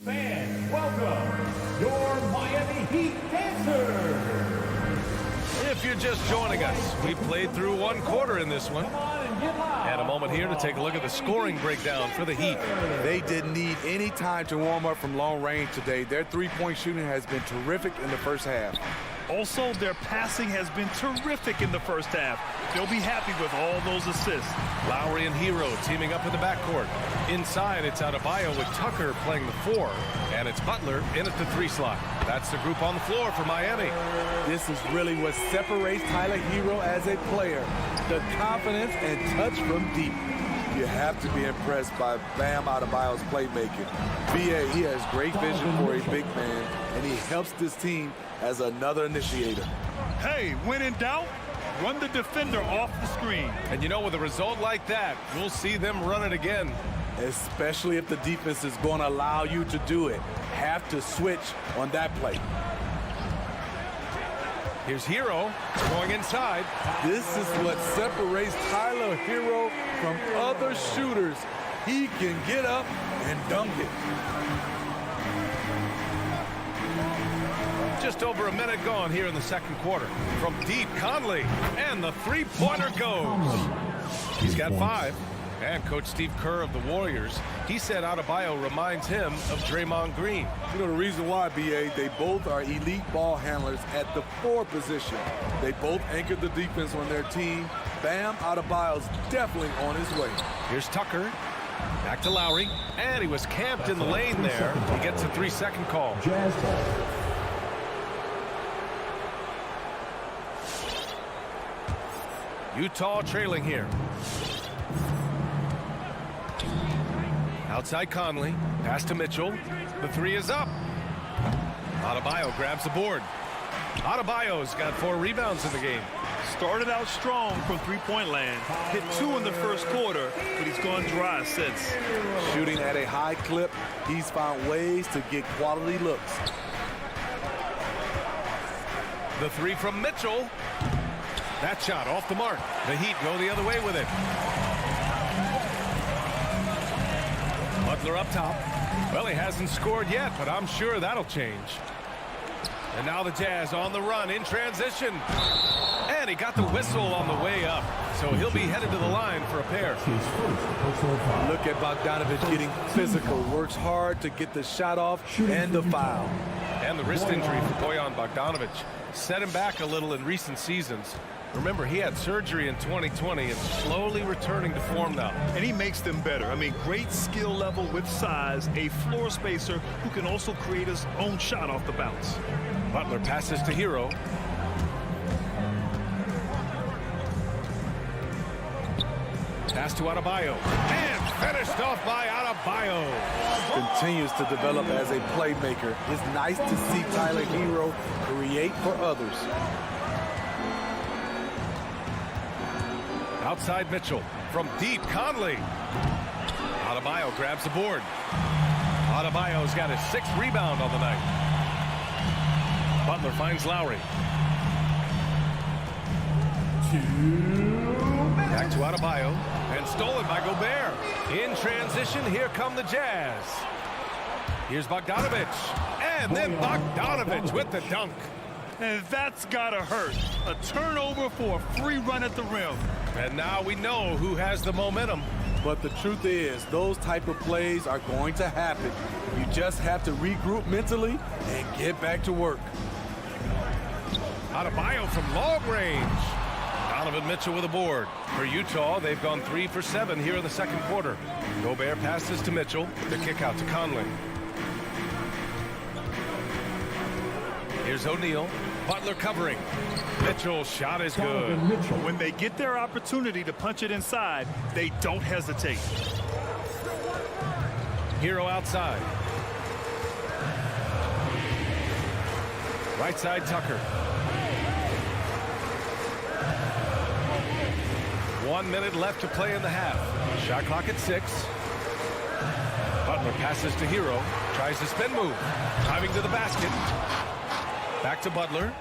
Fans, welcome your Miami Heat dancers.
If you're just joining us, we played through one quarter in this one. And a moment here to take a look at the scoring breakdown for the Heat.
They didn't need any time to warm up from long range today. Their three-point shooting has been terrific in the first half.
Also, their passing has been terrific in the first half. They'll be happy with all those assists.
Lowry and Hero teaming up in the backcourt. Inside, it's Adebayo with Tucker playing the 4. And it's Butler in at the 3 slot. That's the group on the floor for Miami.
This is really what separates Tyler Hero as a player. The confidence and touch from deep. You have to be impressed by Bam Adebayo's playmaking. BA, he has great vision for a big man, and he helps this team as another initiator.
Hey, when in doubt, run the defender off the screen.
And you know, with a result like that, we'll see them run it again.
Especially if the defense is going to allow you to do it. Have to switch on that play.
Here's Hero going inside.
This is what separates Tyler Hero from other shooters. He can get up and dunk it.
Just over a minute gone here in the second quarter. From deep, Conley, and the three-pointer goes. He's got 5. And Coach Steve Kerr of the Warriors, he said Adebayo reminds him of Draymond Green.
You know the reason why, BA, they both are elite ball handlers at the 4 position. They both anchor the defense on their team. Bam Adebayo's definitely on his way.
Here's Tucker. Back to Lowry. And he was camped in the lane there. He gets a 3-second call.
Jazz ball.
Utah trailing here. Outside Conley, pass to Mitchell. The 3 is up. Adebayo grabs the board. Adebayo's got 4 rebounds in the game.
Started out strong from three-point land. Hit 2 in the first quarter, but he's gone dry since.
Shooting at a high clip, he's found ways to get quality looks.
The 3 from Mitchell. That shot off the mark. The Heat go the other way with it. Butler up top. Well, he hasn't scored yet, but I'm sure that'll change. And now the Jazz on the run in transition. And he got the whistle on the way up. So he'll be headed to the line for a pair.
Look at Bogdanovich getting physical. Works hard to get the shot off and the foul.
And the wrist injury for Bojan Bogdanovich set him back a little in recent seasons. Remember, he had surgery in 2020 and slowly returning to form now.
And he makes them better. I mean, great skill level with size, a floor spacer who can also create his own shot off the bounce.
Butler passes to Hero. Pass to Adebayo. And finished off by Adebayo.
Continues to develop as a playmaker. It's nice to see Tyler Hero create for others.
Outside Mitchell. From deep, Conley. Adebayo grabs the board. Adebayo's got his 6th rebound on the night. Butler finds Lowry. Back to Adebayo. And stolen by Gobert. In transition, here come the Jazz. Here's Bogdanovich. And then Bogdanovich with the dunk.
And that's gotta hurt. A turnover for a free run at the rim.
And now we know who has the momentum.
But the truth is, those type of plays are going to happen. You just have to regroup mentally and get back to work.
Adebayo from long range. Donovan Mitchell with a board. For Utah, they've gone 3 for 7 here in the second quarter. Gobert passes to Mitchell. The kick out to Conley. Here's O'Neal. Butler covering. Mitchell's shot is good.
When they get their opportunity to punch it inside, they don't hesitate.
Hero outside. Right side, Tucker. 1 minute left to play in the half. Shot clock at 6. Butler passes to Hero. Tries to spin move. Driving to the basket. Back to Butler.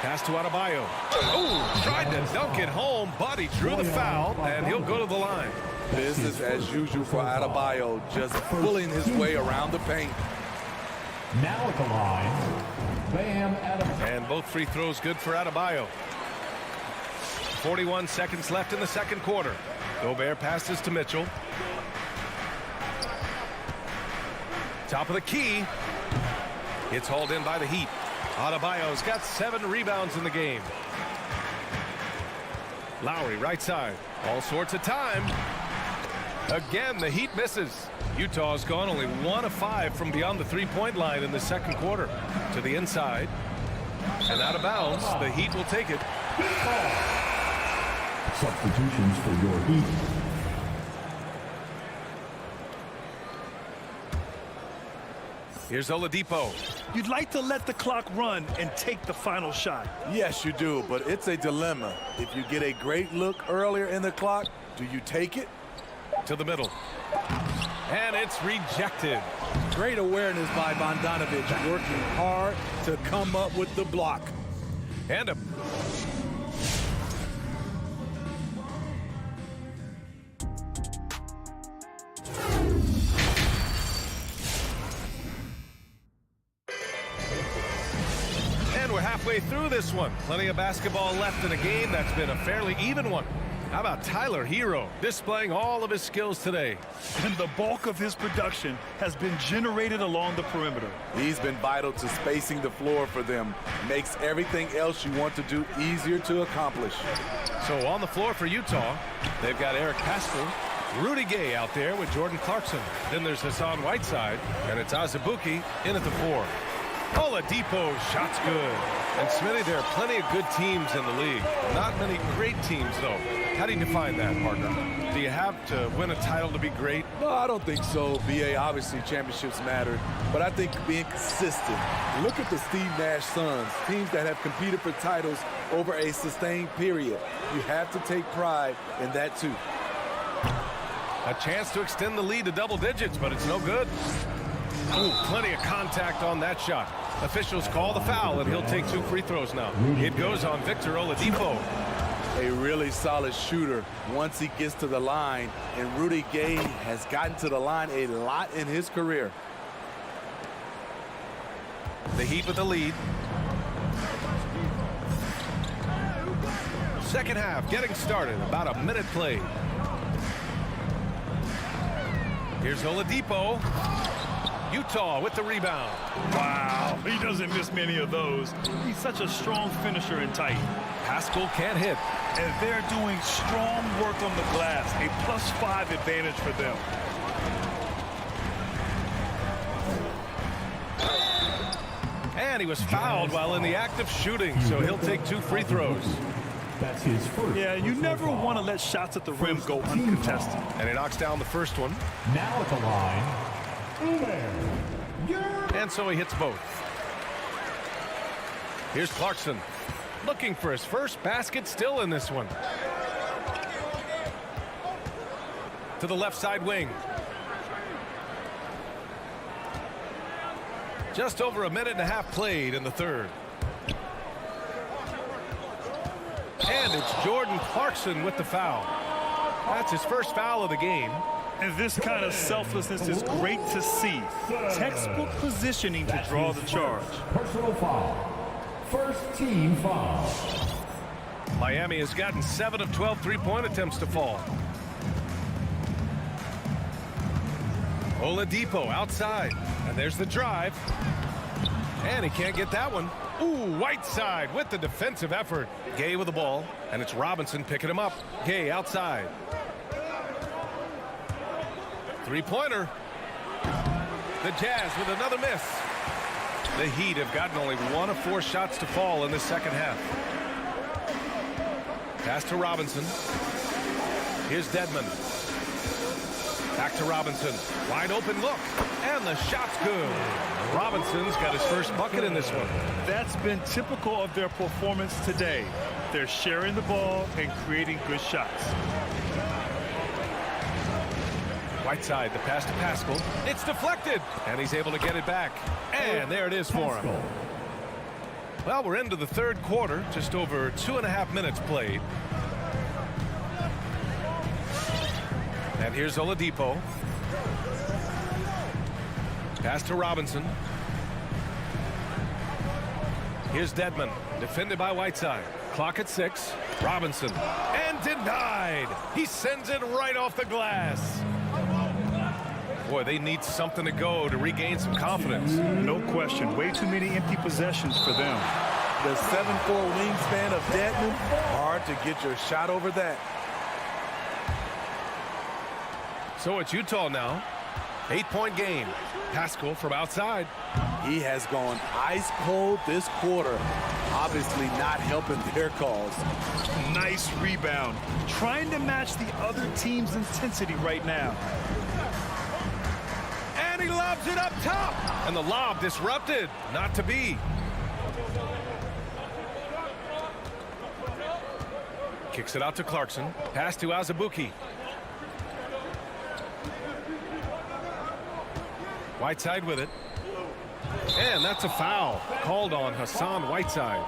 Pass to Adebayo. Oh, tried to dunk it home, but he drew the foul, and he'll go to the line.
Business as usual for Adebayo, just pulling his way around the paint.
Now at the line, Bam Adebayo.
And both free throws good for Adebayo. 41 seconds left in the second quarter. Gobert passes to Mitchell. Top of the key. It's hauled in by the Heat. Adebayo's got 7 rebounds in the game. Lowry right side. All sorts of time. Again, the Heat misses. Utah's gone only 1 of 5 from beyond the three-point line in the second quarter. To the inside. And out of bounds. The Heat will take it.
Substitutions for your Heat.
Here's Oladipo.
You'd like to let the clock run and take the final shot.
Yes, you do, but it's a dilemma. If you get a great look earlier in the clock, do you take it?
To the middle. And it's rejected.
Great awareness by Bogdanovic, working hard to come up with the block.
And a... We're halfway through this one. Plenty of basketball left in a game that's been a fairly even one. How about Tyler Hero displaying all of his skills today?
And the bulk of his production has been generated along the perimeter.
He's been vital to spacing the floor for them. Makes everything else you want to do easier to accomplish.
So on the floor for Utah, they've got Eric Pascal, Rudy Gay out there with Jordan Clarkson. Then there's Hassan Whiteside, and it's Azubuike in at the 4. Oladipo, shot's good. And Smitty, there are plenty of good teams in the league. Not many great teams, though. How do you define that, partner? Do you have to win a title to be great?
No, I don't think so. BA, obviously championships matter, but I think being consistent. Look at the Steve Nash Suns, teams that have competed for titles over a sustained period. You have to take pride in that, too.
A chance to extend the lead to double digits, but it's no good. Ooh, plenty of contact on that shot. Officials call the foul, and he'll take 2 free throws now. It goes on Victor Oladipo.
A really solid shooter once he gets to the line, and Rudy Gay has gotten to the line a lot in his career.
The Heat with the lead. Second half getting started. About a minute played. Here's Oladipo. Utah with the rebound.
Wow, he doesn't miss many of those. He's such a strong finisher and tight.
Pascal can't hit.
And they're doing strong work on the glass. A +5 advantage for them.
And he was fouled while in the act of shooting, so he'll take 2 free throws.
That's his first.
Yeah, you never want to let shots at the rim go uncontested.
And he knocks down the first one.
Now at the line,
and so he hits both. Here's Clarkson looking for his first basket, still in this one. To the left side wing. Just over a minute and a half played in the third. And it's Jordan Clarkson with the foul. That's his first foul of the game.
And this kind of selflessness is great to see. Textbook positioning to draw the charge.
Personal foul. First team foul.
Miami has gotten 7 of 12 three-point attempts to fall. Oladipo outside. And there's the drive. And he can't get that one. Ooh, Whiteside with the defensive effort. Gay with the ball, and it's Robinson picking him up. Gay outside. Three-pointer. The Jazz with another miss. The Heat have gotten only 1 of 4 shots to fall in the second half. Pass to Robinson. Here's Dedmon. Back to Robinson. Wide open look. And the shot's good. Robinson's got his first bucket in this one.
That's been typical of their performance today. They're sharing the ball and creating good shots.
Whiteside, the pass to Pascal. It's deflected. And he's able to get it back. And there it is for him. Well, we're into the third quarter. Just over 2.5 minutes played. And here's Oladipo. Pass to Robinson. Here's Dedmon. Defended by Whiteside. Clock at 6. Robinson. And denied. He sends it right off the glass. Boy, they need something to go to regain some confidence.
No question. Way too many empty possessions for them.
The 7'4" wingspan of Dedmon. Hard to get your shot over that.
So it's Utah now. 8-point game. Pascal from outside.
He has gone ice cold this quarter. Obviously not helping their cause.
Nice rebound. Trying to match the other team's intensity right now.
And he lobs it up top. And the lob disrupted. Not to be. Kicks it out to Clarkson. Pass to Azubuike. Whiteside with it. And that's a foul called on Hassan Whiteside.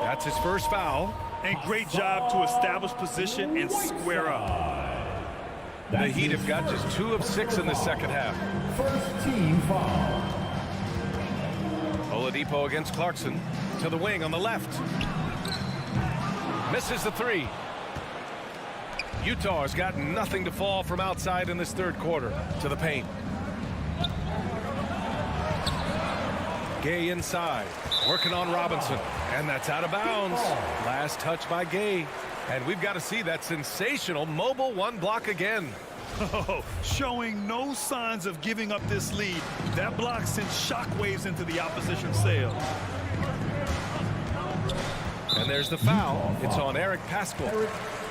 That's his first foul.
And great job to establish position and square up.
The Heat have got just 2 of 6 in the second half.
First team foul.
Oladipo against Clarkson. To the wing on the left. Misses the 3. Utah has got nothing to fall from outside in this third quarter. To the paint. Gay inside, working on Robinson, and that's out of bounds. Last touch by Gay, and we've got to see that sensational mobile 1 block again.
Oh, showing no signs of giving up this lead. That block sent shockwaves into the opposition sail.
And there's the foul. It's on Eric Pascal.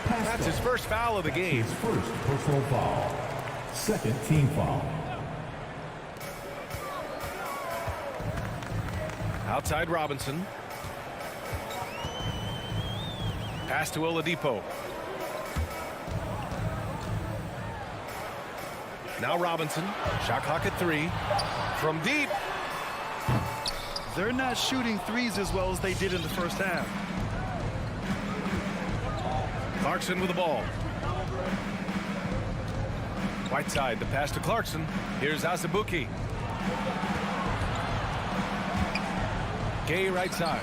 That's his first foul of the game.
His first personal foul. Second team foul.
Outside Robinson. Pass to Oladipo. Now Robinson. Shot clock at 3. From deep.
They're not shooting threes as well as they did in the first half.
Clarkson with the ball. Whiteside, the pass to Clarkson. Here's Azubuike. Gay right side.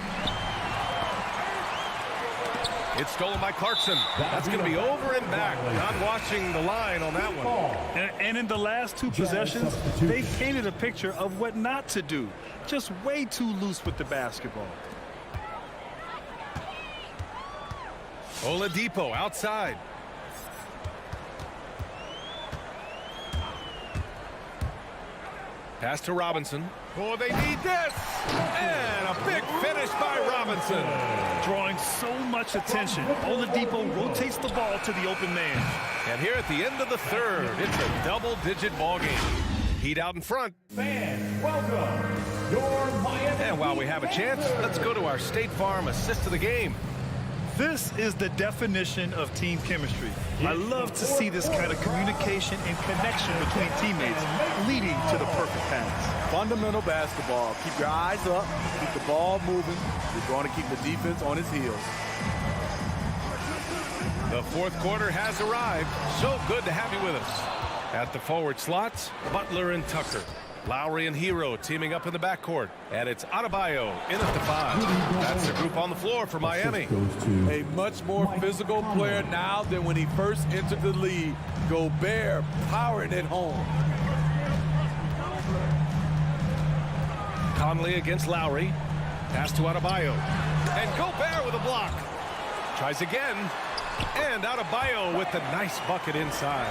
It's stolen by Clarkson. That's going to be over and back. Not watching the line on that one.
And in the last 2 possessions, they painted a picture of what not to do. Just way too loose with the basketball.
Oladipo outside. Pass to Robinson. Oh, they need this. And a big finish by Robinson.
Drawing so much attention. Oladipo rotates the ball to the open man.
And here at the end of the third, it's a double-digit ball game. Heat out in front.
Fans, welcome your Miami.
And while we have a chance, let's go to our State Farm assist of the game.
This is the definition of team chemistry. I love to see this kind of communication and connection between teammates leading to the perfect pass.
Fundamental basketball. Keep your eyes up. Keep the ball moving. You're going to keep the defense on its heels.
The fourth quarter has arrived. So good to have you with us. At the forward slots, Butler and Tucker. Lowry and Hero teaming up in the backcourt. And it's Adebayo in at the 5. That's the group on the floor for Miami.
A much more physical player now than when he first entered the league. Gobert powering it home.
Conley against Lowry. Pass to Adebayo. And Gobert with a block. Tries again. And Adebayo with the nice bucket inside.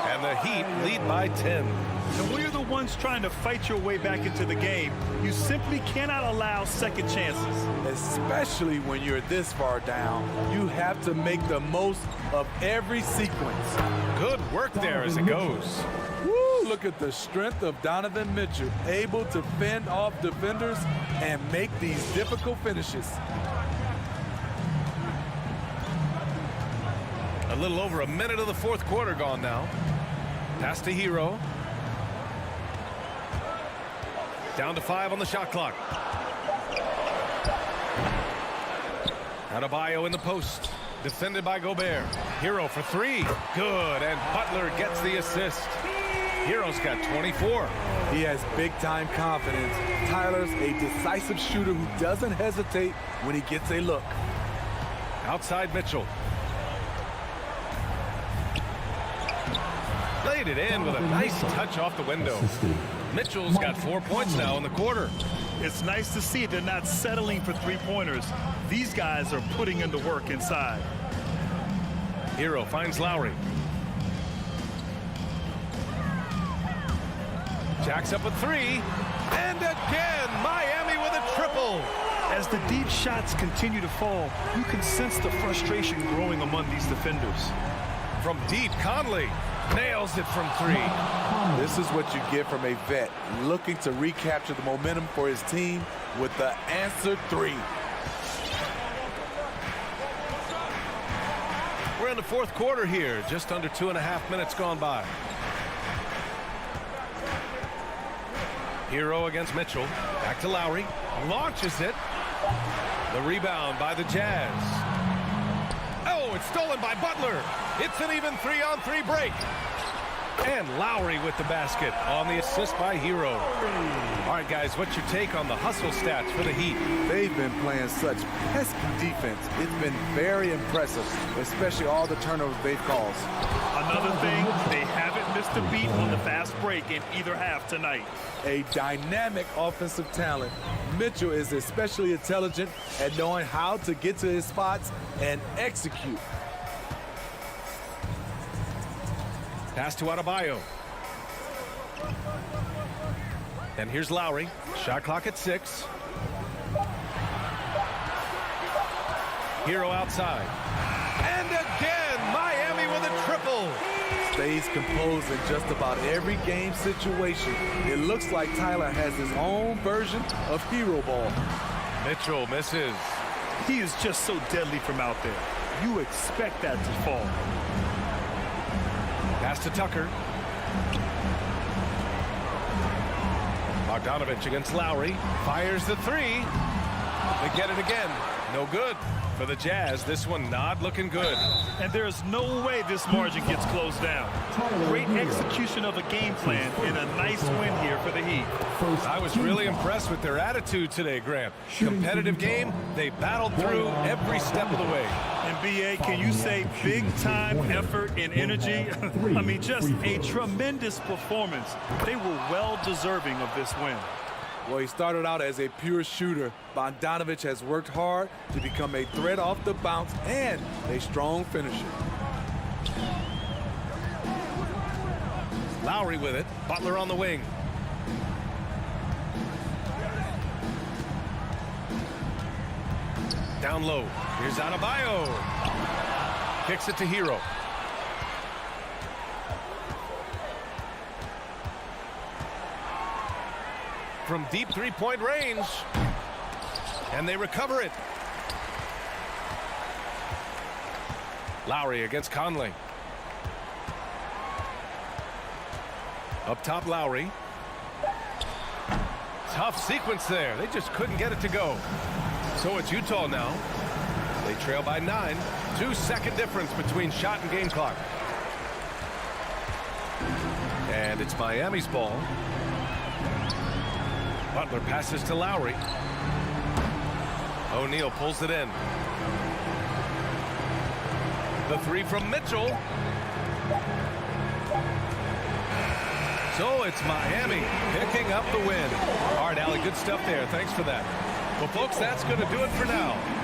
And the Heat lead by 10.
And when you're the ones trying to fight your way back into the game, you simply cannot allow second chances.
Especially when you're this far down, you have to make the most of every sequence.
Good work there as it goes.
Woo, look at the strength of Donovan Mitchell, able to fend off defenders and make these difficult finishes.
A little over a minute of the fourth quarter gone now. Pass to Hero. Down to 5 on the shot clock. Adebayo in the post. Defended by Gobert. Hero for 3. Good. And Butler gets the assist. Hero's got 24.
He has big-time confidence. Tyler's a decisive shooter who doesn't hesitate when he gets a look.
Outside Mitchell. Laid it in with a nice touch off the window. Mitchell's got 4 points now in the quarter.
It's nice to see they're not settling for three-pointers. These guys are putting in the work inside.
Hero finds Lowry. Jacks up a 3. And again, Miami with a triple.
As the deep shots continue to fall, you can sense the frustration growing among these defenders.
From deep, Conley nails it from 3.
This is what you get from a vet looking to recapture the momentum for his team with the answer 3.
We're in the fourth quarter here, just under 2.5 minutes gone by. Hero against Mitchell. Back to Lowry. Launches it. The rebound by the Jazz. Oh, it's stolen by Butler. It's an even 3-on-3 break. And Lowry with the basket on the assist by Hero. All right, guys, what's your take on the hustle stats for the Heat?
They've been playing such pesky defense. It's been very impressive, especially all the turnovers they've caused.
Another thing, they haven't missed a beat on the fast break in either half tonight.
A dynamic offensive talent. Mitchell is especially intelligent at knowing how to get to his spots and execute.
Pass to Adebayo. And here's Lowry. Shot clock at 6. Hero outside. And again, Miami with a triple.
Stays composed in just about every game situation. It looks like Tyler has his own version of hero ball.
Mitchell misses.
He is just so deadly from out there. You expect that to fall.
Pass to Tucker. Bogdanovich against Lowry. Fires the 3. They get it again. No good. For the Jazz, this one not looking good.
And there's no way this margin gets closed down. Great execution of a game plan and a nice win here for the Heat.
I was really impressed with their attitude today, Grant. Competitive game, they battled through every step of the way.
And B.A., can you say big-time effort and energy? I mean, just a tremendous performance. They were well-deserving of this win.
Well, he started out as a pure shooter. Bogdanovich has worked hard to become a threat off the bounce and a strong finisher.
Lowry with it. Butler on the wing. Down low. Here's Adebayo. Kicks it to Hero. From deep three-point range. And they recover it. Lowry against Conley. Up top, Lowry. Tough sequence there. They just couldn't get it to go. So it's Utah now. They trail by 9. 2-second difference between shot and game clock. And it's Miami's ball. Butler passes to Lowry. O'Neal pulls it in. The 3 from Mitchell. So it's Miami picking up the win. All right, Allie, good stuff there. Thanks for that. Well, folks, that's going to do it for now.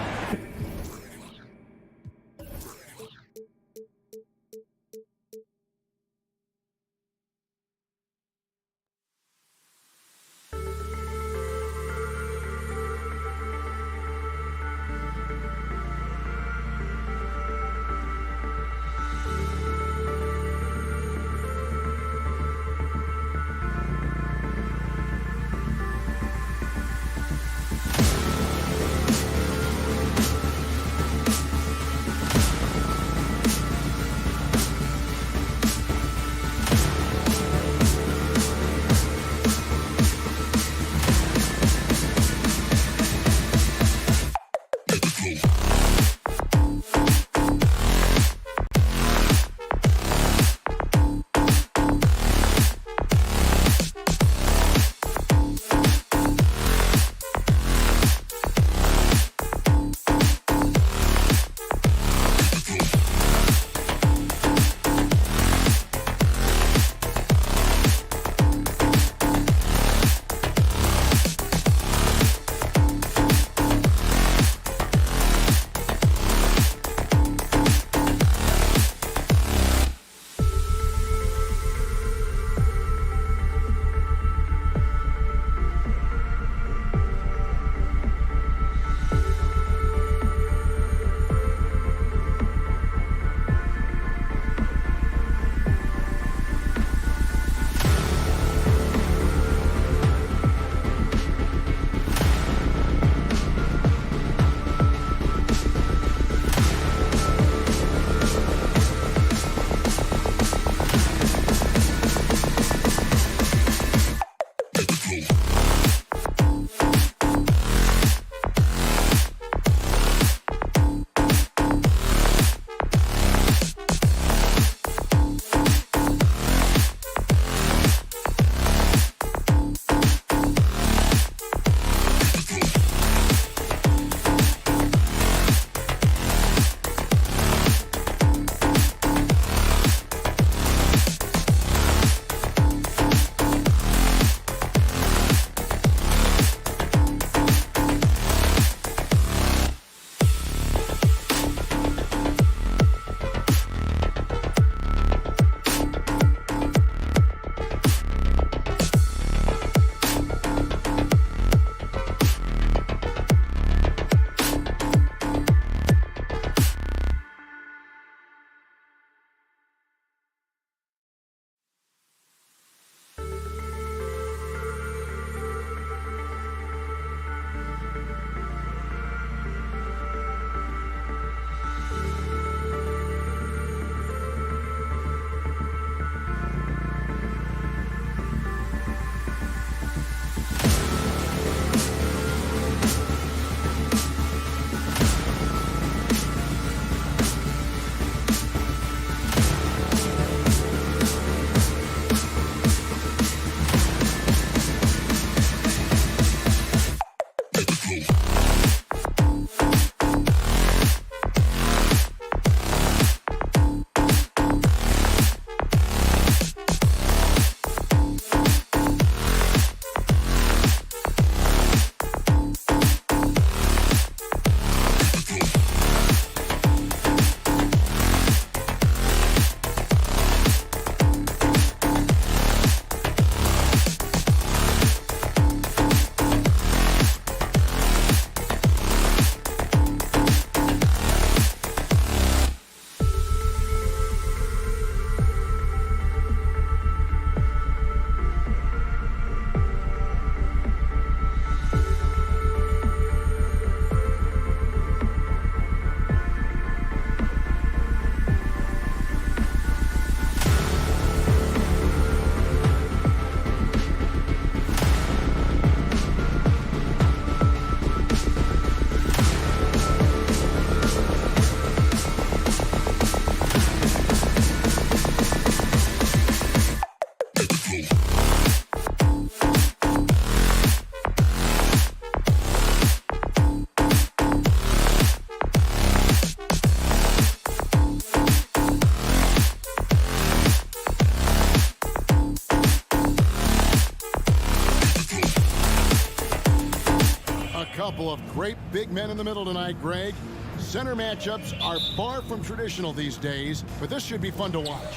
of great big men in the middle tonight, Greg. Center matchups are far from traditional these days, but this should be fun to watch.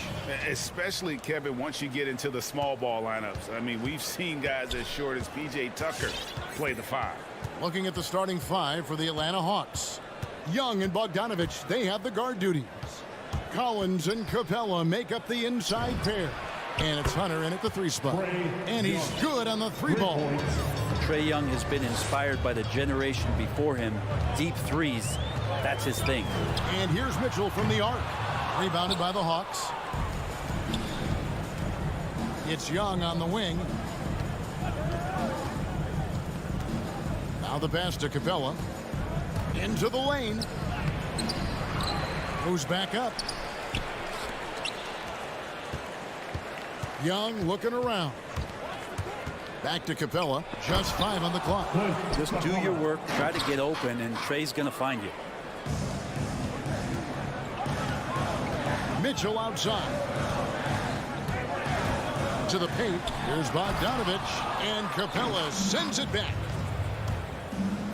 Especially, Kevin, once you get into the small ball lineups. I mean, we've seen guys as short as P.J. Tucker play the 5.
Looking at the starting 5 for the Atlanta Hawks. Young and Bogdanovich, they have the guard duties. Collins and Capella make up the inside pair. And it's Hunter in at the 3 spot. And he's good on the 3 ball.
Trae Young has been inspired by the generation before him. Deep threes, that's his thing.
And here's Mitchell from the arc. Rebounded by the Hawks. It's Young on the wing. Now the pass to Capella. Into the lane. Moves back up. Young looking around. Back to Capella. Just 5 on the clock.
Just do your work, try to get open, and Trae's going to find you.
Mitchell outside. To the paint. Here's Bogdanovich. And Capella sends it back.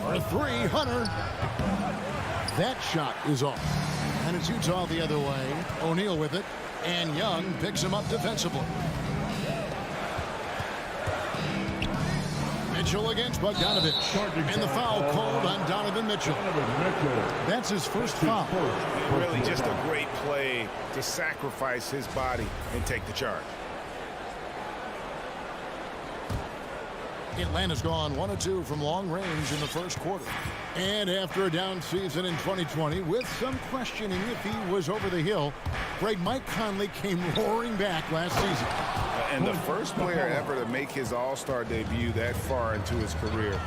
For 3, Hunter. That shot is off. And it's Utah the other way. O'Neal with it. And Young picks him up defensively. Mitchell against Bogdanovich. And the foul called on Donovan Mitchell. That's his first foul.
Really just a great play to sacrifice his body and take the charge.
Atlanta's gone 1 of 2 from long range in the first quarter. And after a down season in 2020, with some questioning if he was over the hill, Mike Conley came roaring back last season.
And the first player ever to make his All-Star debut that far into his career.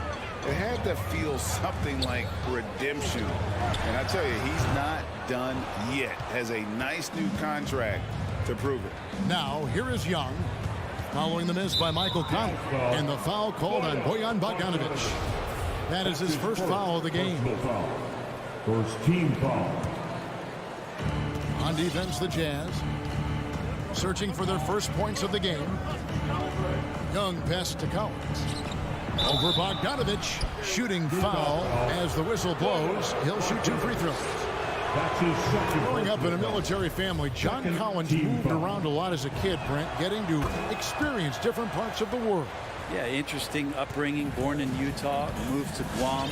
It had to feel something like redemption. And I tell you, he's not done yet. Has a nice new contract to prove it.
Now, here is Young. Following the miss by Michael Conley. And the foul called on Bojan Bogdanovich. That is his first foul of the game.
First team foul.
On defense, the Jazz. Searching for their first points of the game. Young pass to Collins. Over Bogdanovich. Shooting foul as the whistle blows. He'll shoot 2 free throws. Growing up in a military family, John Collins moved around a lot as a kid, Brent, getting to experience different parts of the world.
Yeah, interesting upbringing. Born in Utah, moved to Guam,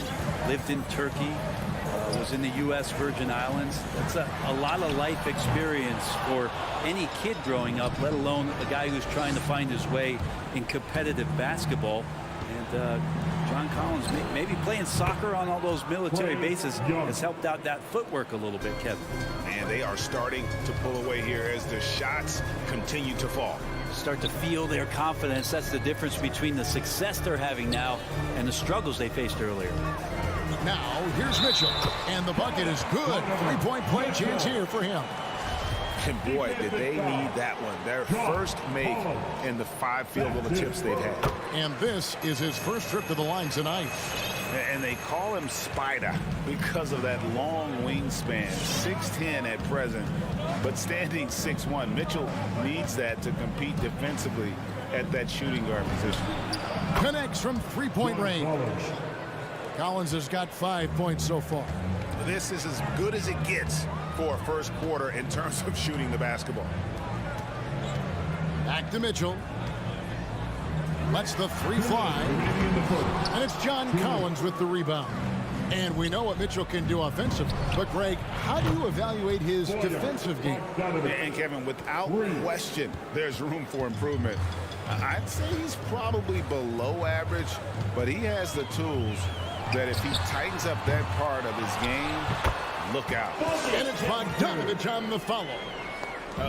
lived in Turkey, was in the U.S. Virgin Islands. That's a lot of life experience for any kid growing up, let alone a guy who's trying to find his way in competitive basketball. And John Collins, maybe playing soccer on all those military bases has helped out that footwork a little bit, Kevin.
And they are starting to pull away here as the shots continue to fall.
Start to feel their confidence. That's the difference between the success they're having now and the struggles they faced earlier.
Now, here's Mitchell. And the bucket is good. 3-point play chance here for him.
And boy, did they need that one. Their first make in the 5 field goal attempts they've had.
And this is his first trip to the line tonight.
And they call him Spider because of that long wingspan. 6'10" at present, but standing 6'1". Mitchell needs that to compete defensively at that shooting guard position.
Connects from 3-point range. Collins has got 5 points so far.
This is as good as it gets for a first quarter in terms of shooting the basketball.
Back to Mitchell. Lets the 3 fly. And it's John Collins with the rebound. And we know what Mitchell can do offensively. But, Greg, how do you evaluate his defensive game?
And, Kevin, without question, there's room for improvement. I'd say he's probably below average, but he has the tools that if he tightens up that part of his game, look out.
And it's Bogdanovich on the follow.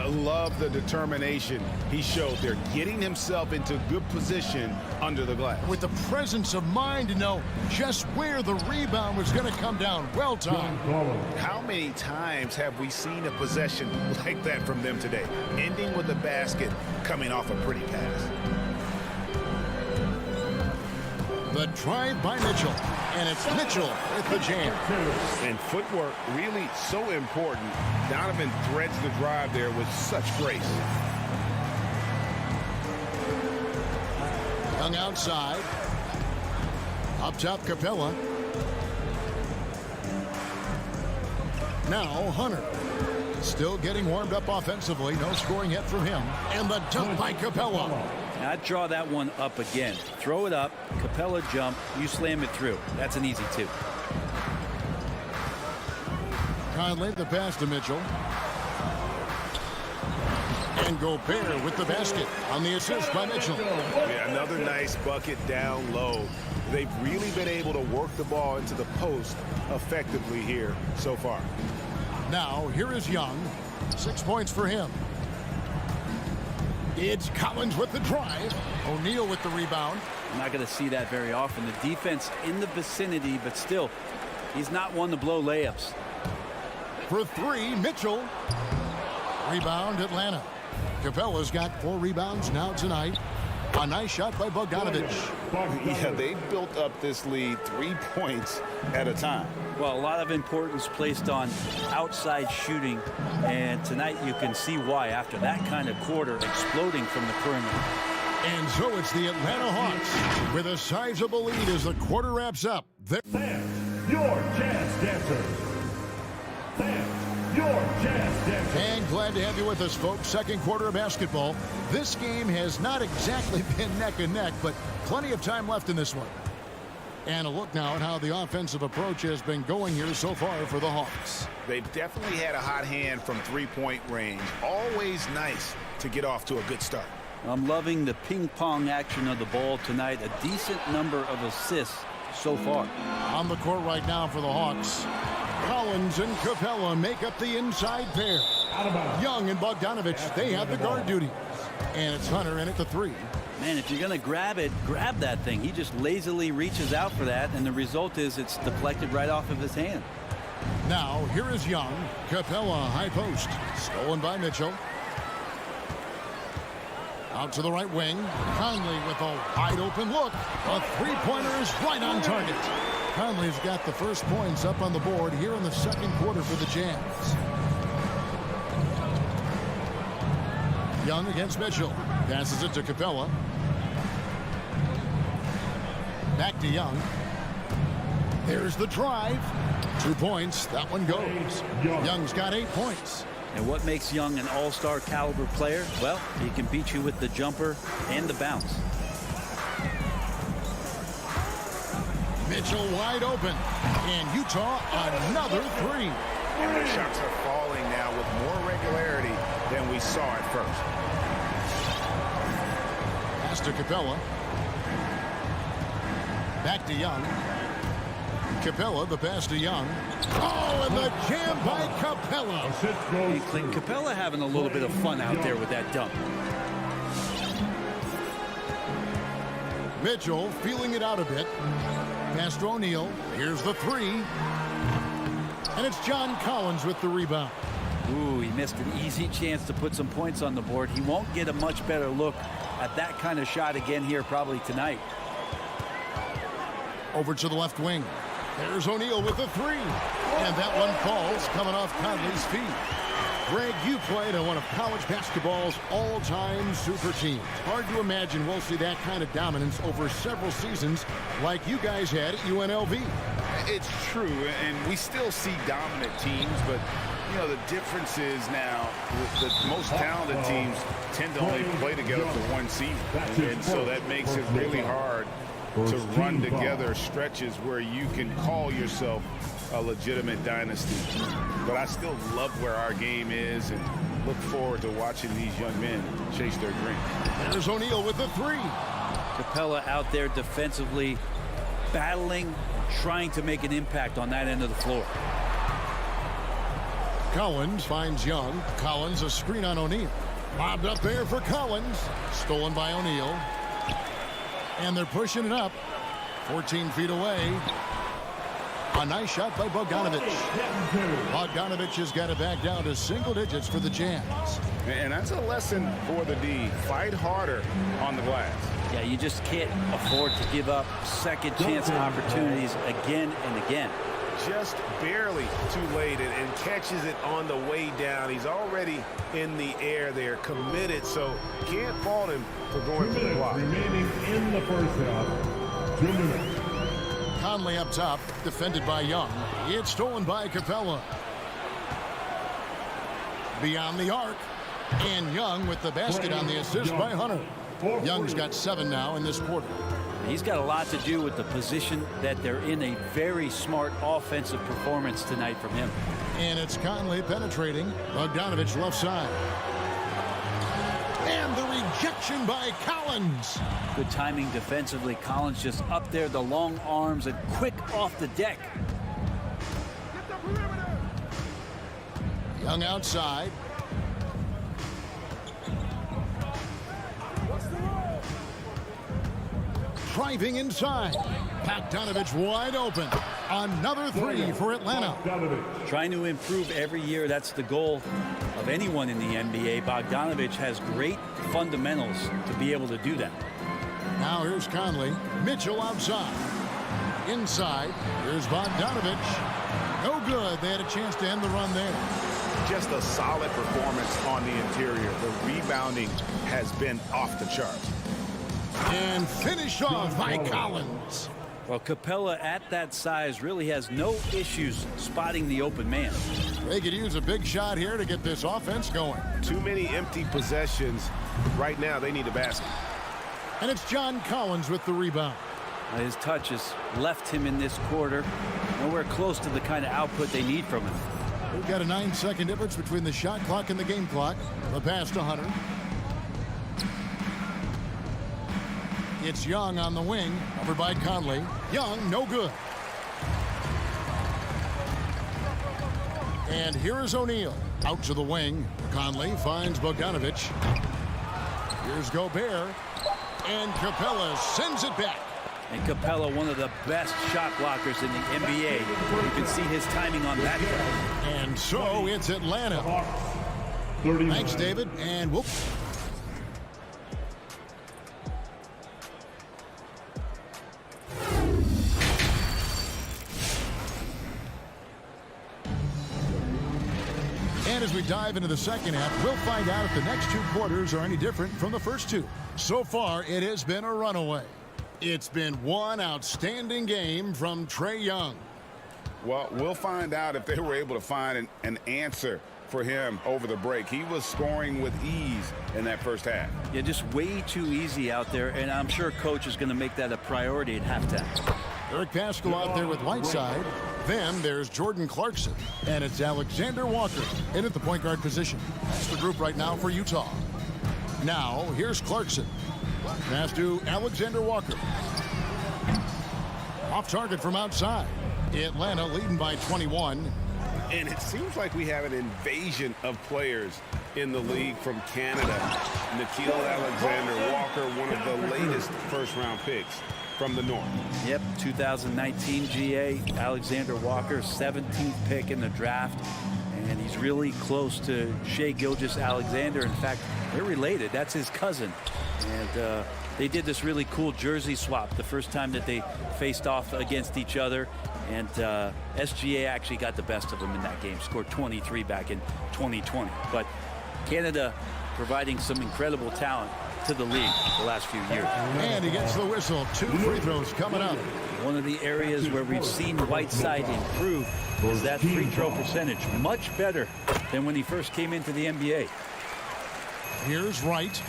Love the determination he showed there, getting himself into good position under the glass.
With the presence of mind to know just where the rebound was going to come down. Well timed.
How many times have we seen a possession like that from them today? Ending with a basket, coming off a pretty pass.
The drive by Mitchell. And it's Mitchell with the jam.
And footwork really so important. Donovan threads the drive there with such grace.
Young outside. Up top, Capella. Now Hunter. Still getting warmed up offensively. No scoring yet from him. And the dunk by Capella.
I'd draw that one up again. Throw it up, Capella jump, you slam it through. That's an easy two.
Conley the pass to Mitchell. And Gobert with the basket on the assist by Mitchell.
Yeah, another nice bucket down low. They've really been able to work the ball into the post effectively here so far.
Now, here is Young. 6 points for him. It's Collins with the drive. O'Neal with the rebound.
I'm not going to see that very often. The defense in the vicinity, but still, he's not one to blow layups.
For three, Mitchell. Rebound, Atlanta. Capella's got 4 rebounds now tonight. A nice shot by Bogdanovich.
Yeah, they built up this lead 3 points at a time.
Well, a lot of importance placed on outside shooting, and tonight you can see why after that kind of quarter exploding from the perimeter.
And so it's the Atlanta Hawks with a sizable lead as the quarter wraps up.
Fans, your Jazz Dancers. Fans, your Jazz Dancers.
And glad to have you with us, folks. Second quarter of basketball. This game has not exactly been neck and neck, but plenty of time left in this one. And a look now at how the offensive approach has been going here so far for the Hawks.
They've definitely had a hot hand from three-point range. Always nice to get off to a good start.
I'm loving the ping-pong action of the ball tonight. A decent number of assists so far.
On the court right now for the Hawks, Collins and Capella make up the inside pair. Young and Bogdanovich, they have the guard duties. And it's Hunter in at the 3.
Man, if you're going to grab it, grab that thing. He just lazily reaches out for that, and the result is it's deflected right off of his hand.
Now, here is Young. Capella, high post. Stolen by Mitchell. Out to the right wing. Conley with a wide open look. A three-pointer is right on target. Conley's got the first points up on the board here in the second quarter for the Jazz. Young against Mitchell. Passes it to Capella. Back to Young. There's the drive. 2 points. That one goes. Young's got 8 points.
And what makes Young an all-star caliber player? Well, he can beat you with the jumper and the bounce.
Mitchell wide open. And Utah another 3.
And their shots are falling now with more regularity than we saw at first.
Pass to Capella. Back to Young. Capella, the pass to Young. Oh, and the jam by Capella.
Hey, Clint, Capella having a little bit of fun out there with that dunk.
Mitchell feeling it out a bit. Pass to O'Neal. Here's the 3. And it's John Collins with the rebound.
Ooh, he missed an easy chance to put some points on the board. He won't get a much better look at that kind of shot again here probably tonight.
Over to the left wing. There's O'Neal with the 3. And that one falls coming off Conley's feet. Greg, you played on one of college basketball's all-time super teams. Hard to imagine we'll see that kind of dominance over several seasons like you guys had at UNLV.
It's true, and we still see dominant teams, but you know, the difference is now the most talented teams tend to only play together for one season, and so that makes it really hard to run together stretches where you can call yourself a legitimate dynasty. But I still love where our game is and look forward to watching these young men chase their dream.
There's O'Neal with the 3.
Capella out there defensively battling, trying to make an impact on that end of the floor.
Collins finds Young. Collins a screen on O'Neal. Lobbed up there for Collins. Stolen by O'Neal. And they're pushing it up. 14 feet away. A nice shot by Bogdanovich. Bogdanovich has got it back down to single digits for the Jazz.
And that's a lesson for the D. Fight harder on the glass.
Yeah, you just can't afford to give up second chance opportunities again and again.
Just barely too late and catches it on the way down. He's already in the air there, committed, so can't fault him for going to the block.
Remaining in the first half, 2 minutes.
Conley up top, defended by Young. It's stolen by Capella. beyond the arc. And Young with the basket on the assist by Hunter. Young's got 7 now in this quarter.
He's got a lot to do with the position that they're in. A very smart offensive performance tonight from him.
And it's Conley penetrating. Bogdanovich left side. And the rejection by Collins.
Good timing defensively. Collins just up there, the long arms, and quick off the deck.
Young outside. Driving inside. Bogdanovich wide open. Another 3 for Atlanta.
Trying to improve every year. That's the goal of anyone in the NBA. Bogdanovich has great fundamentals to be able to do that.
Now here's Conley. Mitchell outside. Inside. Here's Bogdanovich. No good. They had a chance to end the run there.
Just a solid performance on the interior. The rebounding has been off the charts.
And finished off by Collins.
Well, Capella at that size really has no issues spotting the open man.
They could use a big shot here to get this offense going.
Too many empty possessions. Right now, they need a basket.
And it's John Collins with the rebound.
His touch has left him in this quarter. Nowhere close to the kind of output they need from him.
We've got a 9-second difference between the shot clock and the game clock. The pass to Hunter. It's Young on the wing, covered by Conley. Young, no good. And here is O'Neal. Out to the wing. Conley finds Bogdanovich. Here's Gobert. And Capella sends it back.
And Capella, one of the best shot blockers in the NBA. You can see his timing on that play.
And so it's Atlanta. Thanks, David. And whoop. And as we dive into the second half, we'll find out if the next 2 quarters are any different from the first 2. So far, it has been a runaway. It's been one outstanding game from Trae Young.
Well, we'll find out if they were able to find an answer for him over the break. He was scoring with ease in that first half.
Yeah, just way too easy out there, and I'm sure Coach is going to make that a priority at halftime.
Eric Paschal out there with Whiteside. Then there's Jordan Clarkson, and it's Alexander Walker in at the point guard position. That's the group right now for Utah. Now, here's Clarkson. Pass to Alexander Walker. Off target from outside. Atlanta leading by 21.
And it seems like we have an invasion of players in the league from Canada. Nikhil Alexander-Walker, one of the latest first-round picks from the North.
Yep, 2019 GA, Alexander Walker, 17th pick in the draft. And he's really close to Shai Gilgeous-Alexander. In fact, they're related. That's his cousin. And they did this really cool jersey swap the first time that they faced off against each other. And SGA actually got the best of them in that game, scored 23 back in 2020. But Canada providing some incredible talent to the league the last few years.
And he gets the whistle. 2 free throws coming up.
One of the areas where we've seen Whiteside improve is that free throw percentage. Much better than when he first came into the NBA.
Here's Wright.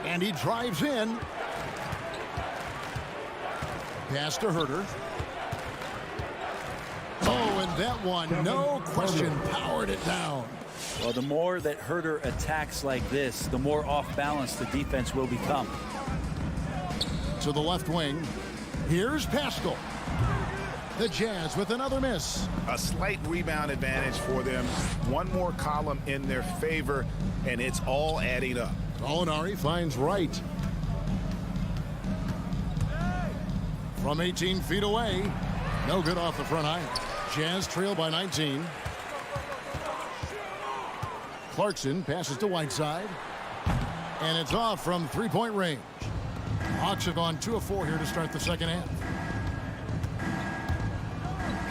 And he drives in. Pass to Herter. Oh, and that one, no question, powered it down.
Well, the more that Herter attacks like this, the more off balance the defense will become.
To the left wing. Here's Paschal. The Jazz with another miss.
A slight rebound advantage for them. One more column in their favor, and it's all adding up.
Gallinari finds Wright. From 18 feet away. No good off the front iron. Jazz trail by 19. Clarkson passes to Whiteside. And it's off from three-point range. Hawks have gone 2 of 4 here to start the second half.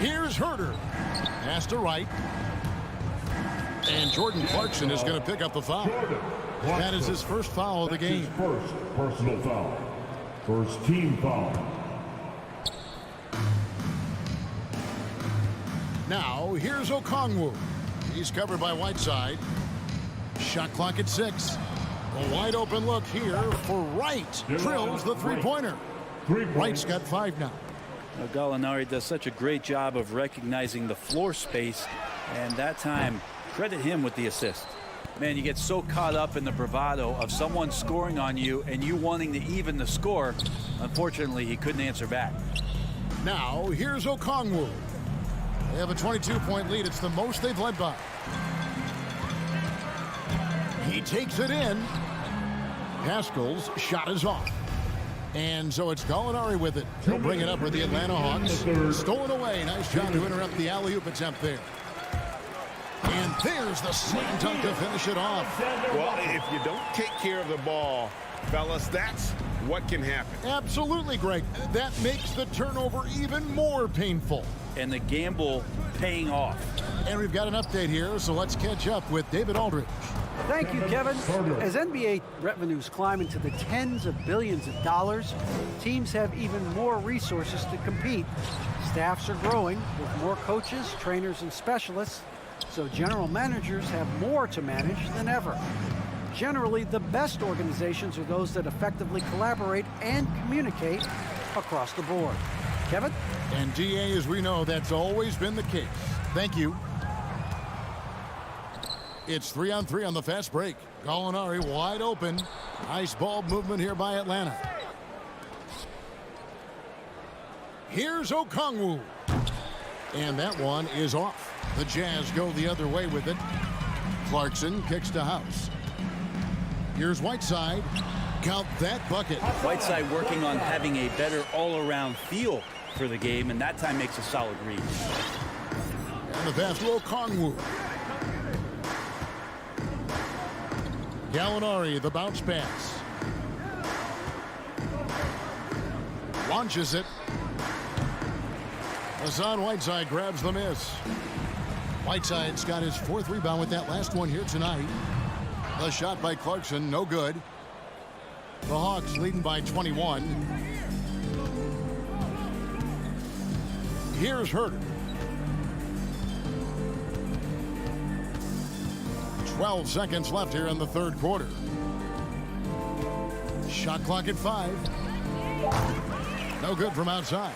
Here's Herter. Pass to Wright. And Jordan Clarkson is going to pick up the foul. That is his first foul of the game.
His first personal foul. First team foul.
Now, here's Okongwu. He's covered by Whiteside. Shot clock at 6. A wide open look here for Wright. Drills the three-pointer. Wright's got 5 now.
Gallinari does such a great job of recognizing the floor space, and that time, credit him with the assist. Man, you get so caught up in the bravado of someone scoring on you and you wanting to even the score. Unfortunately, he couldn't answer back.
Now, here's Okongwu. They have a 22-point lead. It's the most they've led by. He takes it in. Haskell's shot is off. And so it's Gallinari with it. He'll bring it up for the Atlanta Hawks. Stolen away. Nice job to interrupt the alley-oop attempt there. And there's the slam dunk to finish it off.
Well, if you don't take care of the ball, fellas, that's what can happen.
Absolutely, Greg. That makes the turnover even more painful.
And the gamble paying off.
And we've got an update here, so let's catch up with David Aldridge.
Thank you, Kevin. As NBA revenues climb into the tens of billions of dollars, teams have even more resources to compete. Staffs are growing with more coaches, trainers, and specialists, so general managers have more to manage than ever. Generally, the best organizations are those that effectively collaborate and communicate across the board. Kevin?
And DA, as we know, that's always been the case. Thank you. It's 3-on-3 on the fast break. Gallinari wide open. Nice ball movement here by Atlanta. Here's Okongwu. And that one is off. The Jazz go the other way with it. Clarkson kicks to House. Here's Whiteside. Count that bucket.
Whiteside working on having a better all-around feel for the game, and that time makes a solid read.
And the pass to Okongwu. Gallinari, the bounce pass. Launches it. Hassan Whiteside grabs the miss. Whiteside's got his 4th rebound with that last one here tonight. The shot by Clarkson, no good. The Hawks leading by 21. Here's Herter. 12 seconds left here in the 3rd quarter. Shot clock at 5. No good from outside.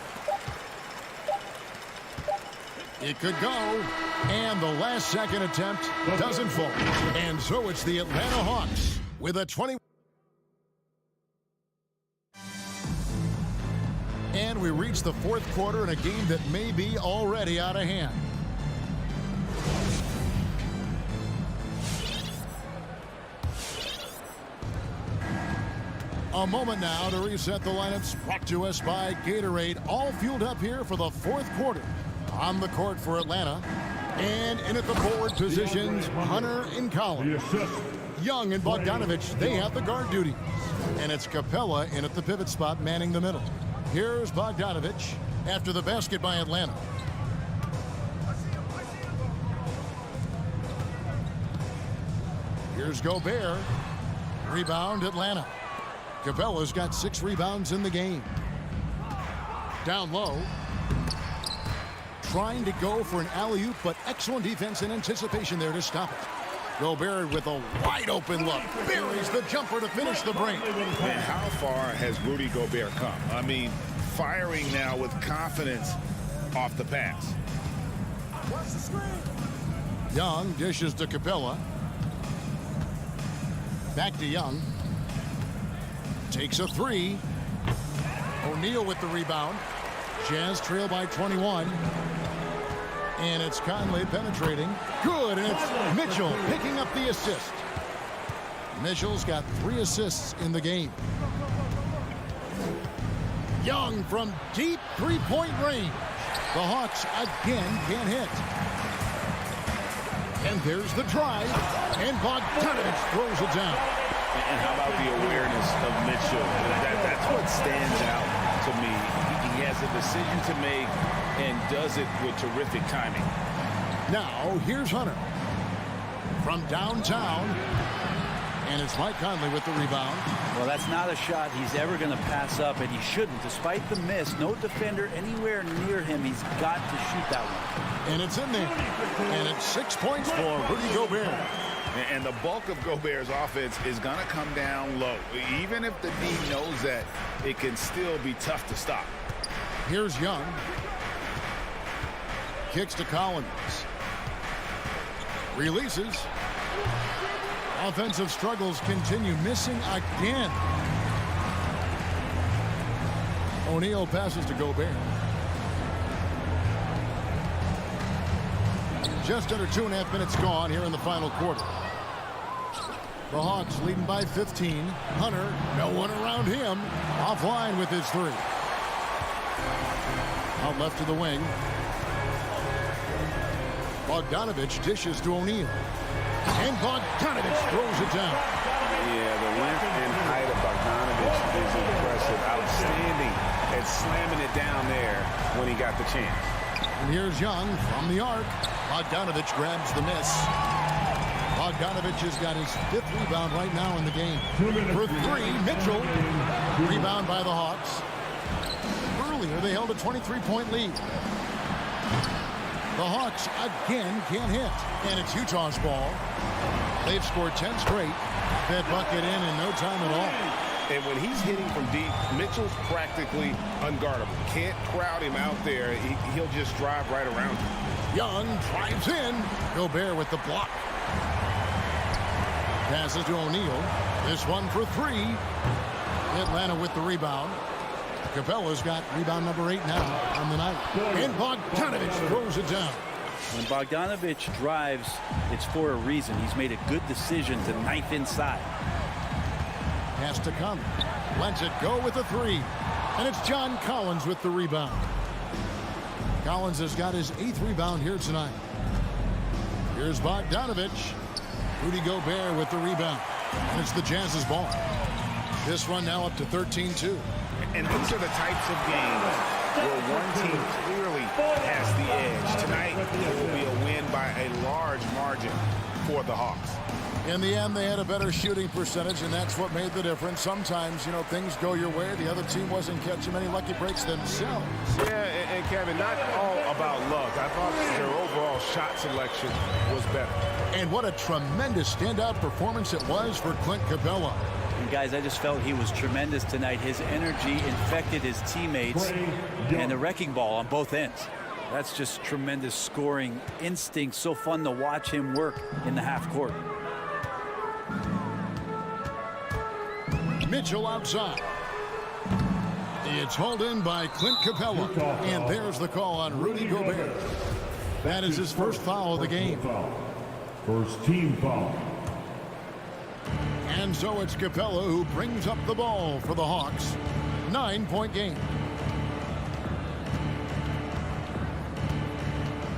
It could go. And the last second attempt doesn't fall. And so it's the Atlanta Hawks with a 20. And we reach the 4th quarter in a game that may be already out of hand. A moment now to reset the lineups, brought to us by Gatorade. All fueled up here for the 4th quarter. On the court for Atlanta. And in at the forward positions, Hunter and Collins. Young and Bogdanovich, they have the guard duties. And it's Capella in at the pivot spot, manning the middle. Here's Bogdanovich after the basket by Atlanta. Here's Gobert. Rebound, Atlanta. Capella's got 6 rebounds in the game. Down low. Trying to go for an alley-oop, but excellent defense and anticipation there to stop it. Gobert with a wide open look. Buries the jumper to finish the break.
And how far has Rudy Gobert come? I mean, firing now with confidence off the pass.
Young dishes to Capella. Back to Young. Takes a 3. O'Neal with the rebound. Jazz trail by 21. And it's Conley penetrating. Good, and it's Mitchell picking up the assist. Mitchell's got 3 assists in the game. Young from deep 3-point range. The Hawks again can't hit. And there's the drive. And Bogdanovich throws it down.
And how about the awareness of Mitchell? That's what stands out to me. He has a decision to make and does it with terrific timing.
Now, here's Hunter. From downtown. And it's Mike Conley with the rebound.
Well, that's not a shot he's ever going to pass up, and he shouldn't. Despite the miss, no defender anywhere near him. He's got to shoot that one.
And it's in there. And it's 6 points for Rudy Gobert.
And the bulk of Gobert's offense is going to come down low. Even if the D knows that, it can still be tough to stop.
Here's Young. Kicks to Collins. Releases. Offensive struggles continue. Missing again. O'Neal passes to Gobert. Just under 2.5 minutes gone here in the final quarter. The Hawks leading by 15. Hunter, no one around him. Offline with his three. Out left to the wing. Bogdanovich dishes to O'Neal. And Bogdanovich throws it down.
Yeah, the length and height of Bogdanovich is impressive. Outstanding at slamming it down there when he got the chance.
And here's Young from the arc. Bogdanovich grabs the miss. Bogdanovich has got his 5th rebound right now in the game. For 3, Mitchell. Rebound by the Hawks. Earlier, they held a 23-point lead. The Hawks again can't hit. And it's Utah's ball. They've scored 10 straight. That bucket in no time at all.
And when he's hitting from deep, Mitchell's practically unguardable. Can't crowd him out there. He'll just drive right around him.
Young drives in. Gobert with the block. Passes to O'Neal. This one for 3. Atlanta with the rebound. Capella's got rebound number 8 now on the night. And Bogdanovich throws it down.
When Bogdanovich drives, it's for a reason. He's made a good decision to knife inside.
Has to come. Lets it go with a 3. And it's John Collins with the rebound. Collins has got his 8th rebound here tonight. Here's Bogdanovich. Rudy Gobert with the rebound. And it's the Jazz's ball. This one now up to 13-2.
And these are the types of games where one team clearly has the edge. Tonight, it will be a win by a large margin for the Hawks.
In the end, they had a better shooting percentage, and that's what made the difference. Sometimes, things go your way. The other team wasn't catching many lucky breaks themselves.
Yeah, and Kevin, not all about luck. I thought their overall shot selection was better.
And what a tremendous standout performance it was for Clint Capella.
And guys, I just felt he was tremendous tonight. His energy infected his teammates and the wrecking ball on both ends. That's just tremendous scoring instinct. So fun to watch him work in the half court.
Mitchell outside. It's hauled in by Clint Capella. And there's the call on Rudy Gobert. That is his first foul of the game.
First team foul.
And so it's Capella who brings up the ball for the Hawks. 9-point game.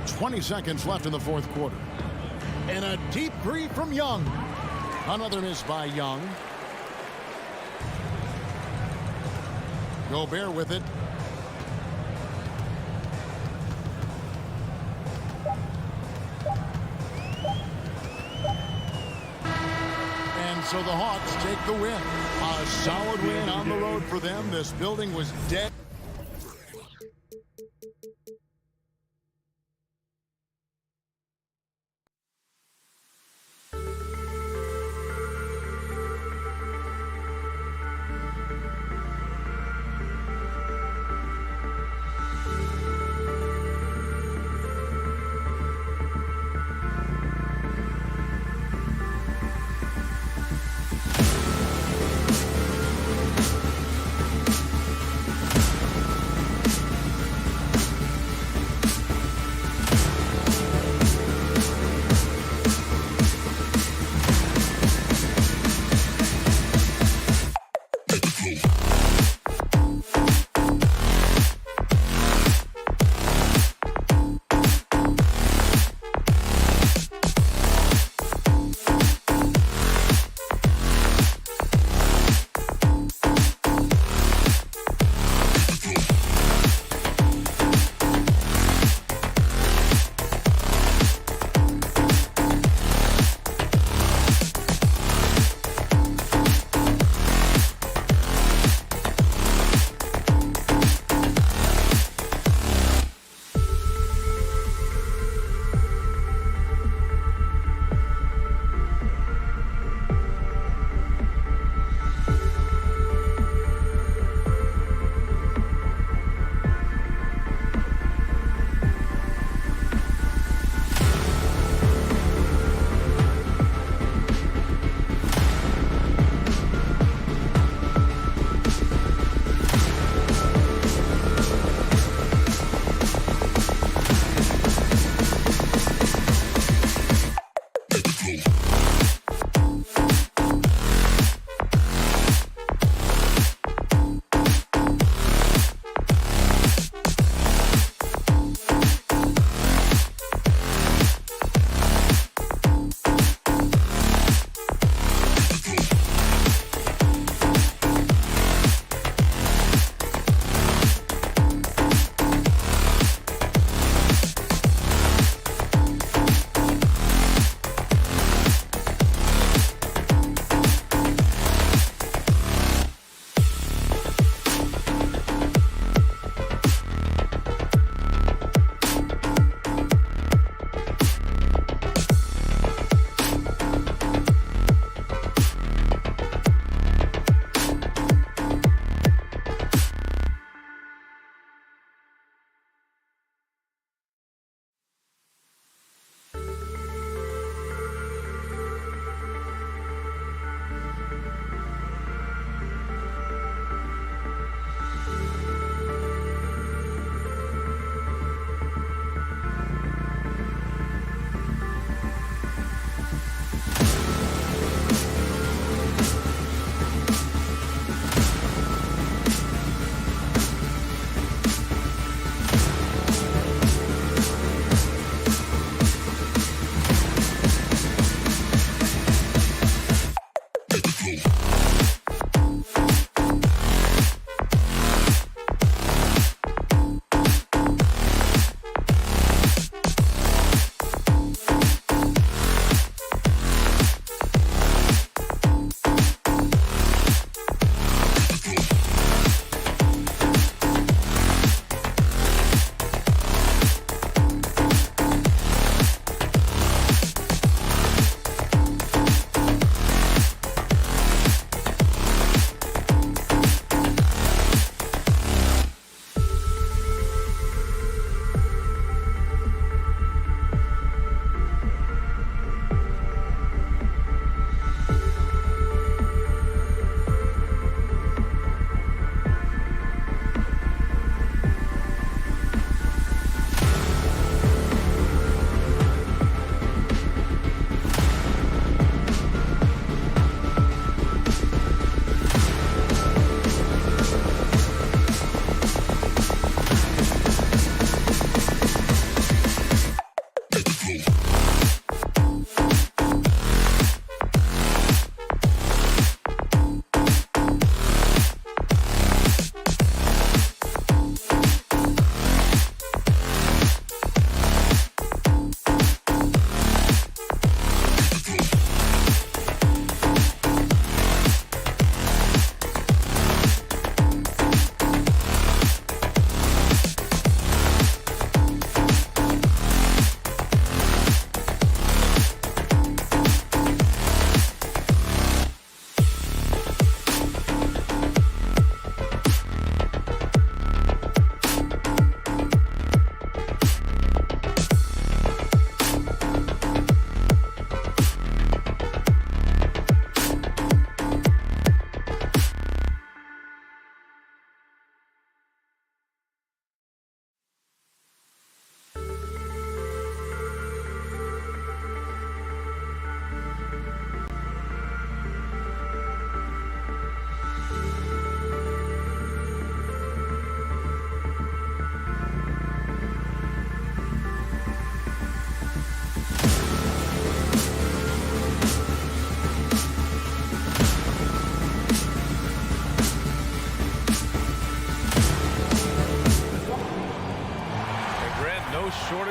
20 seconds left in the fourth quarter. And a deep three from Young. Another miss by Young. Gobert with it. And so the Hawks take the win. A solid win on the road for them. This building was dead.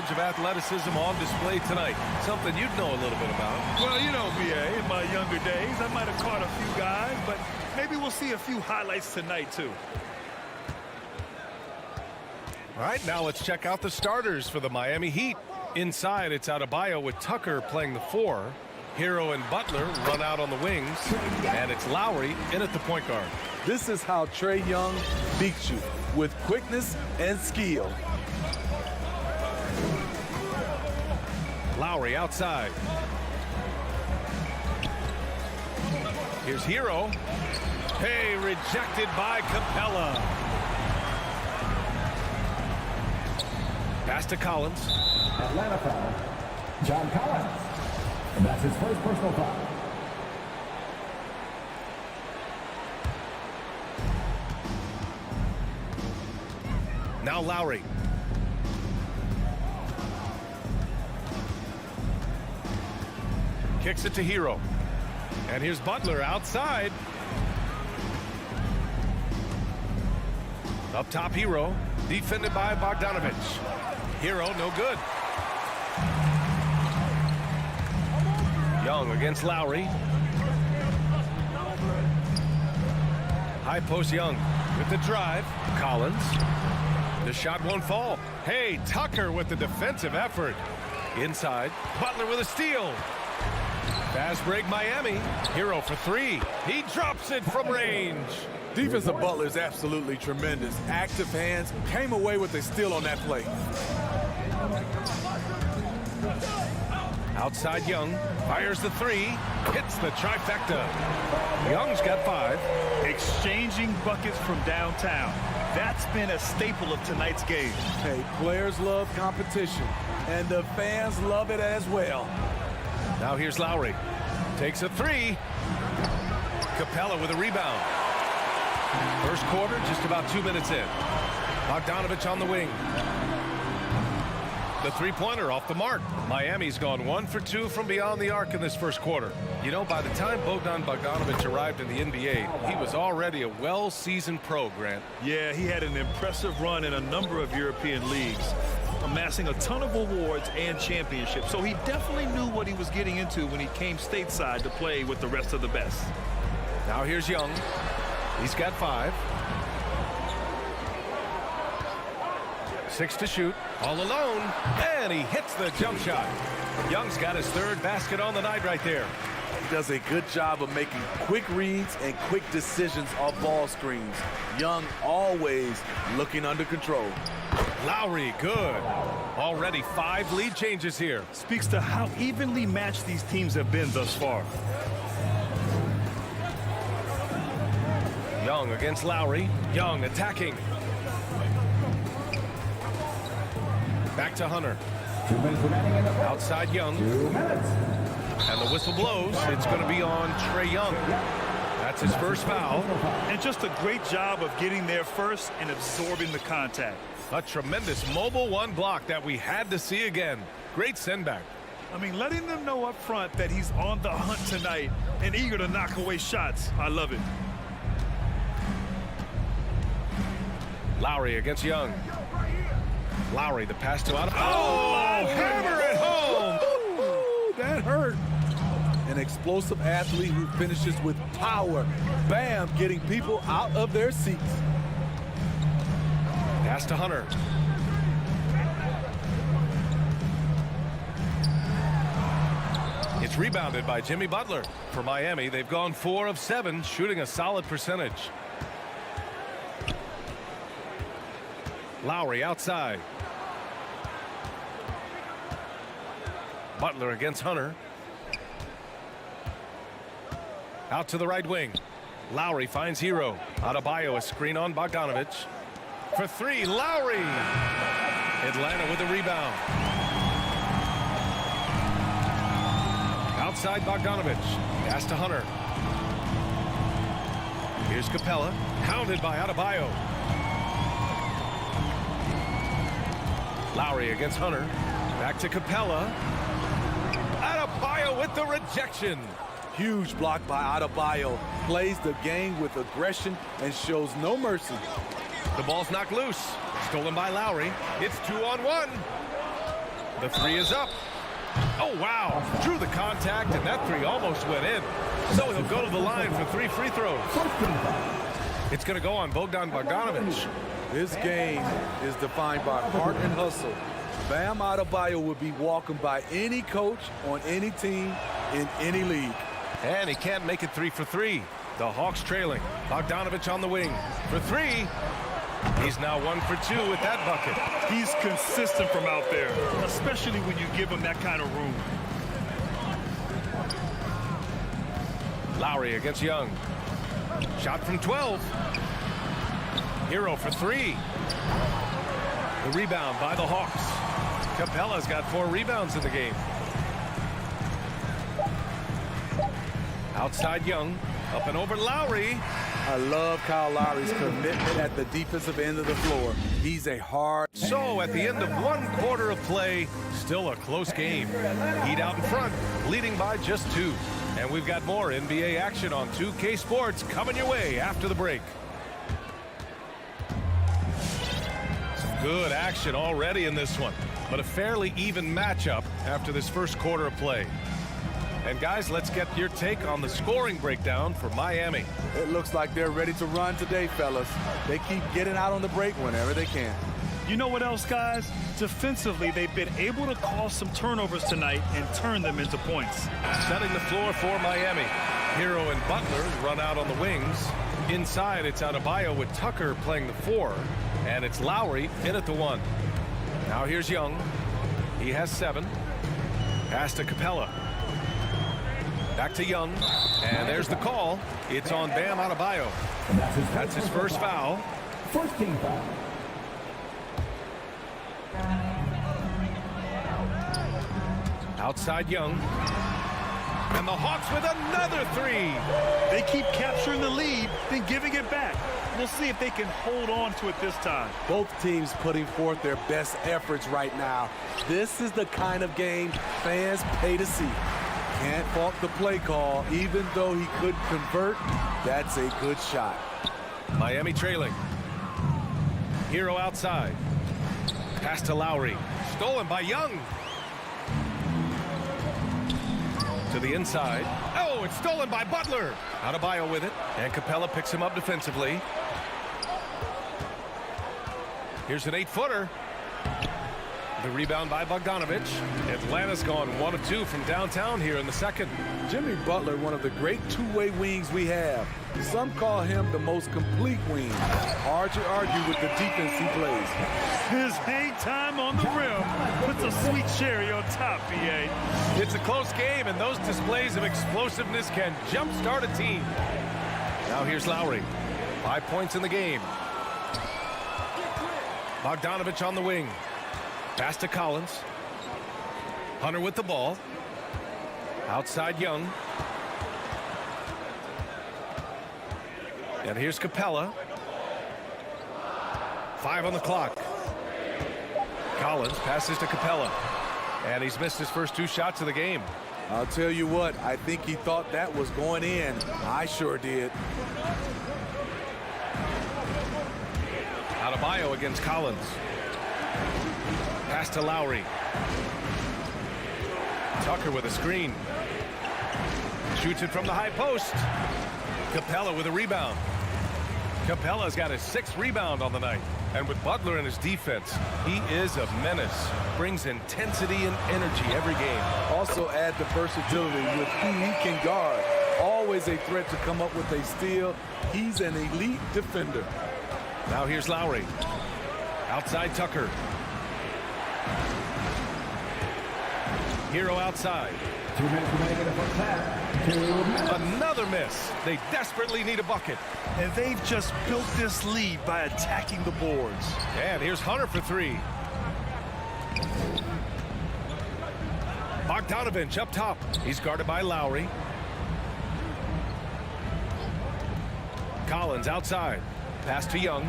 range of athleticism on display tonight. Something you'd know a little bit about.
Well, you know, BA, in my younger days, I might have caught a few guys, but maybe we'll see a few highlights tonight, too.
All right, now let's check out the starters for the Miami Heat. Inside, it's Adebayo with Tucker playing the 4. Hero and Butler run out on the wings. And it's Lowry in at the point guard.
This is how Trae Young beats you, with quickness and skill.
Lowry outside. Here's Hero. Hey, rejected by Capella. Pass to Collins.
Atlanta foul. John Collins. And that's his first personal foul.
Now Lowry. Kicks it to Hero. And here's Butler outside. Up top, Hero. Defended by Bogdanovich. Hero, no good. Young against Lowry. High post Young with the drive. Collins. The shot won't fall. Hey, Tucker with the defensive effort. Inside. Butler with a steal. Fast break Miami. Hero for 3. He drops it from range.
Defense of Butler is absolutely tremendous. Active hands, came away with a steal on that play.
Outside Young, fires the 3, hits the trifecta. Young's got 5.
Exchanging buckets from downtown. That's been a staple of tonight's game.
Hey, players love competition, and the fans love it as well.
Now here's Lowry. Takes a 3. Capella with a rebound. First quarter, just about 2 minutes in. Bogdanovich on the wing. The three-pointer off the mark. Miami's gone 1 for 2 from beyond the arc in this first quarter. You know, by the time Bogdanovich arrived in the NBA, he was already a well-seasoned pro, Grant.
Yeah, he had an impressive run in a number of European leagues, amassing a ton of awards and championships. So he definitely knew what he was getting into when he came stateside to play with the rest of the best.
Now here's Young. He's got 5. 6 to shoot, all alone, and he hits the jump shot. Young's got his 3rd basket on the night right there.
He does a good job of making quick reads and quick decisions off ball screens. Young always looking under control.
Lowry, good. Already 5 lead changes here.
Speaks to how evenly matched these teams have been thus far.
Young against Lowry. Young attacking. Back to Hunter.
2 minutes remaining in the fourth.
Outside Young.
2 minutes.
And the whistle blows. It's going to be on Trae Young. That's his first foul.
And just a great job of getting there first and absorbing the contact.
A tremendous mobile 1 block that we had to see again. Great sendback.
I mean, letting them know up front that he's on the hunt tonight and eager to knock away shots. I love it.
Lowry against Young. Lowry, the pass to out. Oh, hammer it home.
Ooh, that hurt. An explosive athlete who finishes with power. Bam, getting people out of their seats.
Pass to Hunter. It's rebounded by Jimmy Butler. For Miami, they've gone 4 of 7, shooting a solid percentage. Lowry outside. Butler against Hunter. Out to the right wing. Lowry finds Hero. Adebayo, a screen on Bogdanovich. For 3, Lowry. Atlanta with a rebound. Outside Bogdanovich. Pass to Hunter. Here's Capella. Hounded by Adebayo. Lowry against Hunter. Back to Capella. Adebayo with the rejection.
Huge block by Adebayo. Plays the game with aggression and shows no mercy.
The ball's knocked loose. Stolen by Lowry. It's 2-on-1. The three is up. Oh, wow. Drew the contact, and that three almost went in. So he'll go to the line for 3 free throws. It's going to go on Bogdanović.
This game is defined by heart and hustle. Bam Adebayo would be walking by any coach on any team in any league.
And he can't make it 3 for 3. The Hawks trailing. Bogdanović on the wing for 3. He's now 1 for 2 with that bucket.
He's consistent from out there, especially when you give him that kind of room.
Lowry against Young. Shot from 12. Hero for 3. The rebound by the Hawks. Capella's got 4 rebounds in the game. Outside Young. Up and over Lowry.
I love Kyle Lowry's commitment at the defensive end of the floor. He's a hard...
So at the end of 1 quarter of play, still a close game. Heat out in front, leading by just 2. And we've got more NBA action on 2K Sports coming your way after the break. Some good action already in this one, but a fairly even matchup after this first quarter of play. And guys, let's get your take on the scoring breakdown for Miami.
It looks like they're ready to run today, fellas. They keep getting out on the break whenever they can.
You know what else, guys? Defensively, they've been able to cause some turnovers tonight and turn them into points.
Setting the floor for Miami. Hero and Butler run out on the wings. Inside, it's Adebayo with Tucker playing the 4. And it's Lowry in at the 1. Now here's Young. He has 7. Pass to Capella. Back to Young, and there's the call. It's on Bam Adebayo. That's his first foul.
First team foul.
Outside Young. And the Hawks with another 3.
They keep capturing the lead, then giving it back. We'll see if they can hold on to it this time.
Both teams putting forth their best efforts right now. This is the kind of game fans pay to see. Can't fault the play call. Even though he couldn't convert, that's a good shot.
Miami trailing. Hero outside. Pass to Lowry. Stolen by Young. To the inside. Oh, it's stolen by Butler. Adebayo with it. And Capella picks him up defensively. Here's an 8-footer. The rebound by Bogdanović. Atlanta's gone 1 of 2 from downtown here in the second.
Jimmy Butler, one of the great two-way wings we have. Some call him the most complete wing. Hard to argue with the defense he plays.
His hang time on the rim puts a sweet cherry on top, BA.
It's a close game, and those displays of explosiveness can jumpstart a team. Now here's Lowry. 5 points in the game. Bogdanović on the wing. Pass to Collins. Hunter with the ball. Outside Young. And here's Capella. 5 on the clock. Collins passes to Capella. And he's missed his first 2 shots of the game.
I'll tell you what, I think he thought that was going in. I sure did.
Adebayo against Collins. Pass to Lowry. Tucker with a screen. Shoots it from the high post. Capella with a rebound. Capella's got his 6th rebound on the night. And with Butler in his defense, he is a menace. Brings intensity and energy every game.
Also add the versatility with who he can guard. Always a threat to come up with a steal. He's an elite defender.
Now here's Lowry. Outside Tucker. Hero outside.
2 minutes remaining in the first half.
Another miss. They desperately need a bucket.
And they've just built this lead by attacking the boards.
And here's Hunter for 3. Bogdanović up top. He's guarded by Lowry. Collins outside. Pass to Young.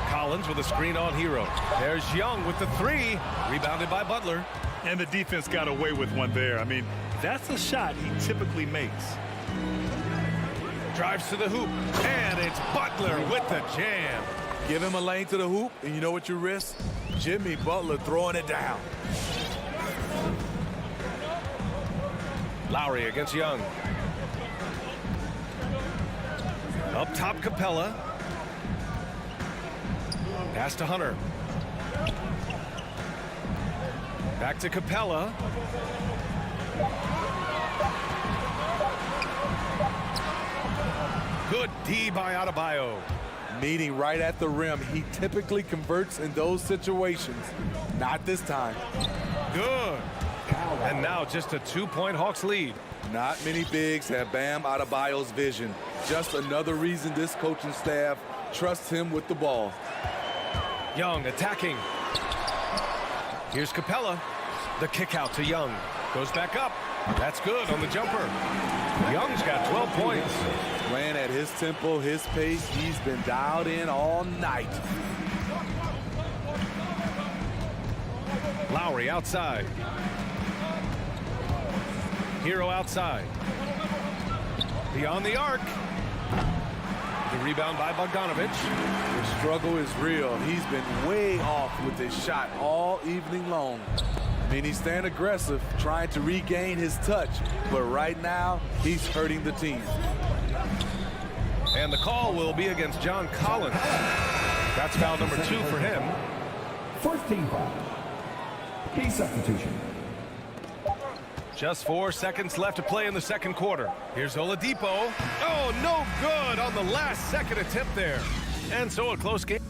Collins with a screen on Hero. There's Young with the 3. Rebounded by Butler.
And the defense got away with one there. I mean, that's a shot he typically makes.
Drives to the hoop. And it's Butler with the jam.
Give him a lane to the hoop, and you know what you risk? Jimmy Butler throwing it down.
Lowry against Young. Up top, Capella. Pass to Hunter. Back to Capella. Good D by Adebayo.
Meeting right at the rim. He typically converts in those situations. Not this time.
Good. And now just a 2-point Hawks lead.
Not many bigs have Bam Adebayo's vision. Just another reason this coaching staff trusts him with the ball.
Young attacking. Here's Capella. The kick out to Young. Goes back up. That's good on the jumper. Young's got 12 points.
Playing at his tempo, his pace. He's been dialed in all night.
Lowry outside. Hero outside. Beyond the arc. The rebound by Bogdanovich.
The struggle is real. He's been way off with his shot all evening long. I mean, he's staying aggressive, trying to regain his touch. But right now, he's hurting the team.
And the call will be against John Collins. That's foul number 2 for him.
First team foul. Key substitution.
Just 4 seconds left to play in the second quarter. Here's Oladipo. Oh, no good on the last second attempt there. And so a close game.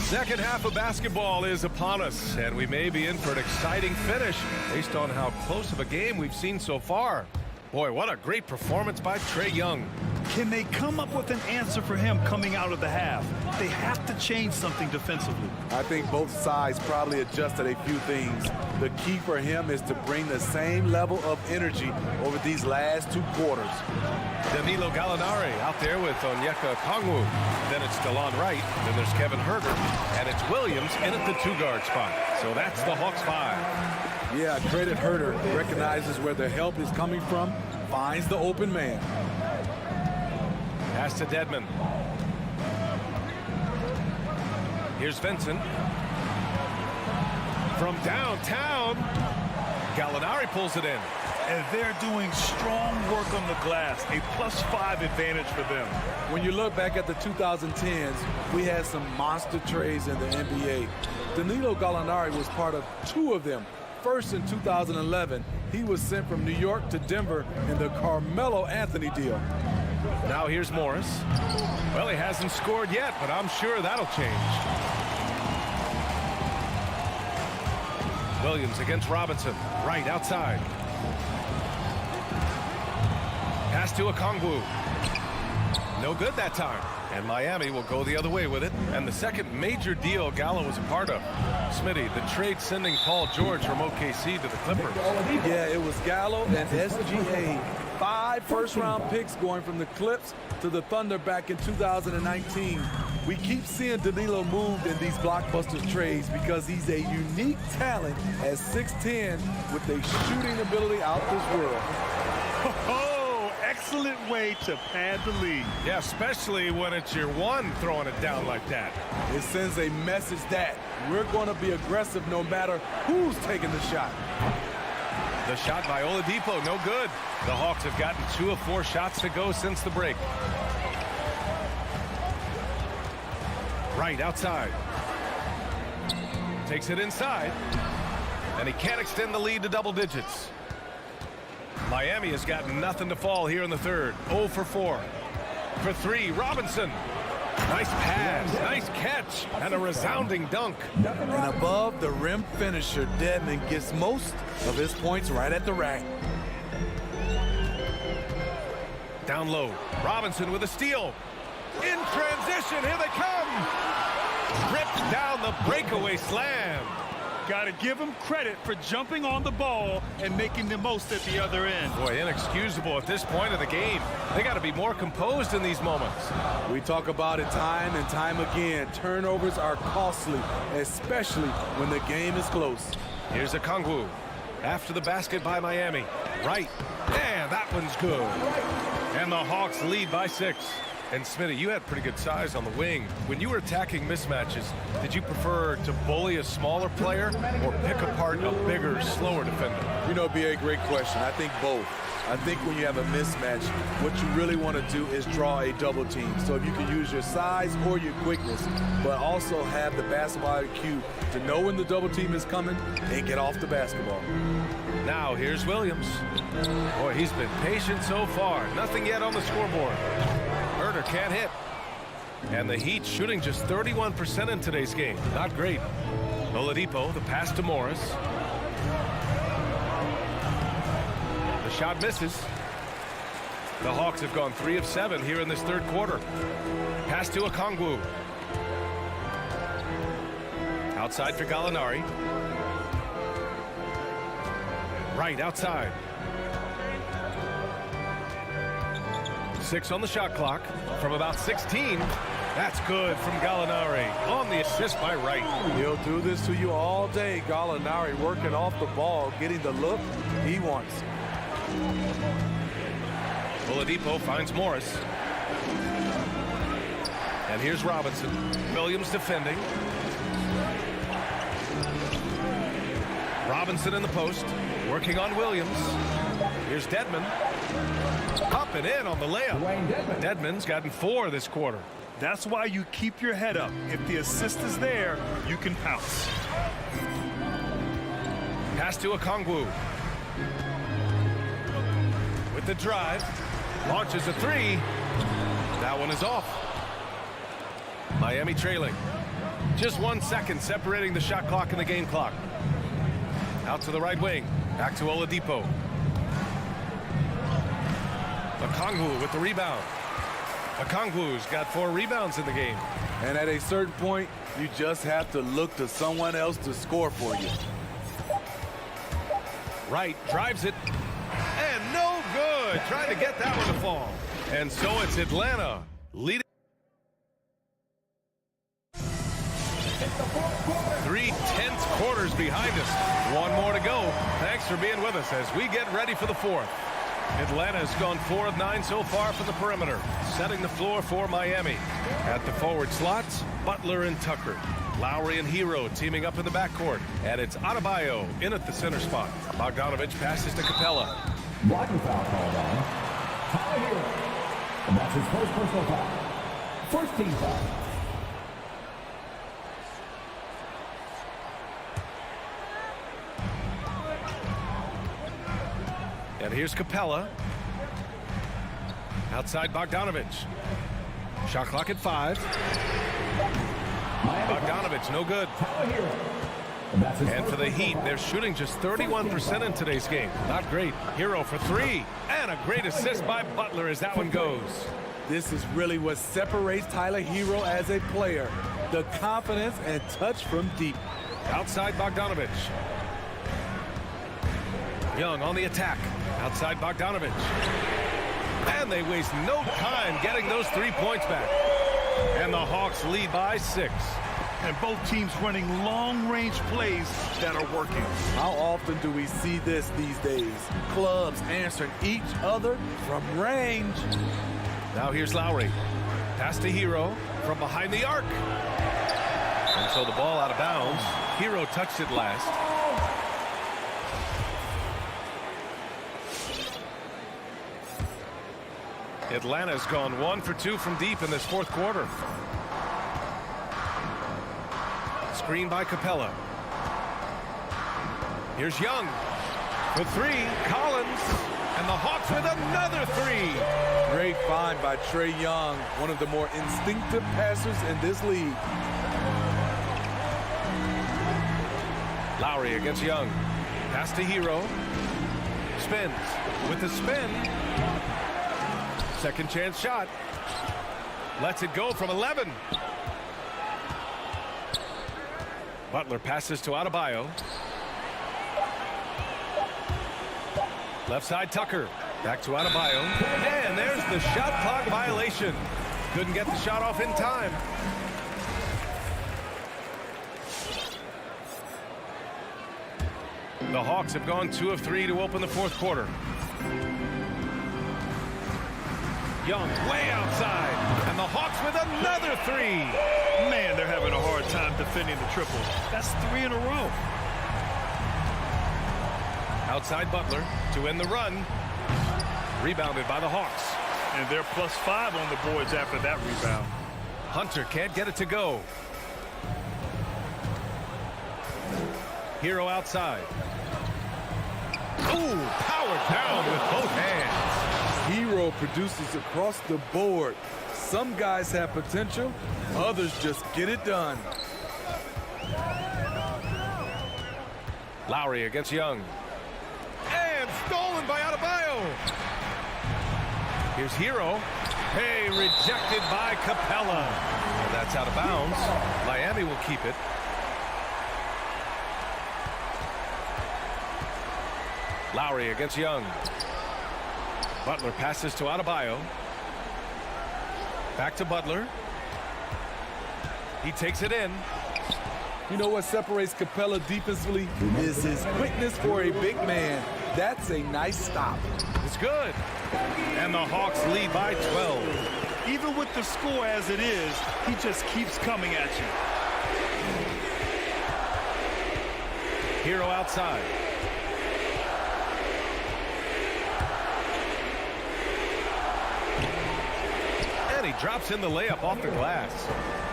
Second half of basketball is upon us, and we may be in for an exciting finish based on how close of a game we've seen so far. Boy, what a great performance by Trae Young.
Can they come up with an answer for him coming out of the half? They have to change something defensively.
I think both sides probably adjusted a few things. The key for him is to bring the same level of energy over these last 2 quarters.
Danilo Gallinari out there with Onyeka Okongwu. Then it's DeLon Wright. Then there's Kevin Herter. And it's Williams in at the 2-guard spot. So that's the Hawks 5.
Yeah, credit Herter. Recognizes where the help is coming from. Finds the open man.
Pass to Dedmon. Here's Vincent. From downtown, Gallinari pulls it in.
And they're doing strong work on the glass, a +5 advantage for them.
When you look back at the 2010s, we had some monster trades in the NBA. Danilo Gallinari was part of 2 of them. First in 2011, he was sent from New York to Denver in the Carmelo Anthony deal.
Now here's Morris. Well, he hasn't scored yet, but I'm sure that'll change. Williams against Robinson. Right outside. Pass to Okongwu. No good that time. And Miami will go the other way with it. And the second major deal Gallo was a part of. Smitty, the trade sending Paul George from OKC to the Clippers.
Yeah, it was Gallo and SGA. 5 first-round picks going from the Clips to the Thunder back in 2019. We keep seeing Danilo moved in these blockbuster trades because he's a unique talent at 6'10" with a shooting ability out this world.
Oh, excellent way to pad the lead.
Yeah, especially when it's your one throwing it down like that.
It sends a message that we're going to be aggressive no matter who's taking the shot.
The shot by Oladipo, no good. The Hawks have gotten 2 of 4 shots to go since the break. Right outside. Takes it inside. And he can't extend the lead to double digits. Miami has got nothing to fall here in the third. 0 for 4. For 3, Robinson. Nice pass, nice catch, and a resounding dunk.
And above the rim finisher, Dedmon gets most of his points right at the rack.
Down low, Robinson with a steal. In transition, here they come. Ripped down the breakaway slam.
Got to give him credit for jumping on the ball and making the most at the other end.
Boy, inexcusable at this point of the game. They got to be more composed in these moments.
We talk about it time and time again. Turnovers are costly, especially when the game is close.
Here's Okongwu. After the basket by Miami. Right. And that one's good. And the Hawks lead by 6. And Smitty, you had pretty good size on the wing. When you were attacking mismatches, did you prefer to bully a smaller player or pick apart a bigger, slower defender?
You know, it'd be a great question. I think both. I think when you have a mismatch, what you really want to do is draw a double team. So if you can use your size or your quickness, but also have the basketball IQ to know when the double team is coming and get off the basketball.
Now here's Williams. Boy, he's been patient so far. Nothing yet on the scoreboard. Herder can't hit. And the Heat shooting just 31% in today's game. Not great. Oladipo, the pass to Morris. The shot misses. The Hawks have gone 3 of 7 here in this third quarter. Pass to Okongwu. Outside for Gallinari. Right outside. 6 on the shot clock from about 16. That's good from Gallinari on the assist by Wright.
He'll do this to you all day. Gallinari working off the ball, getting the look he wants.
Oladipo finds Morris. And here's Robinson. Williams defending. Robinson in the post, working on Williams. Here's Dedmon. Up and in on the layup. Dedmon's gotten 4 this quarter.
That's why you keep your head up. If the assist is there, you can pounce.
Pass to Okongwu. With the drive. Launches a 3. That one is off. Miami trailing. Just 1 second separating the shot clock and the game clock. Out to the right wing. Back to Oladipo. Okongwu with the rebound. Okongwu's got 4 rebounds in the game.
And at a certain point, you just have to look to someone else to score for you.
Wright drives it. And no good. Trying to get that one to fall. And so it's Atlanta leading. 3 tense quarters behind us. 1 more to go. Thanks for being with us as we get ready for the 4th. Atlanta has gone 4 of 9 so far from the perimeter, setting the floor for Miami. At the forward slots, Butler and Tucker. Lowry and Hero teaming up in the backcourt. And it's Adebayo in at the center spot. Bogdanovich passes to Capella.
Blocking foul called on Tyler Hero. And that's his first personal foul. First team foul.
And here's Capella. Outside Bogdanovich. Shot clock at 5. Bogdanovich, no good. And for the Heat, they're shooting just 31% in today's game. Not great. Hero for 3. And a great assist by Butler as that one goes.
This is really what separates Tyler Hero as a player. The confidence and touch from deep.
Outside Bogdanovich. Young on the attack. Outside Bogdanovich. And they waste no time getting those 3 points back. And the Hawks lead by 6.
And both teams running long-range plays that are working.
How often do we see this these days? Clubs answering each other from range.
Now here's Lowry. Pass to Hero from behind the arc. And so the ball out of bounds. Hero touched it last. Atlanta's gone 1 for 2 from deep in this 4th quarter. Screen by Capella. Here's Young. For 3, Collins. And the Hawks with another 3.
Great find by Trae Young, one of the more instinctive passers in this league.
Lowry against Young. Pass to Hero. Spins. With the spin. Second chance shot. Lets it go from 11. Butler passes to Adebayo. Left side Tucker. Back to Adebayo. And there's the shot clock violation. Couldn't get the shot off in time. The Hawks have gone 2 of 3 to open the 4th quarter. Young way outside. And the Hawks with another three.
Man, they're having a hard time defending the triple. That's 3 in a row.
Outside Butler to end the run. Rebounded by the Hawks.
And they're +5 on the boards after that rebound.
Hunter can't get it to go. Hero outside. Ooh, powered down with both hands.
Hero produces across the board. Some guys have potential, others just get it done.
Lowry against Young. And stolen by Adebayo. Here's Hero. Hey, rejected by Capella. And that's out of bounds. Miami will keep it. Lowry against Young. Butler passes to Adebayo. Back to Butler. He takes it in.
You know what separates Capella defensively is his quickness for a big man. That's a nice stop.
It's good. And the Hawks lead by 12.
Even with the score as it is, he just keeps coming at you.
Hero outside. And he drops in the layup off the glass.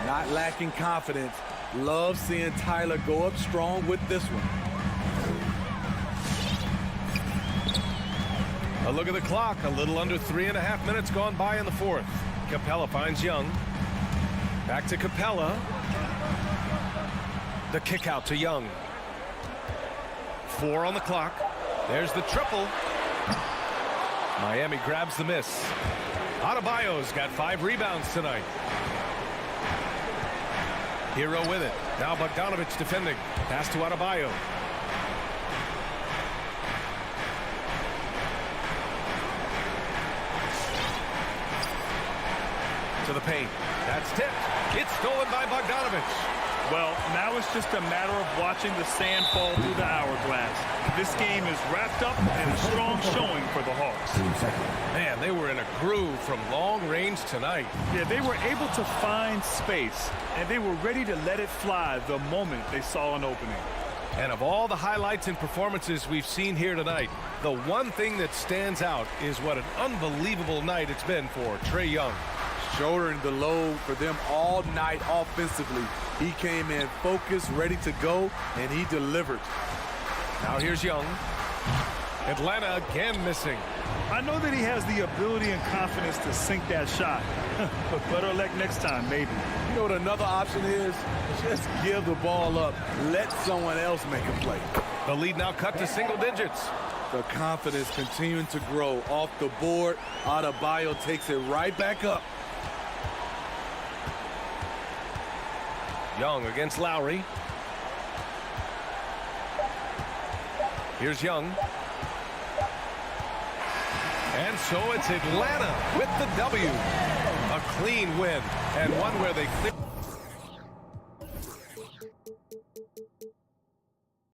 Not lacking confidence. Love seeing Tyler go up strong with this one.
A look at the clock. A little under 3.5 minutes gone by in the fourth. Capella finds Young. Back to Capella. The kick out to Young. 4 on the clock. There's the triple. Miami grabs the miss. Adebayo's got 5 rebounds tonight. Hero with it. Now Bogdanovich defending. Pass to Adebayo. To the paint. That's tipped. It's stolen by Bogdanovich.
Well, now it's just a matter of watching the sand fall through the hourglass. This game is wrapped up in a strong showing for the Hawks.
Man, they were in a groove from long range tonight.
Yeah, they were able to find space, and they were ready to let it fly the moment they saw an opening.
And of all the highlights and performances we've seen here tonight, the one thing that stands out is what an unbelievable night it's been for Trae Young.
Shouldering the load for them all night offensively. He came in focused, ready to go, and he delivered.
Now here's Young. Atlanta again missing.
I know that he has the ability and confidence to sink that shot. But better luck next time, maybe.
You know what another option is? Just give the ball up. Let someone else make a play.
The lead now cut to single digits.
The confidence continuing to grow off the board. Adebayo takes it right back up.
Young against Lowry. Here's Young. And so it's Atlanta with the W. A clean win, and one where they